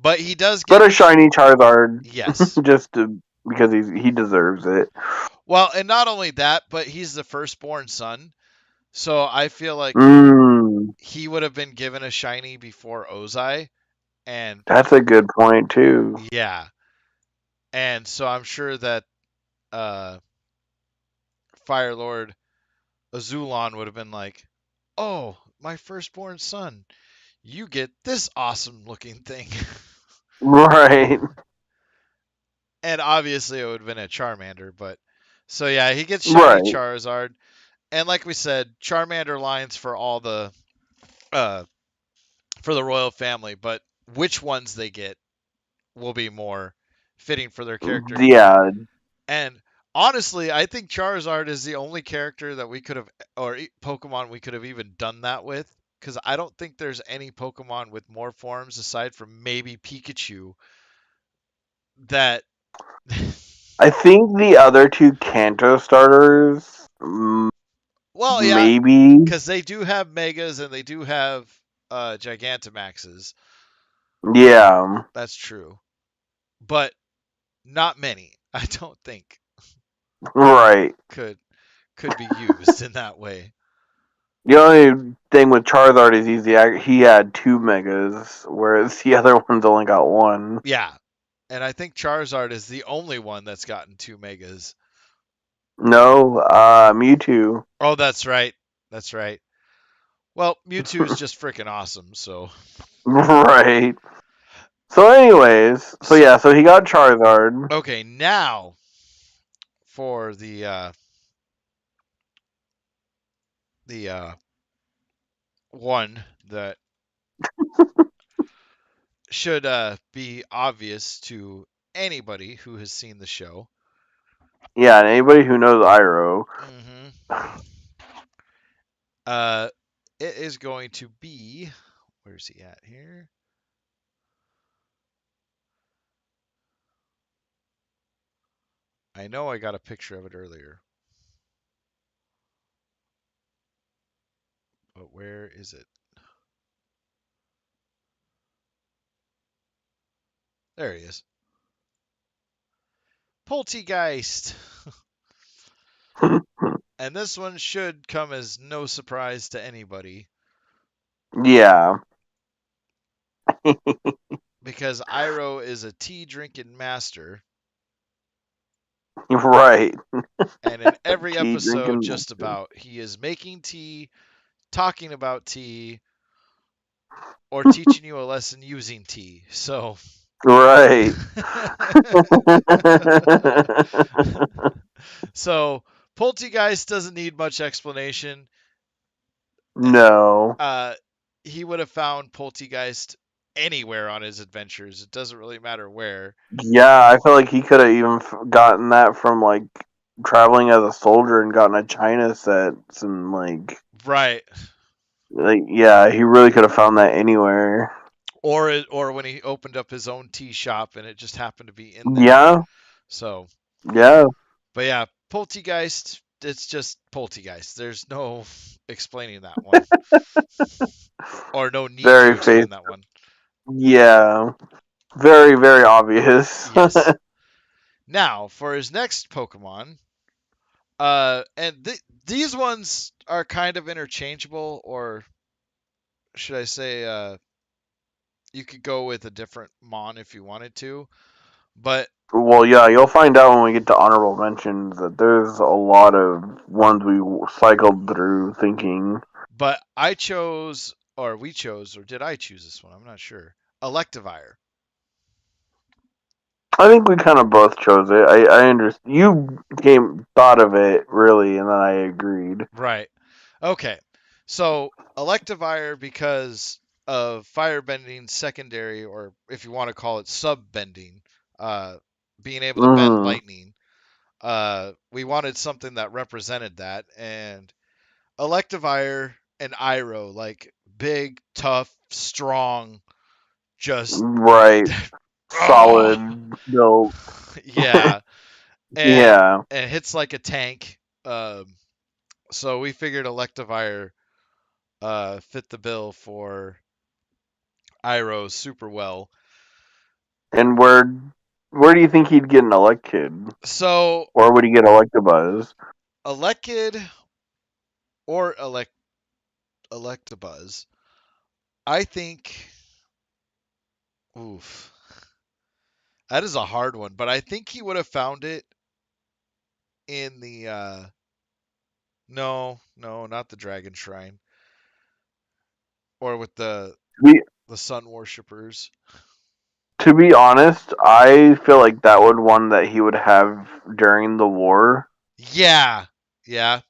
but he does But get. a shiny Charizard, Yes. just because he deserves it. Well, and not only that, but he's the firstborn son. So I feel like Mmm, he would have been given a shiny before Ozai. And that's a good point too. yeah. And so I'm sure that uh, Fire Lord Azulon would have been like, oh, my firstborn son, you get this awesome looking thing. Right, And obviously it would have been a Charmander, but so yeah, he gets shiny right. Charizard. And like we said, Charmander lines for all the uh for the royal family, but which ones they get will be more fitting for their character. Yeah, And honestly, I think Charizard is the only character that we could have, or Pokemon we could have even done that with. because I don't think there's any Pokemon with more forms aside from maybe Pikachu that. I think the other two Kanto starters, Well, yeah, maybe. because they do have Megas and they do have Gigantamaxes. Yeah, That's true, but not many. I don't think right. could could be used in that way. The only thing with Charizard is he had two megas, whereas the other ones only got one. Yeah, and I think Charizard is the only one that's gotten two Megas. No, Mewtwo. Oh, that's right. That's right. Well, Mewtwo's just freaking awesome. So, Right. So, anyways, so so yeah, so he got Charizard. okay, now for the one that should be obvious to anybody who has seen the show. Yeah, and anybody who knows Iroh. hmm Uh, it is going to be. Where's he at here? I know I got a picture of it earlier, but where is it? There he is. Poltegeist. And this one should come as no surprise to anybody Yeah, because Iroh is a tea drinking master. right. And in every Tea episode, drinking just monster. about, he is making tea, talking about tea, or teaching you a lesson using tea. So, Right. so Poltegeist doesn't need much explanation. No. Uh, he would have found Poltegeist anywhere on his adventures. It doesn't really matter where. Yeah, I feel like he could have even gotten that from like traveling as a soldier and gotten a China sets and Right. yeah, he really could have found that anywhere. Or when he opened up his own tea shop and it just happened to be in there. Yeah, So, yeah, but yeah, Poltegeist, it's just Poltegeist. There's no explaining that one, or no need to very face. explain that one. Yeah, very very obvious. Yes. Now, for his next Pokemon, and these ones are kind of interchangeable, or should I say, you could go with a different Mon if you wanted to. But Well, yeah, you'll find out when we get to honorable mentions that there's a lot of ones we cycled through thinking. I chose, or we chose, or did I choose this one? I'm not sure. Electivire. I think we kind of both chose it. I understand. You came thought of it really, and then I agreed. Right. Okay. So Electivire because of firebending secondary, or if you want to call it subbending, uh, being able to bend Hmm. lightning. We wanted something that represented that, and Electivire and Iroh, like big, tough, strong, just Right. oh Solid built. yeah, and Yeah. and hits like a tank. So we figured Electivire fit the bill for Iroh super well. And where do you think he'd get an Electkid? So Or would he get Electabuzz? Elekid or Electabuzz, I think. Oof, that is a hard one, but I think he would have found it in the. No, no, not the Dragon Shrine, or with To be, the Sun Worshippers. to be honest, I feel like that would one that he would have during the war. Yeah, yeah,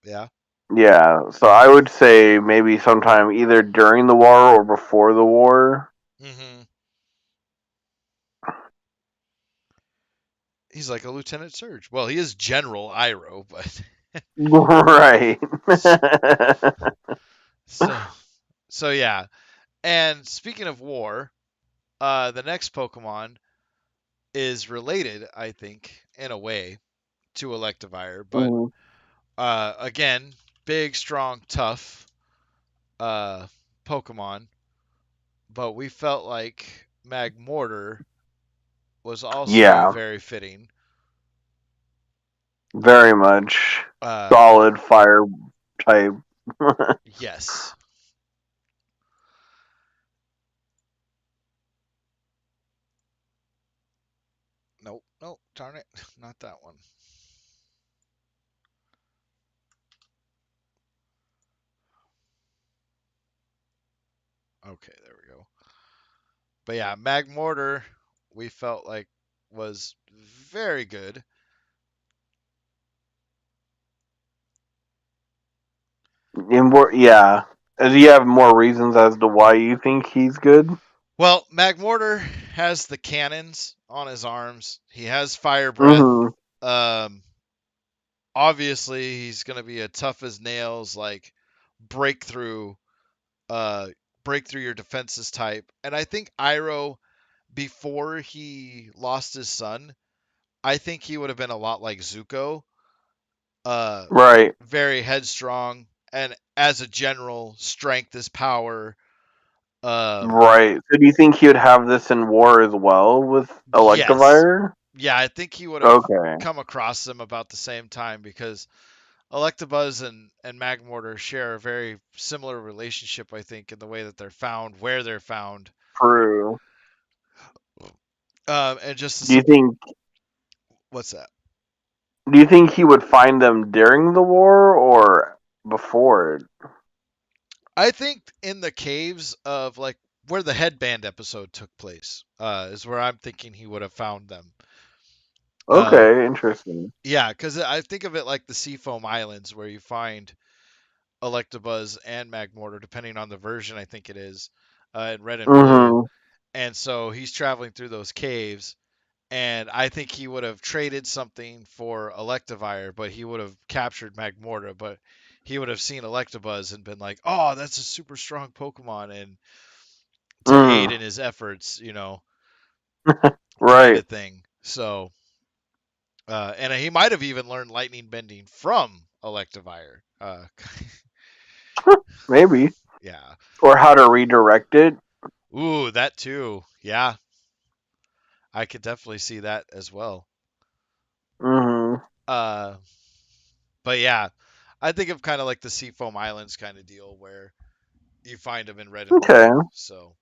yeah. Yeah, so I would say maybe sometime either during the war or before the war. hmm He's like a Lieutenant Surge. Well, he is General Iroh, but Right. so. So yeah. And speaking of war, the next Pokemon is related, I think, in a way, to Electivire, but Mhm. again, big, strong, tough uh, Pokemon. But we felt like Magmortar was also Yeah, very fitting. very much Uh, solid fire type. yes. Nope. Nope. Darn it. Not that one. Okay, there we go. But yeah, Magmortar, we felt like was very good. And yeah. Do you have more reasons as to why you think he's good? Well, Magmortar has the cannons on his arms. He has fire breath. Mm-hmm. Um, obviously, he's going to be a tough as nails, like breakthrough, uh, break through your defenses type. And I think Iroh, before he lost his son, I think he would have been a lot like Zuko. Uh, Right. very headstrong, and as a general, strength is power. Um, Right. So do you think he would have this in war as well with yes, Electivire? yeah, I think he would have Okay. come across them about the same time because Electabuzz and Magmortar share a very similar relationship, I think, in the way that they're found, where they're found, True. and just the Do you simple. think What's that? do you think he would find them during the war or before it? I think in the caves of like where the headband episode took place, is where I'm thinking he would have found them. Uh, Okay, interesting. yeah, because I think of it like the Seafoam Islands, where you find Electabuzz and Magmortar, depending on the version, I think it is, in red and blue. Mm-hmm. And so he's traveling through those caves, and I think he would have traded something for Electivire, but he would have captured Magmortar, but he would have seen Electabuzz and been like, "Oh, that's a super strong Pokemon," and to aid Mm. in his efforts, kind Right. of thing. So, and he might have even learned Lightning Bending from Electivire. Maybe. Yeah. Or how to redirect it. Ooh, that too. Yeah, I could definitely see that as well. Mm-hmm. Uh, but yeah, I think of kind of like the Seafoam Islands kind of deal where you find him in red and Okay. blue. So,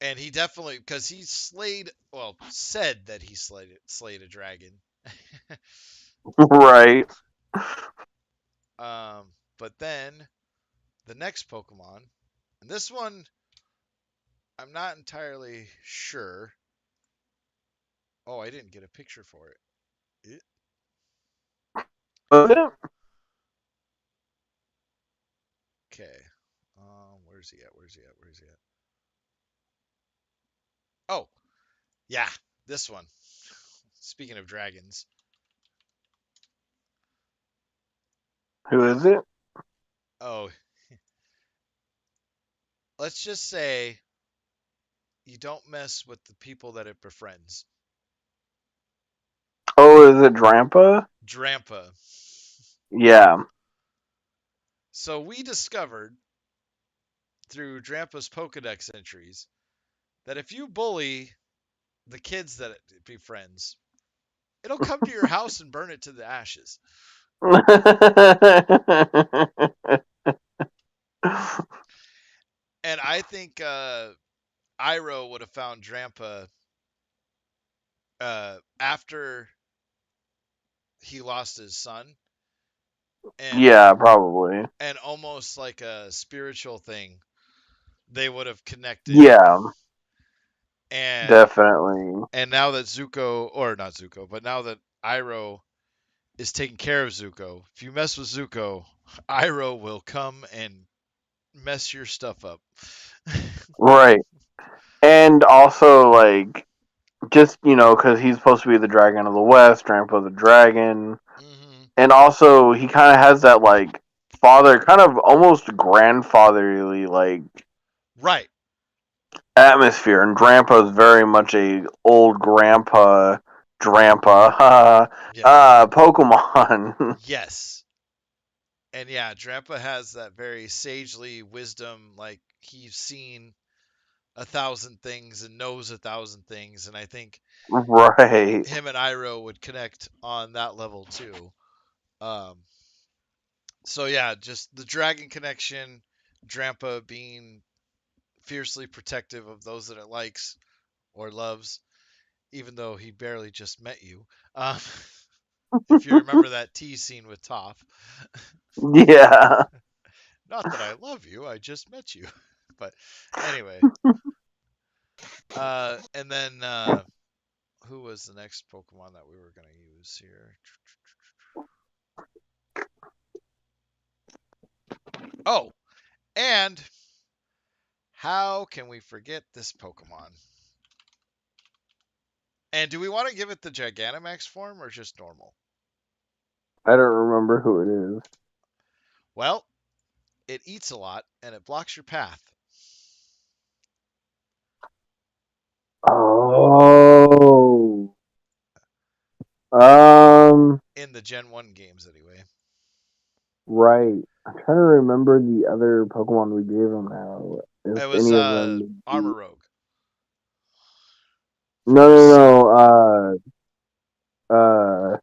and he definitely because he slayed, well, said that he slayed a dragon. Right. But then the next Pokemon, and this one I'm not entirely sure. Oh, I didn't get a picture for it. Was it? Okay. Where's he at? Where's he at? Where's he at? Oh, yeah, this one. Speaking of dragons. Who is it? Oh, let's just say you don't mess with the people that it befriends. Oh, is it Drampa? Drampa. Yeah. So we discovered through Drampa's Pokedex entries that if you bully the kids that it befriends, it'll come to your house and burn it to the ashes. And I think Iroh would have found Drampa after he lost his son, and Yeah, probably. almost like a spiritual thing, they would have connected. Yeah, And definitely. now that Zuko, or not Zuko, but now that Iroh is taking care of Zuko, if you mess with Zuko, Iroh will come and mess your stuff up. Right. And also, like, just, because he's supposed to be the Dragon of the West, Grandpa the Dragon. Hmm. And also, he kind of has that, like, father, kind of almost grandfatherly like Right. atmosphere, and Grandpa's very much a old Drampa, Yeah. Pokemon. Yes. And yeah, Drampa has that very sagely wisdom, like he's seen a thousand things and knows a thousand things, and I think Right. him and Iroh would connect on that level too. Um, so yeah, just the dragon connection, Drampa being fiercely protective of those that it likes or loves, even though he barely just met you. Um, if you remember that tea scene with Toph, Yeah. not that I love you, I just met you. But anyway, and then who was the next Pokemon that we were gonna use here? Oh, and how can we forget this Pokemon? And do we want to give it the Gigantamax form or just normal? I don't remember who it is. Well, it eats a lot and it blocks your path Oh. Um. in the Gen 1 games, anyway. Right. I'm trying to remember the other Pokemon we gave him now. If It was any of them would Armor be. Rogue No, from no, Sun. no.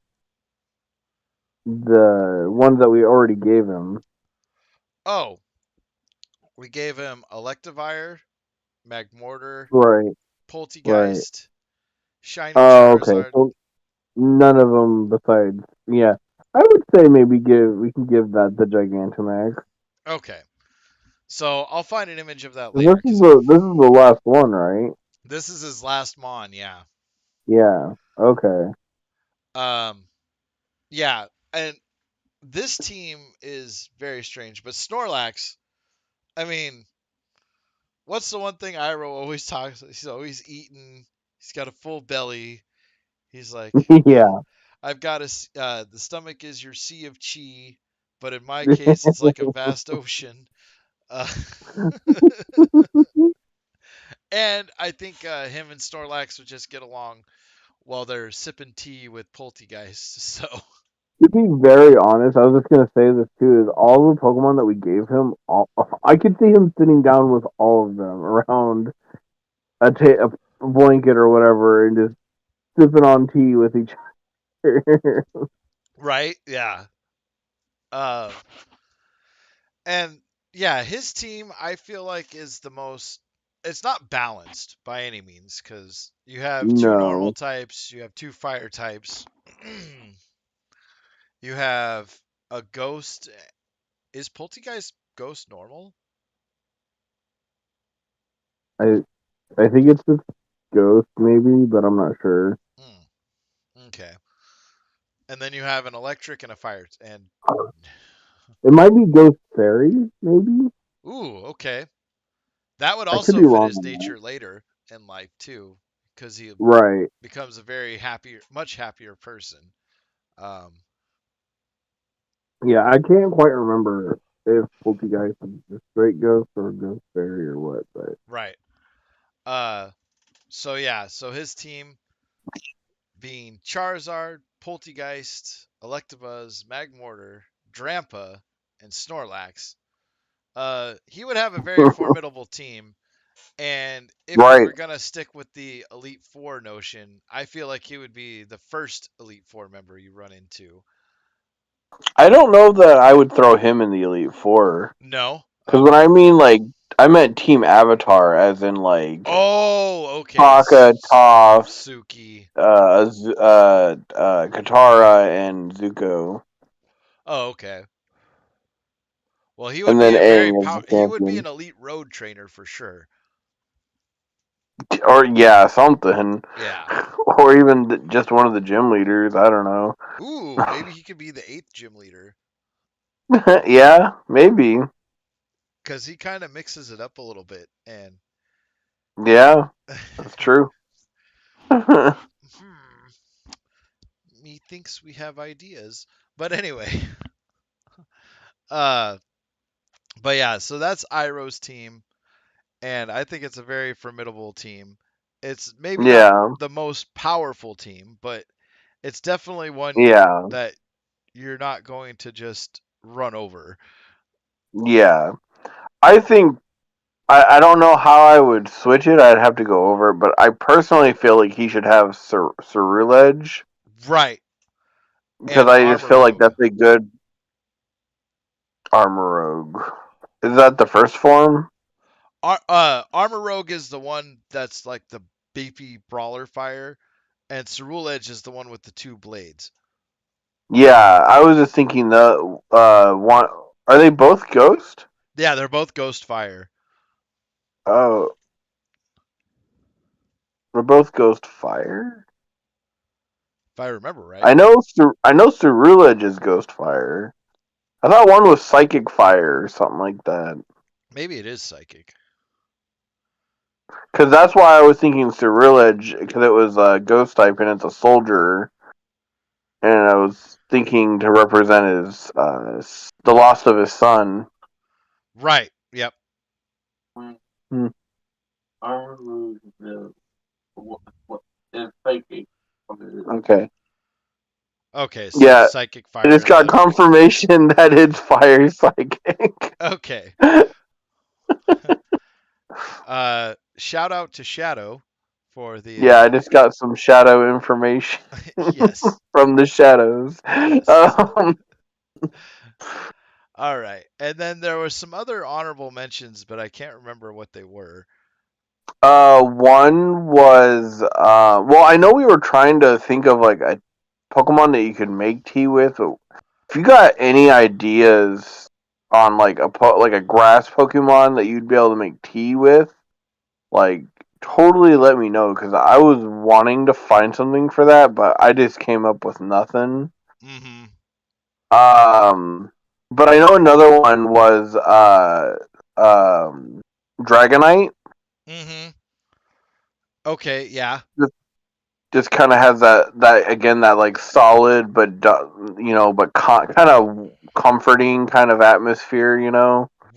The ones that we already gave him. Oh, we gave him Electivire, Magmortar, Right. Right. Poltegeist, Shiny Oh, okay. Charizard. So none of them besides. Yeah. I would say maybe we can give that the Gigantamax. Okay, so I'll find an image of that later This is because the last one, right? this is his last Mon. Yeah. Yeah. Okay. Um. Yeah, and this team is very strange, but Snorlax. I mean, what's the one thing Iroh always talks? He's always eating. He's got a full belly. He's like, Yeah. I've got the stomach is your sea of chi, but in my case, it's like a vast ocean. Uh, and I think him and Snorlax would just get along while they're sipping tea with Poltegeist. So, To be very honest, I was just gonna say this too. Is all the Pokemon that we gave him, I could see him sitting down with all of them around a blanket or whatever, and just sipping on tea with each other. right? Yeah. Uh, and yeah, his team I feel like is the most. It's not balanced by any means because you have two normal No, types, you have two fire types, you have a ghost. Is Poltegeist ghost normal? I I think it's just Ghost maybe, but I'm not sure. Hmm. Okay. And then you have an electric and a fire. And It might be Ghost Fairy, maybe. ooh, okay. That would I could also be fit wrong his on that. nature later in life too, because he Right. becomes a very happier, much happier person. Um, Yeah, I can't quite remember if Poltergeist is a straight ghost or a ghost fairy or what, but right. Uh, so yeah, so his team being Charizard, Poltegeist, Electabuzz, Magmortar, Drampa, and Snorlax. He would have a very formidable team. And if we right. were gonna stick with the Elite Four notion, I feel like he would be the first Elite Four member you run into. I don't know that I would throw him in the Elite Four. No? Because when Okay. I mean, like, I meant Team Avatar, as in, like, Oh, okay. Taka, Toph, Suki. Katara, and Zuko. Oh, okay. Well, he would And be then a very Aang as the power. He would be champion. an elite road trainer for sure. Or, yeah, something. Yeah. Or even just one of the gym leaders. I don't know. Ooh, maybe he could be the eighth gym leader Yeah, maybe. because he kind of mixes it up a little bit. And Yeah, that's true. hmm, he thinks we have ideas. But anyway, Uh, but yeah, so that's Iroh's team, and I think it's a very formidable team. It's maybe not Yeah, the most powerful team, but it's definitely one yeah, that you're not going to just run over. yeah. I think I don't know how I would switch it. I'd have to go over it, but I personally feel like he should have Ceruledge Right. because And I just Armor feel like Rogue. that's a good armor rogue. Is that the first form? Armor Rogue is the one that's like the beefy brawler fire, and Cerule Edge is the one with the two blades. Yeah, I was just thinking the one. Are they both ghost? Yeah, they're both ghost fire, Oh, they're both ghost fire. if I remember right. I know Cerulege is ghost fire. I thought one was psychic fire or something like that. Maybe it is psychic. Because that's why I was thinking Cerulege, because it was a ghost type and it's a soldier, and I was thinking to represent his the loss of his son. Right. Yep. Hmm. Okay. Okay, so Yeah, psychic I fire just and got the confirmation that it's fire psychic. okay. Shout out to Shadow for the Yeah, I just got some shadow information yes. from the shadows. Yes. All right. And then there were some other honorable mentions, but I can't remember what they were. One was well, I know we were trying to think of like a Pokemon that you could make tea with. But if you got any ideas on like like a grass Pokemon that you'd be able to make tea with, like totally let me know because I was wanting to find something for that, but I just came up with nothing. Mm-hmm. Um, but I know another one was Dragonite. Mm-hmm. Okay, yeah. Just kind of has that again that like solid but but kind of comforting kind of atmosphere,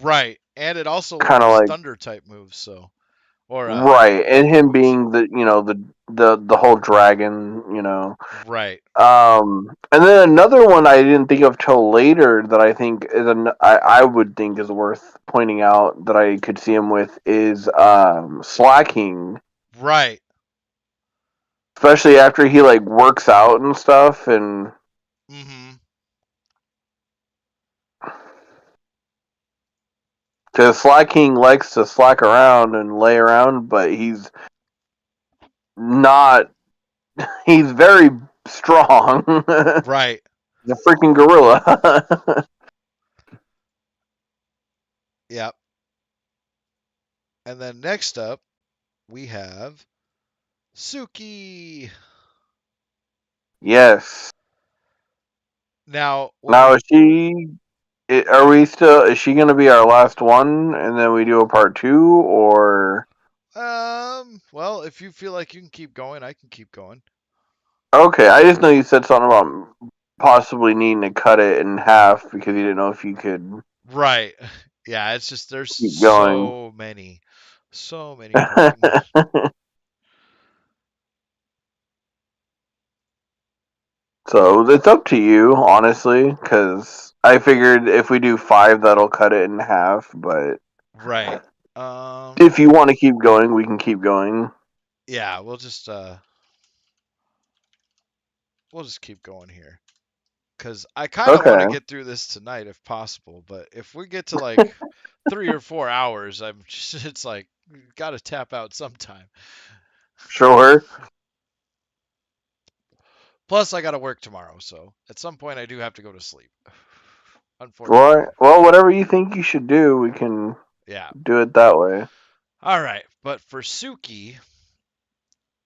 Right. And it also kind of learns like thunder type moves, so or right, and lightning him moves. being the whole dragon. Right. And then another one I didn't think of till later that I think I would think is worth pointing out that I could see him with is slacking, Right. especially after he like works out and stuff, and Mm-hmm. because Slacking likes to slack around and lay around, but he's not. He's very strong. Right. He's a freaking gorilla. Yep. And then next up we have Suki. Yes. Now, when Now we is she? Are we still? Is she going to be our last one, and then we do a part two, or? well, if you feel like you can keep going, I can keep going. Okay, I just know you said something about possibly needing to cut it in half because you didn't know if you could Right. Yeah, it's just there's keep going. so many. So many Pokemon. So it's up to you, honestly, because I figured if we do five, that'll cut it in half. But Right. Um if you want to keep going, we can keep going. yeah, we'll just keep going here. Cuz I kind of want Okay, to get through this tonight if possible, but if we get to like 3 or 4 hours, I'm just, it's like got to tap out sometime. sure. Plus I got to work tomorrow, so at some point I do have to go to sleep. Well, Unfortunately. whatever you think you should do, we can Yeah. do it that way. All right, but for Suki,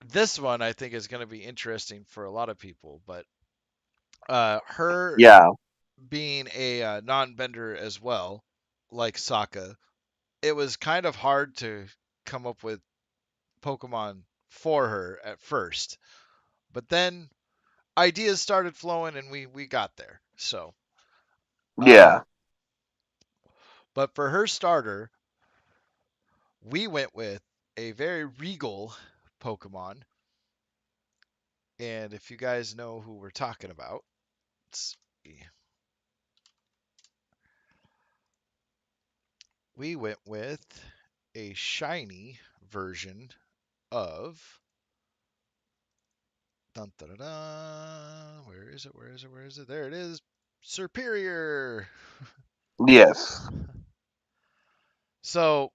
this one I think is going to be interesting for a lot of people, but her Yeah, being a non-bender as well, like Sokka, it was kind of hard to come up with Pokemon for her at first, but then ideas started flowing and we got there. So, uh, yeah. But for her starter, we went with a very regal Pokemon. And if you guys know who we're talking about, let's see. We went with a shiny version of. Dun, dun, dun, dun. Where is it? Where is it? Where is it? There it is. Superior. Yes. So,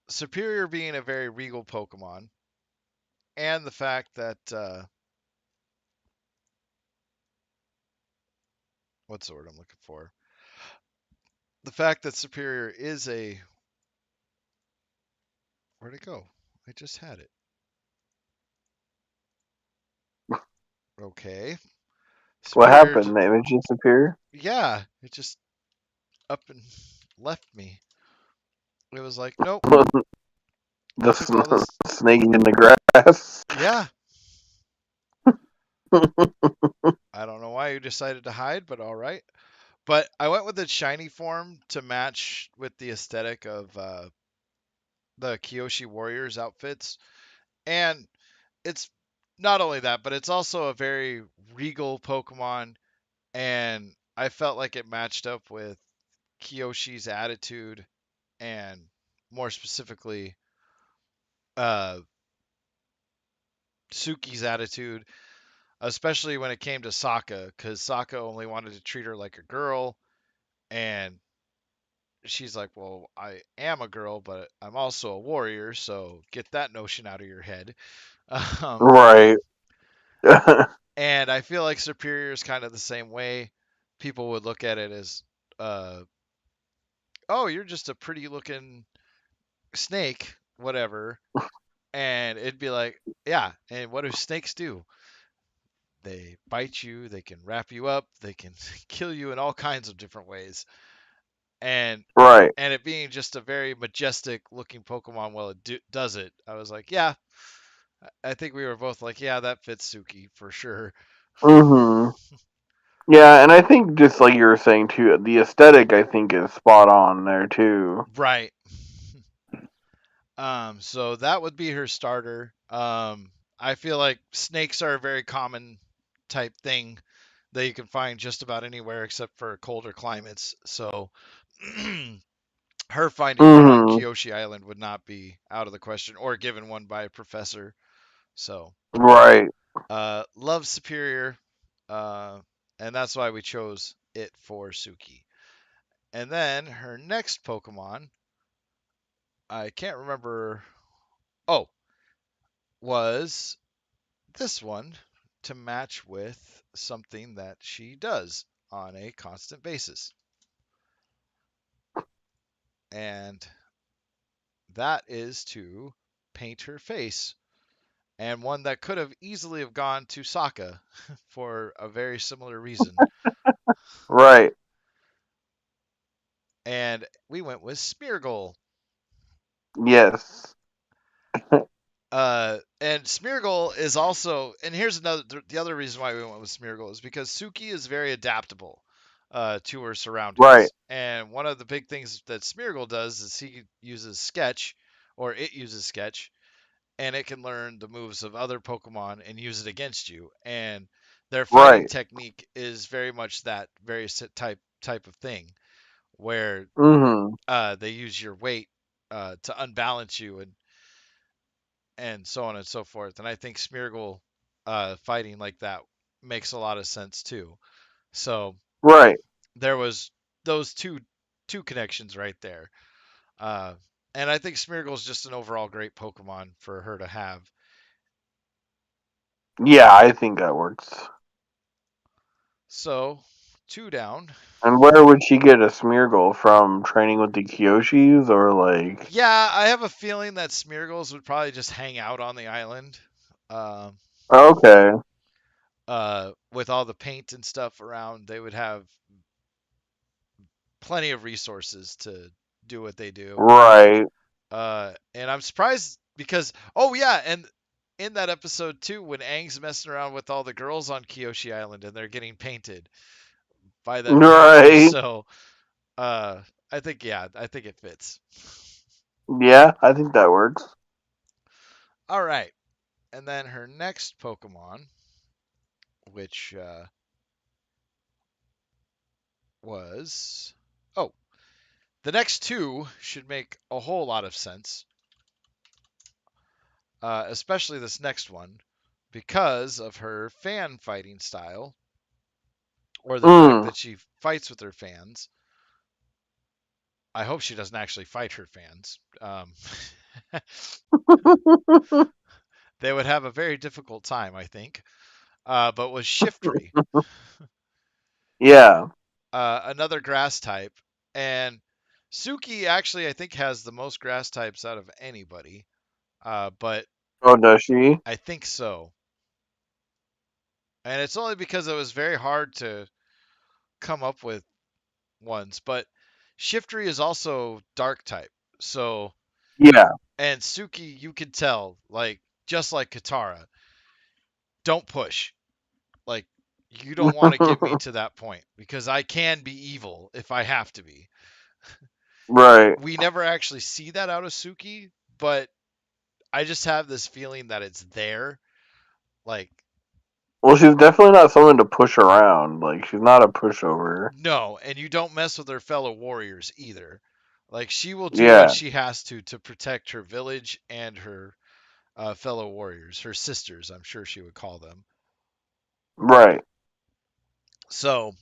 Superior being a very regal Pokemon, and the fact that what's the word I'm looking for? The fact that Superior is a where'd it go? I just had it. Okay, What Superior. happened? The image disappeared? Yeah, it just up and left me. It was like, nope. The Took all this. snake in the grass. Yeah, I don't know why you decided to hide, but all right. But I went with the shiny form to match with the aesthetic of the Kyoshi Warriors outfits. And it's not only that, but it's also a very regal Pokemon. And I felt like it matched up with Kyoshi's attitude and more specifically, uh, Suki's attitude, especially when it came to Sokka, because Sokka only wanted to treat her like a girl. And she's like, well, I am a girl, but I'm also a warrior, so get that notion out of your head. Um, Right. and I feel like Superior is kind of the same way. People would look at it as, uh, oh, you're just a pretty looking snake, whatever. And it'd be like, yeah, and what do snakes do? They bite you, they can wrap you up, they can kill you in all kinds of different ways. And Right. and it being just a very majestic looking Pokemon while it does it, I was like, yeah, I think we were both like, yeah, that fits Suki for sure. hmm Yeah, and I think just like you were saying too, the aesthetic I think is spot on there too. Right. So that would be her starter. I feel like snakes are a very common type thing that you can find just about anywhere except for colder climates. So her finding one on hmm Kyoshi Island would not be out of the question or given one by a professor. So, Right. love Superior. Uh, and that's why we chose it for Suki. And then her next Pokemon, I can't remember. Oh, was this one to match with something that she does on a constant basis. And that is to paint her face. And one that could have easily have gone to Sokka for a very similar reason. Right. And we went with Smeargle. Yes. And Smeargle is also, and here's another, the other reason why we went with Smeargle is because Suki is very adaptable to her Right. surroundings. And one of the big things that Smeargle does is he uses Sketch, or it uses Sketch, and it can learn the moves of other Pokemon and use it against you. And their fighting Right. technique is very much that very type of thing, where hmm they use your weight to unbalance you and so on and so forth. And I think Smeargle fighting like that makes a lot of sense too. So Right. there was those two connections right there. Uh, and I think Smeargle is just an overall great Pokemon for her to have. Yeah, I think that works. So two down. And where would she get a Smeargle from? Training with the Kyoshis or like? Yeah, I have a feeling that Smeargles would probably just hang out on the island. Um, Okay. with all the paint and stuff around, they would have plenty of resources to do what they do. Right. And I'm surprised because, oh yeah, and in that episode too, when Aang's messing around with all the girls on Kyoshi Island and they're getting painted by them too. Right. So, uh, I think yeah, I think it fits. Yeah, I think that works. All right, and then her next Pokemon, which was oh, the next two should make a whole lot of sense, especially this next one, because of her fan fighting style, or the fact Mm. that she fights with her fans. I hope she doesn't actually fight her fans. They would have a very difficult time, I think. But was Shiftry, Yeah. another grass type, and Suki actually I think has the most grass types out of anybody. But Oh, does she? I think so, and it's only because it was very hard to come up with ones. But Shiftry is also dark type, so Yeah. and Suki you can tell like just like Katara, don't push. Like you don't want to get me to that point because I can be evil if I have to be. Right. We never actually see that out of Suki, but I just have this feeling that it's there. Like, Well, she's definitely not someone to push around. Like, she's not a pushover. no, and you don't mess with her fellow warriors either. Like, she will do what Yeah. she has to protect her village and her fellow warriors, her sisters, I'm sure she would call them. Right. So,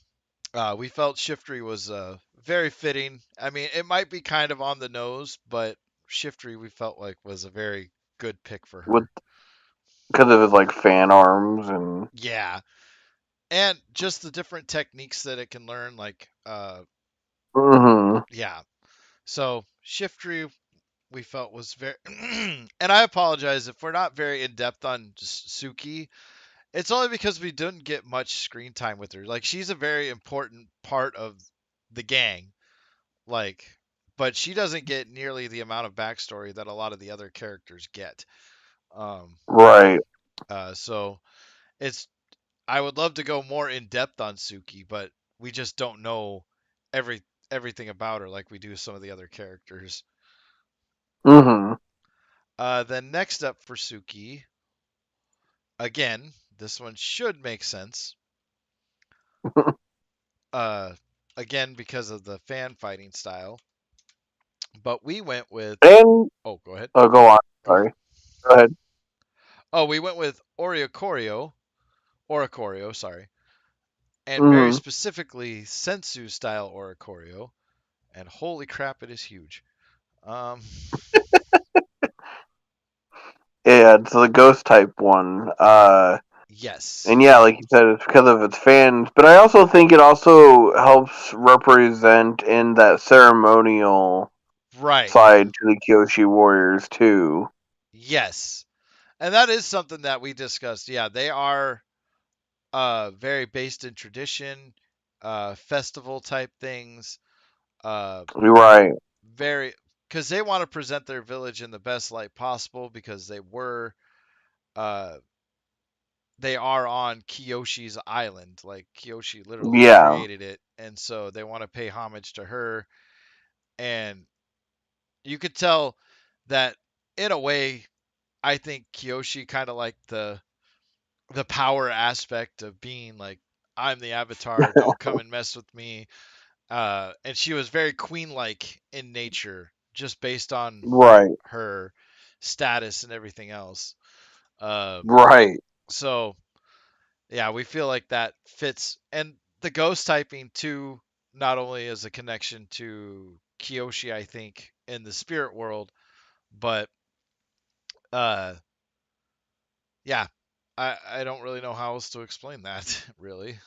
we felt Shiftry was very fitting. I mean, it might be kind of on the nose, but Shiftry we felt like was a very good pick for With her. because of his like fan arms and. Yeah, and just the different techniques that it can learn, like Hmm. yeah. So Shiftry we felt was very, and I apologize if we're not very in depth on Suki. It's only because we didn't get much screen time with her. Like she's a very important part of the gang. Like, but she doesn't get nearly the amount of backstory that a lot of the other characters get. Um, Right. so it's I would love to go more in depth on Suki, but we just don't know every everything about her like we do some of the other characters. Hmm. Then next up for Suki, again, this one should make sense. Uh, again because of the fan fighting style, but we went with And oh go ahead oh, go on. go ahead. Sorry. Go ahead. Oh, we went with Oricorio, sorry, and very Hmm. specifically Sensu style Oricorio, and holy crap, it is huge. Um, Yeah, it's the ghost type one. yes, And yeah, like you said, it's because of its fans. But I also think it also helps represent in that ceremonial right, side to the Kyoshi Warriors too. yes, and that is something that we discussed. Yeah, they are very based in tradition, festival type things. Uh, You're right. very because they want to present their village in the best light possible because uh they are on Kyoshi's island. Like Kyoshi literally Yeah. created it, and so they want to pay homage to her. And you could tell that in a way, I think Kyoshi kind of like the power aspect of being like I'm the Avatar, don't come and mess with me. And she was very queen-like in nature, just based on Right. her status and everything else. Uh, Right. so yeah, we feel like that fits. And the ghost typing too, not only as a connection to Kyoshi, I think, in the spirit world, but uh yeah, I don't really know how else to explain that, really.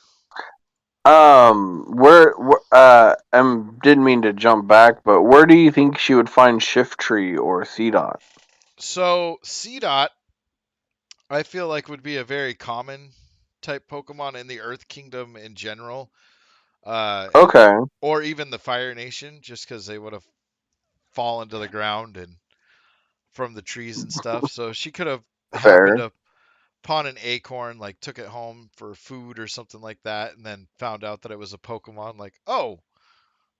Didn't mean to jump back, but where do you think she would find Shift Tree or C Dot? So C dot, I feel like would be a very common type Pokemon in the Earth Kingdom in general, and Okay, or even the Fire Nation, just because they would have fallen to the ground and from the trees and stuff. So she could have happened fair. to pawn an acorn, like took it home for food or something like that, and then found out that it was a Pokemon. Like, oh,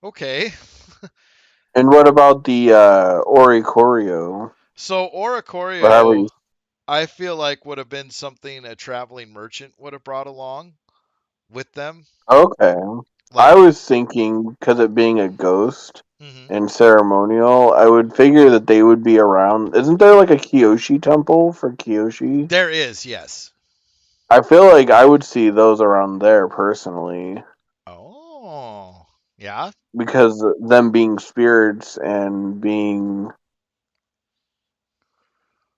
Okay. And what about the Oricorio? So Or however you. Oracorio, I feel like would have been something a traveling merchant would have brought along with them. Okay. I Like, was thinking, because it being a ghost hmm and ceremonial, I would figure that they would be around. Isn't there like a Kyoshi temple for Kyoshi? there is, yes. I feel like I would see those around there personally, Oh, yeah, because them being spirits and being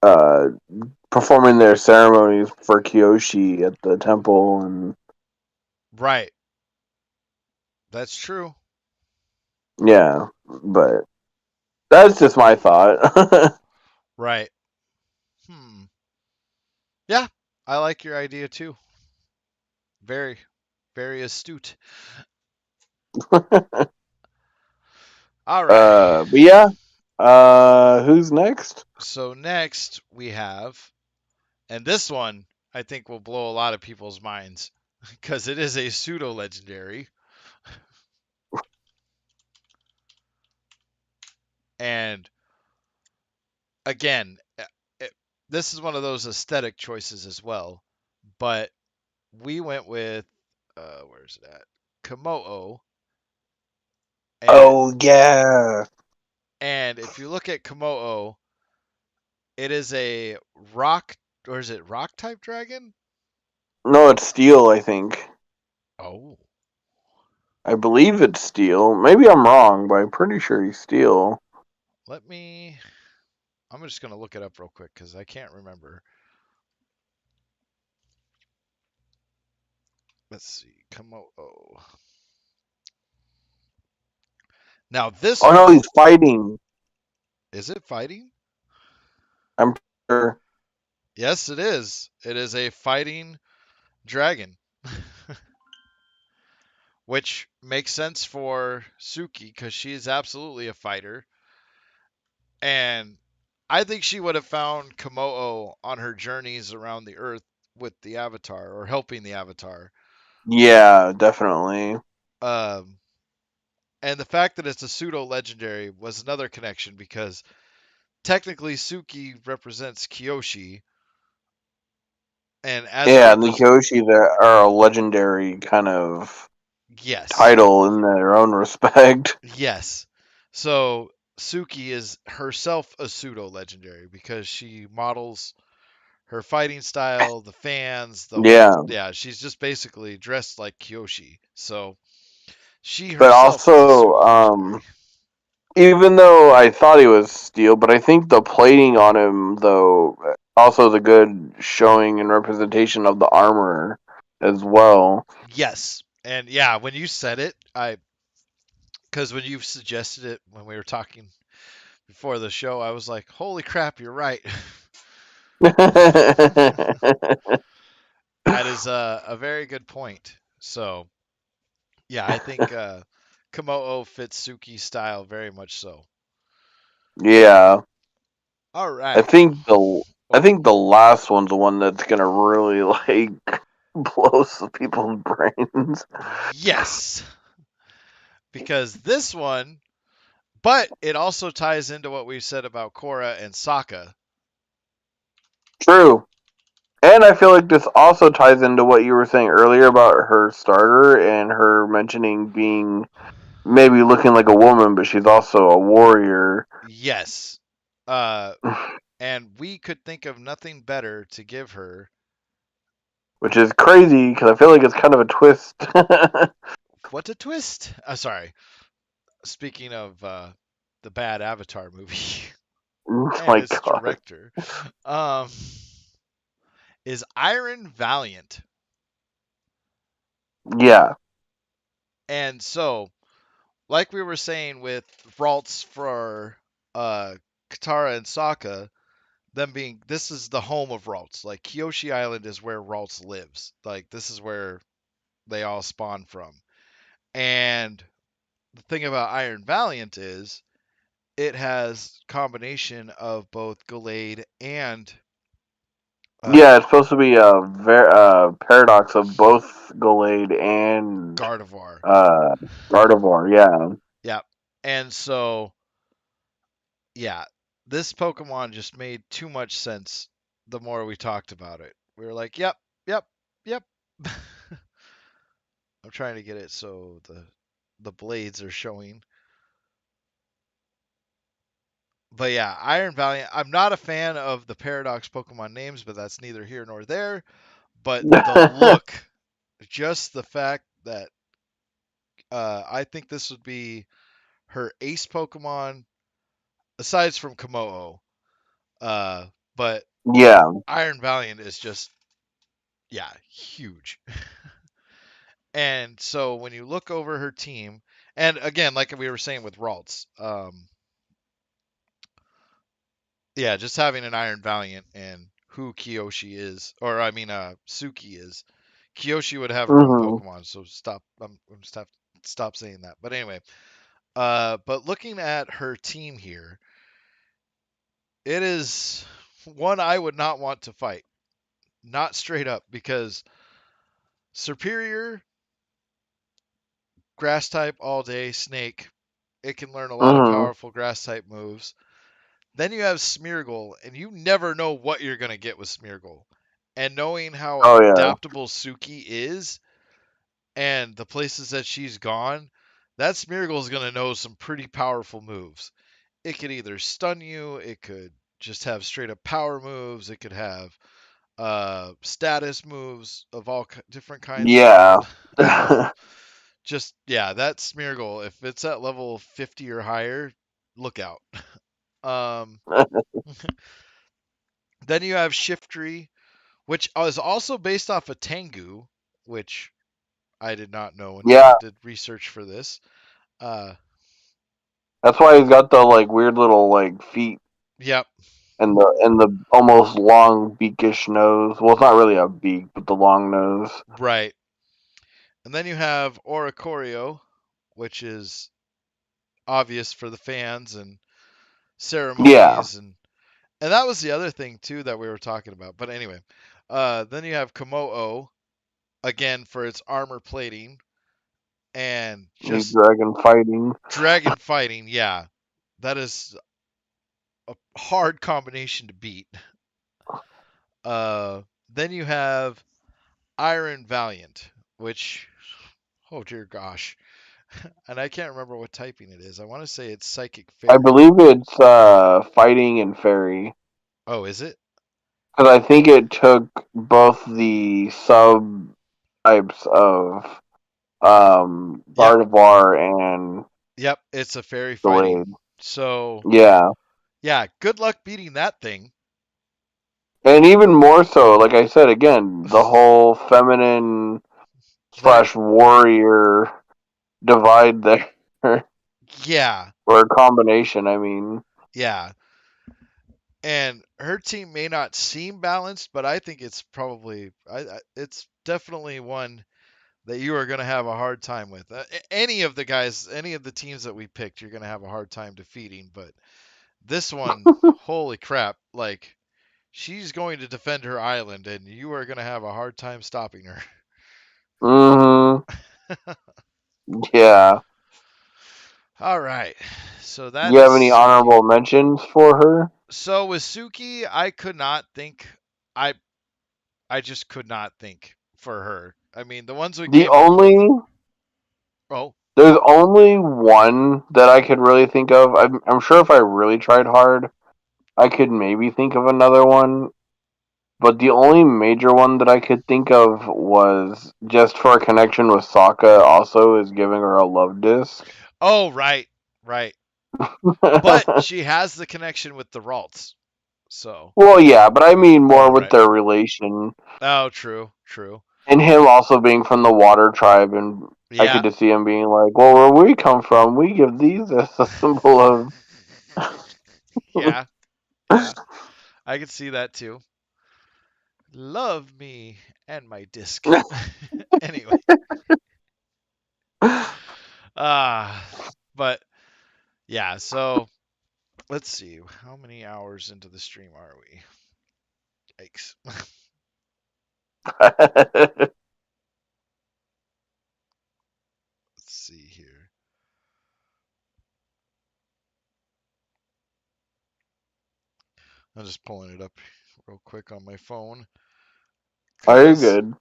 uh performing their ceremonies for Kyoshi at the temple, and right. That's true. yeah, but that's just my thought. Right. Hmm. Yeah, I like your idea too. Very, very astute. All right. But yeah, who's next? So next we have, and this one I think will blow a lot of people's minds because it is a pseudo legendary. And again, it, this is one of those aesthetic choices as well. But we went with, where's it at? Komodo. And Oh yeah. if you look at Komodo, it is a rock, or is it rock type dragon? No, it's steel, I think. Oh, I believe it's steel. Maybe I'm wrong, but I'm pretty sure he's steel. let me. I'm just gonna look it up real quick because I can't remember. Let's see, Komodo. Now this Oh no, one, he's fighting. is it fighting? I'm sure. Yes, it is. It is a fighting dragon, which makes sense for Suki because she is absolutely a fighter. And I think she would have found Komodo on her journeys around the earth with the Avatar or helping the Avatar. Yeah, definitely. Um, and the fact that it's a pseudo legendary was another connection because technically Suki represents Kyoshi, and as a Yeah, and the represent, Kyoshi that are a legendary kind of yes, title in their own respect. yes. So Suki is herself a pseudo legendary because she models her fighting style, the fans, the whole, Yeah, yeah, she's just basically dressed like Kyoshi. So she but herself is a also, pseudo legendary. even though I thought he was steel, but I think the plating on him, though, also is a good showing and representation of the armor as well. Yes. And yeah, when you said it, because when you suggested it when we were talking before the show, I was like, holy crap, you're right. That is a very good point. So yeah, I think Komodo fits Suki's style very much so. Yeah, All I right. think the I Oh, think the last one's the one that's gonna really like blow some people's brains. yes. Because this one, but it also ties into what we said about Korra and Sokka. True. And I feel like this also ties into what you were saying earlier about her starter and her mentioning being maybe looking like a woman, but she's also a warrior. Yes. Uh, and we could think of nothing better to give her. Which is crazy because I feel like it's kind of a twist. What a twist! Sorry. Speaking of the bad Avatar movie Oh and my its god. director, um, is Iron Valiant. Yeah. And so, like we were saying with Ralts for Katara and Sokka, them being this is the home of Ralts. Like Kyoshi Island is where Ralts lives. Like this is where they all spawn from. And the thing about Iron Valiant is it has combination of both Gallade and uh, Yeah, it's supposed to be a paradox of both Gallade and Gardevoir. uh, Gardevoir. Yeah. And so, yeah, this Pokemon just made too much sense the more we talked about it. We were like, yep, yep, yep. I'm trying to get it so the blades are showing. But yeah, Iron Valiant. I'm not a fan of the Paradox Pokemon names, but that's neither here nor there. But the look, just the fact that I think this would be her ace Pokemon, aside from Komodo. Uh, but Yeah. Iron Valiant is just, yeah, huge. And so when you look over her team, and again, like we were saying with Ralts, yeah, just having an Iron Valiant and who Kiyoshi is, or I mean, Suki is. Kiyoshi would have her own Hmm. Pokemon, so stop. I'm stop saying that. But anyway, but looking at her team here, it is one I would not want to fight, not straight up, because Superior Grass type all day Snake. It can learn a lot of Hmm. powerful Grass type moves. Then you have Smeargle, and you never know what you're gonna get with Smeargle. And knowing how Oh yeah. adaptable Suki is, and the places that she's gone, that Smeargle is going to know some pretty powerful moves. It could either stun you, it could just have straight up power moves, it could have status moves of all different kinds. Yeah. Just, yeah, that Smeargle, if it's at level 50 or higher, look out. Um, then you have Shiftry, which is also based off of Tengu, which I did not know until Yeah. I did research for this. Uh, That's why he's got the like weird little like feet yep, and the almost long beakish nose. Well, it's not really a beak, but the long nose. right. And then you have Oricorio, which is obvious for the fans and Yeah. ceremonies and that was the other thing too that we were talking about. But anyway, then you have Komodo again for its armor plating and The just dragon fighting. dragon fighting. Yeah, that is a hard combination to beat. Uh, then you have Iron Valiant, which, oh dear gosh, and I can't remember what typing it is. I want to say it's Psychic I Fairy. believe it's fighting and fairy. Oh, is it? Because I think it took both the sub types of Yep, Gardevoir and yep. It's a fairy fighting. Delayed. So Yeah. yeah, good luck beating that thing. And even more so, like I said again, the whole feminine Right. slash warrior divide there, Yeah, or a combination. I mean, yeah. And her team may not seem balanced, but I think it's probably it's definitely one that you are going to have a hard time with. Any of the guys, any of the teams that we picked, you're going to have a hard time defeating. But this one, holy crap! Like she's going to defend her island, and you are going to have a hard time stopping her. hmm yeah. All right, so Do that you is have any Suki. honorable mentions for her? So with Suki, I could not think. I I just could not think for her. I mean, the ones we The came up with. only Oh, There's only one that I could really think of. I'm sure if I really tried hard, I could maybe think of another one. But the only major one that I could think of was just for a connection with Sokka. Also, is giving her a love disc. oh, right, right. But she has the connection with the Ralts. So, Well, yeah, but I mean more oh, with right. their relation Oh, true, true. and him also being from the Water Tribe, and I Yeah. could just see him being like, "Well, where we come from, we give these as a symbol of." Yeah, yeah. I could see that too. Love me and my disc. Anyway, ah, but yeah. So let's see. How many hours into the stream are we? Yikes. Let's see here. I'm just pulling it up real quick on my phone Are you because good?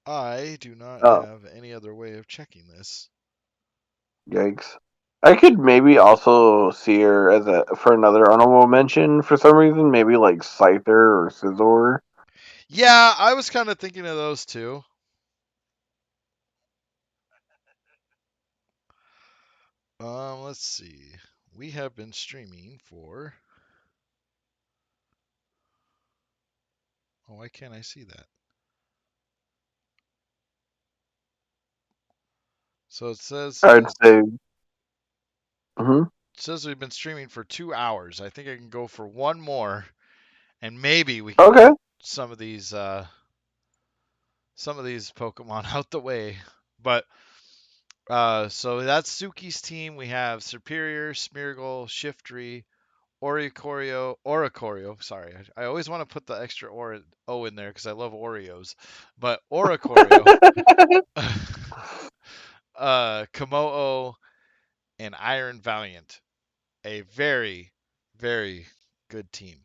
I do not Oh, have any other way of checking this. yikes. I could maybe also see her as a for another honorable mention for some reason. Maybe like Scyther or Scizor. Yeah, I was kind of thinking of those too. Let's see. We have been streaming for. Oh, why can't I see that? So it says I'd say. Hmm. it says we've been streaming for 2 hours. I think I can go for one more, and maybe we can Okay. get some of these Pokemon out the way. But so that's Suki's team. We have Superior, Smeargle, Shiftry, Oricorio. Sorry, I always want to put the extra O in there because I love Oreos. But Oricorio, Komodo, and Iron Valiant. A very, very good team.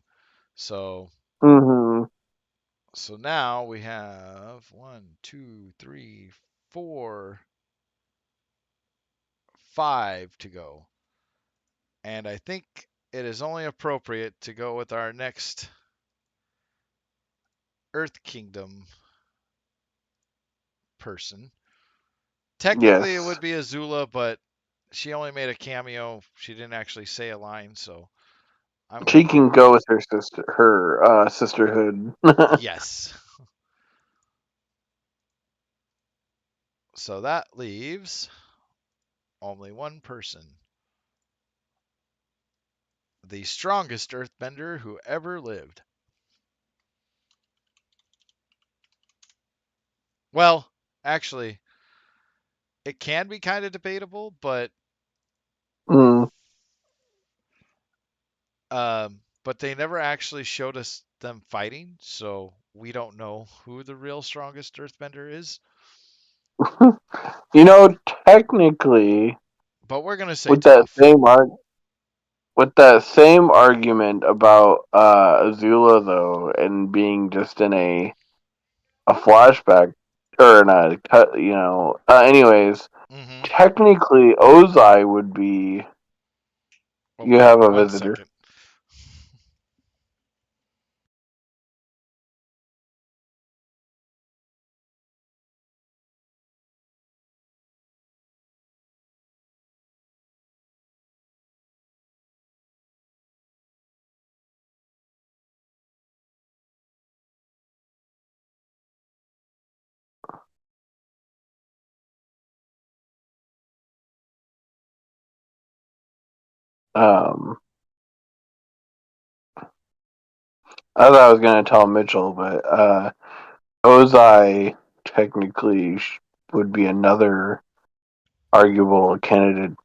So Hmm. so now we have one, two, three, four, five to go. And I think it is only appropriate to go with our next Earth Kingdom person. Technically, it Yes. would be Azula, but she only made a cameo. She didn't actually say a line, so I'm gonna She can go. go with her sister, her sisterhood. Yes. So that leaves only one person, the strongest Earthbender who ever lived. Well, actually, it can be kind of debatable, Mm. but they never actually showed us them fighting, so we don't know who the real strongest Earthbender is. You know, technically, But we're gonna say with that Toph. same argument about Azula though, and being just in a flashback or in a cut, anyways, Mm-hmm. technically Ozai would be. Oh, You have a one visitor. second. Um, I thought I was gonna tell Mitchell, but Ozai technically would be another arguable candidate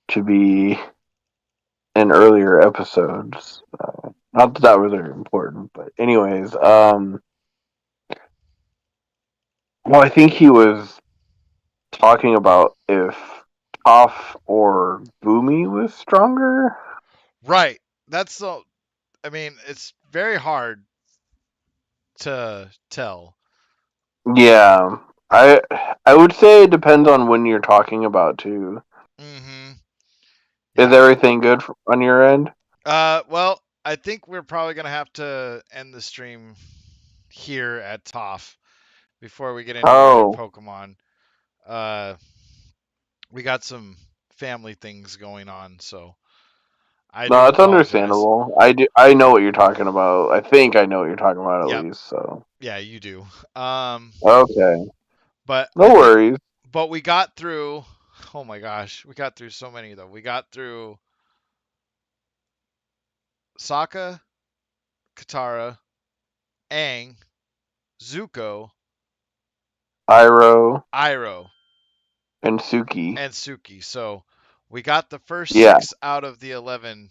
to be in earlier episodes. Not that that was very important, but anyways, well, I think he was talking about if Toph or Boomy was stronger. Right. That's the. I mean, it's very hard to tell. Yeah, I I would say it depends on when you're talking about too. Mm-hmm. Is Yeah. everything good on your end? Well, I think we're probably gonna have to end the stream here at Toph before we get into other Oh, Pokemon. Uh, we got some family things going on, so I do no, it's apologize. understandable. I know what you're talking about. I think I know what you're talking about at Yep. least. So Yeah, you do. Um, okay, but I no think, worries. but we got through. Oh my gosh, we got through so many though. We got through Sokka, Katara, Aang, Zuko, Iroh Iroh, and Suki. and Suki. So we got the first Yeah. six out of the 11.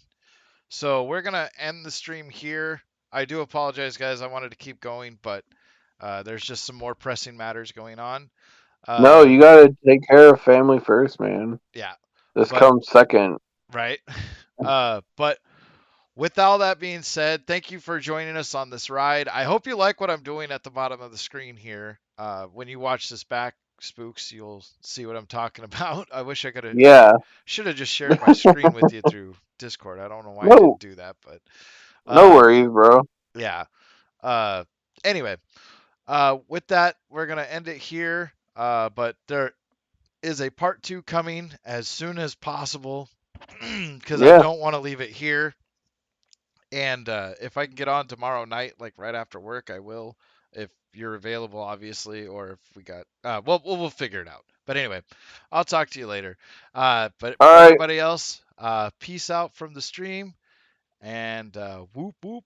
So we're gonna end the stream here. I do apologize, guys. I wanted to keep going, but there's just some more pressing matters going on. No, Uh, you gotta take care of family first, man. yeah, This but comes second. right. But with all that being said, thank you for joining us on this ride. I hope you like what I'm doing at the bottom of the screen here. When you watch this back, Spooks, you'll see what I'm talking about. I wish I could have. I Yeah. should have just shared my screen with you through Discord. I don't know why I No, didn't do that, but no uh, worries, bro. yeah. Uh, anyway, with that, we're gonna end it here. But there is a part two coming as soon as possible because I Yeah. don't want to leave it here. And if I can get on tomorrow night, like right after work, I will. If you're available, obviously, or if we got, we'll figure it out. But anyway, I'll talk to you later. But All for right. everybody else, peace out from the stream and whoop whoop.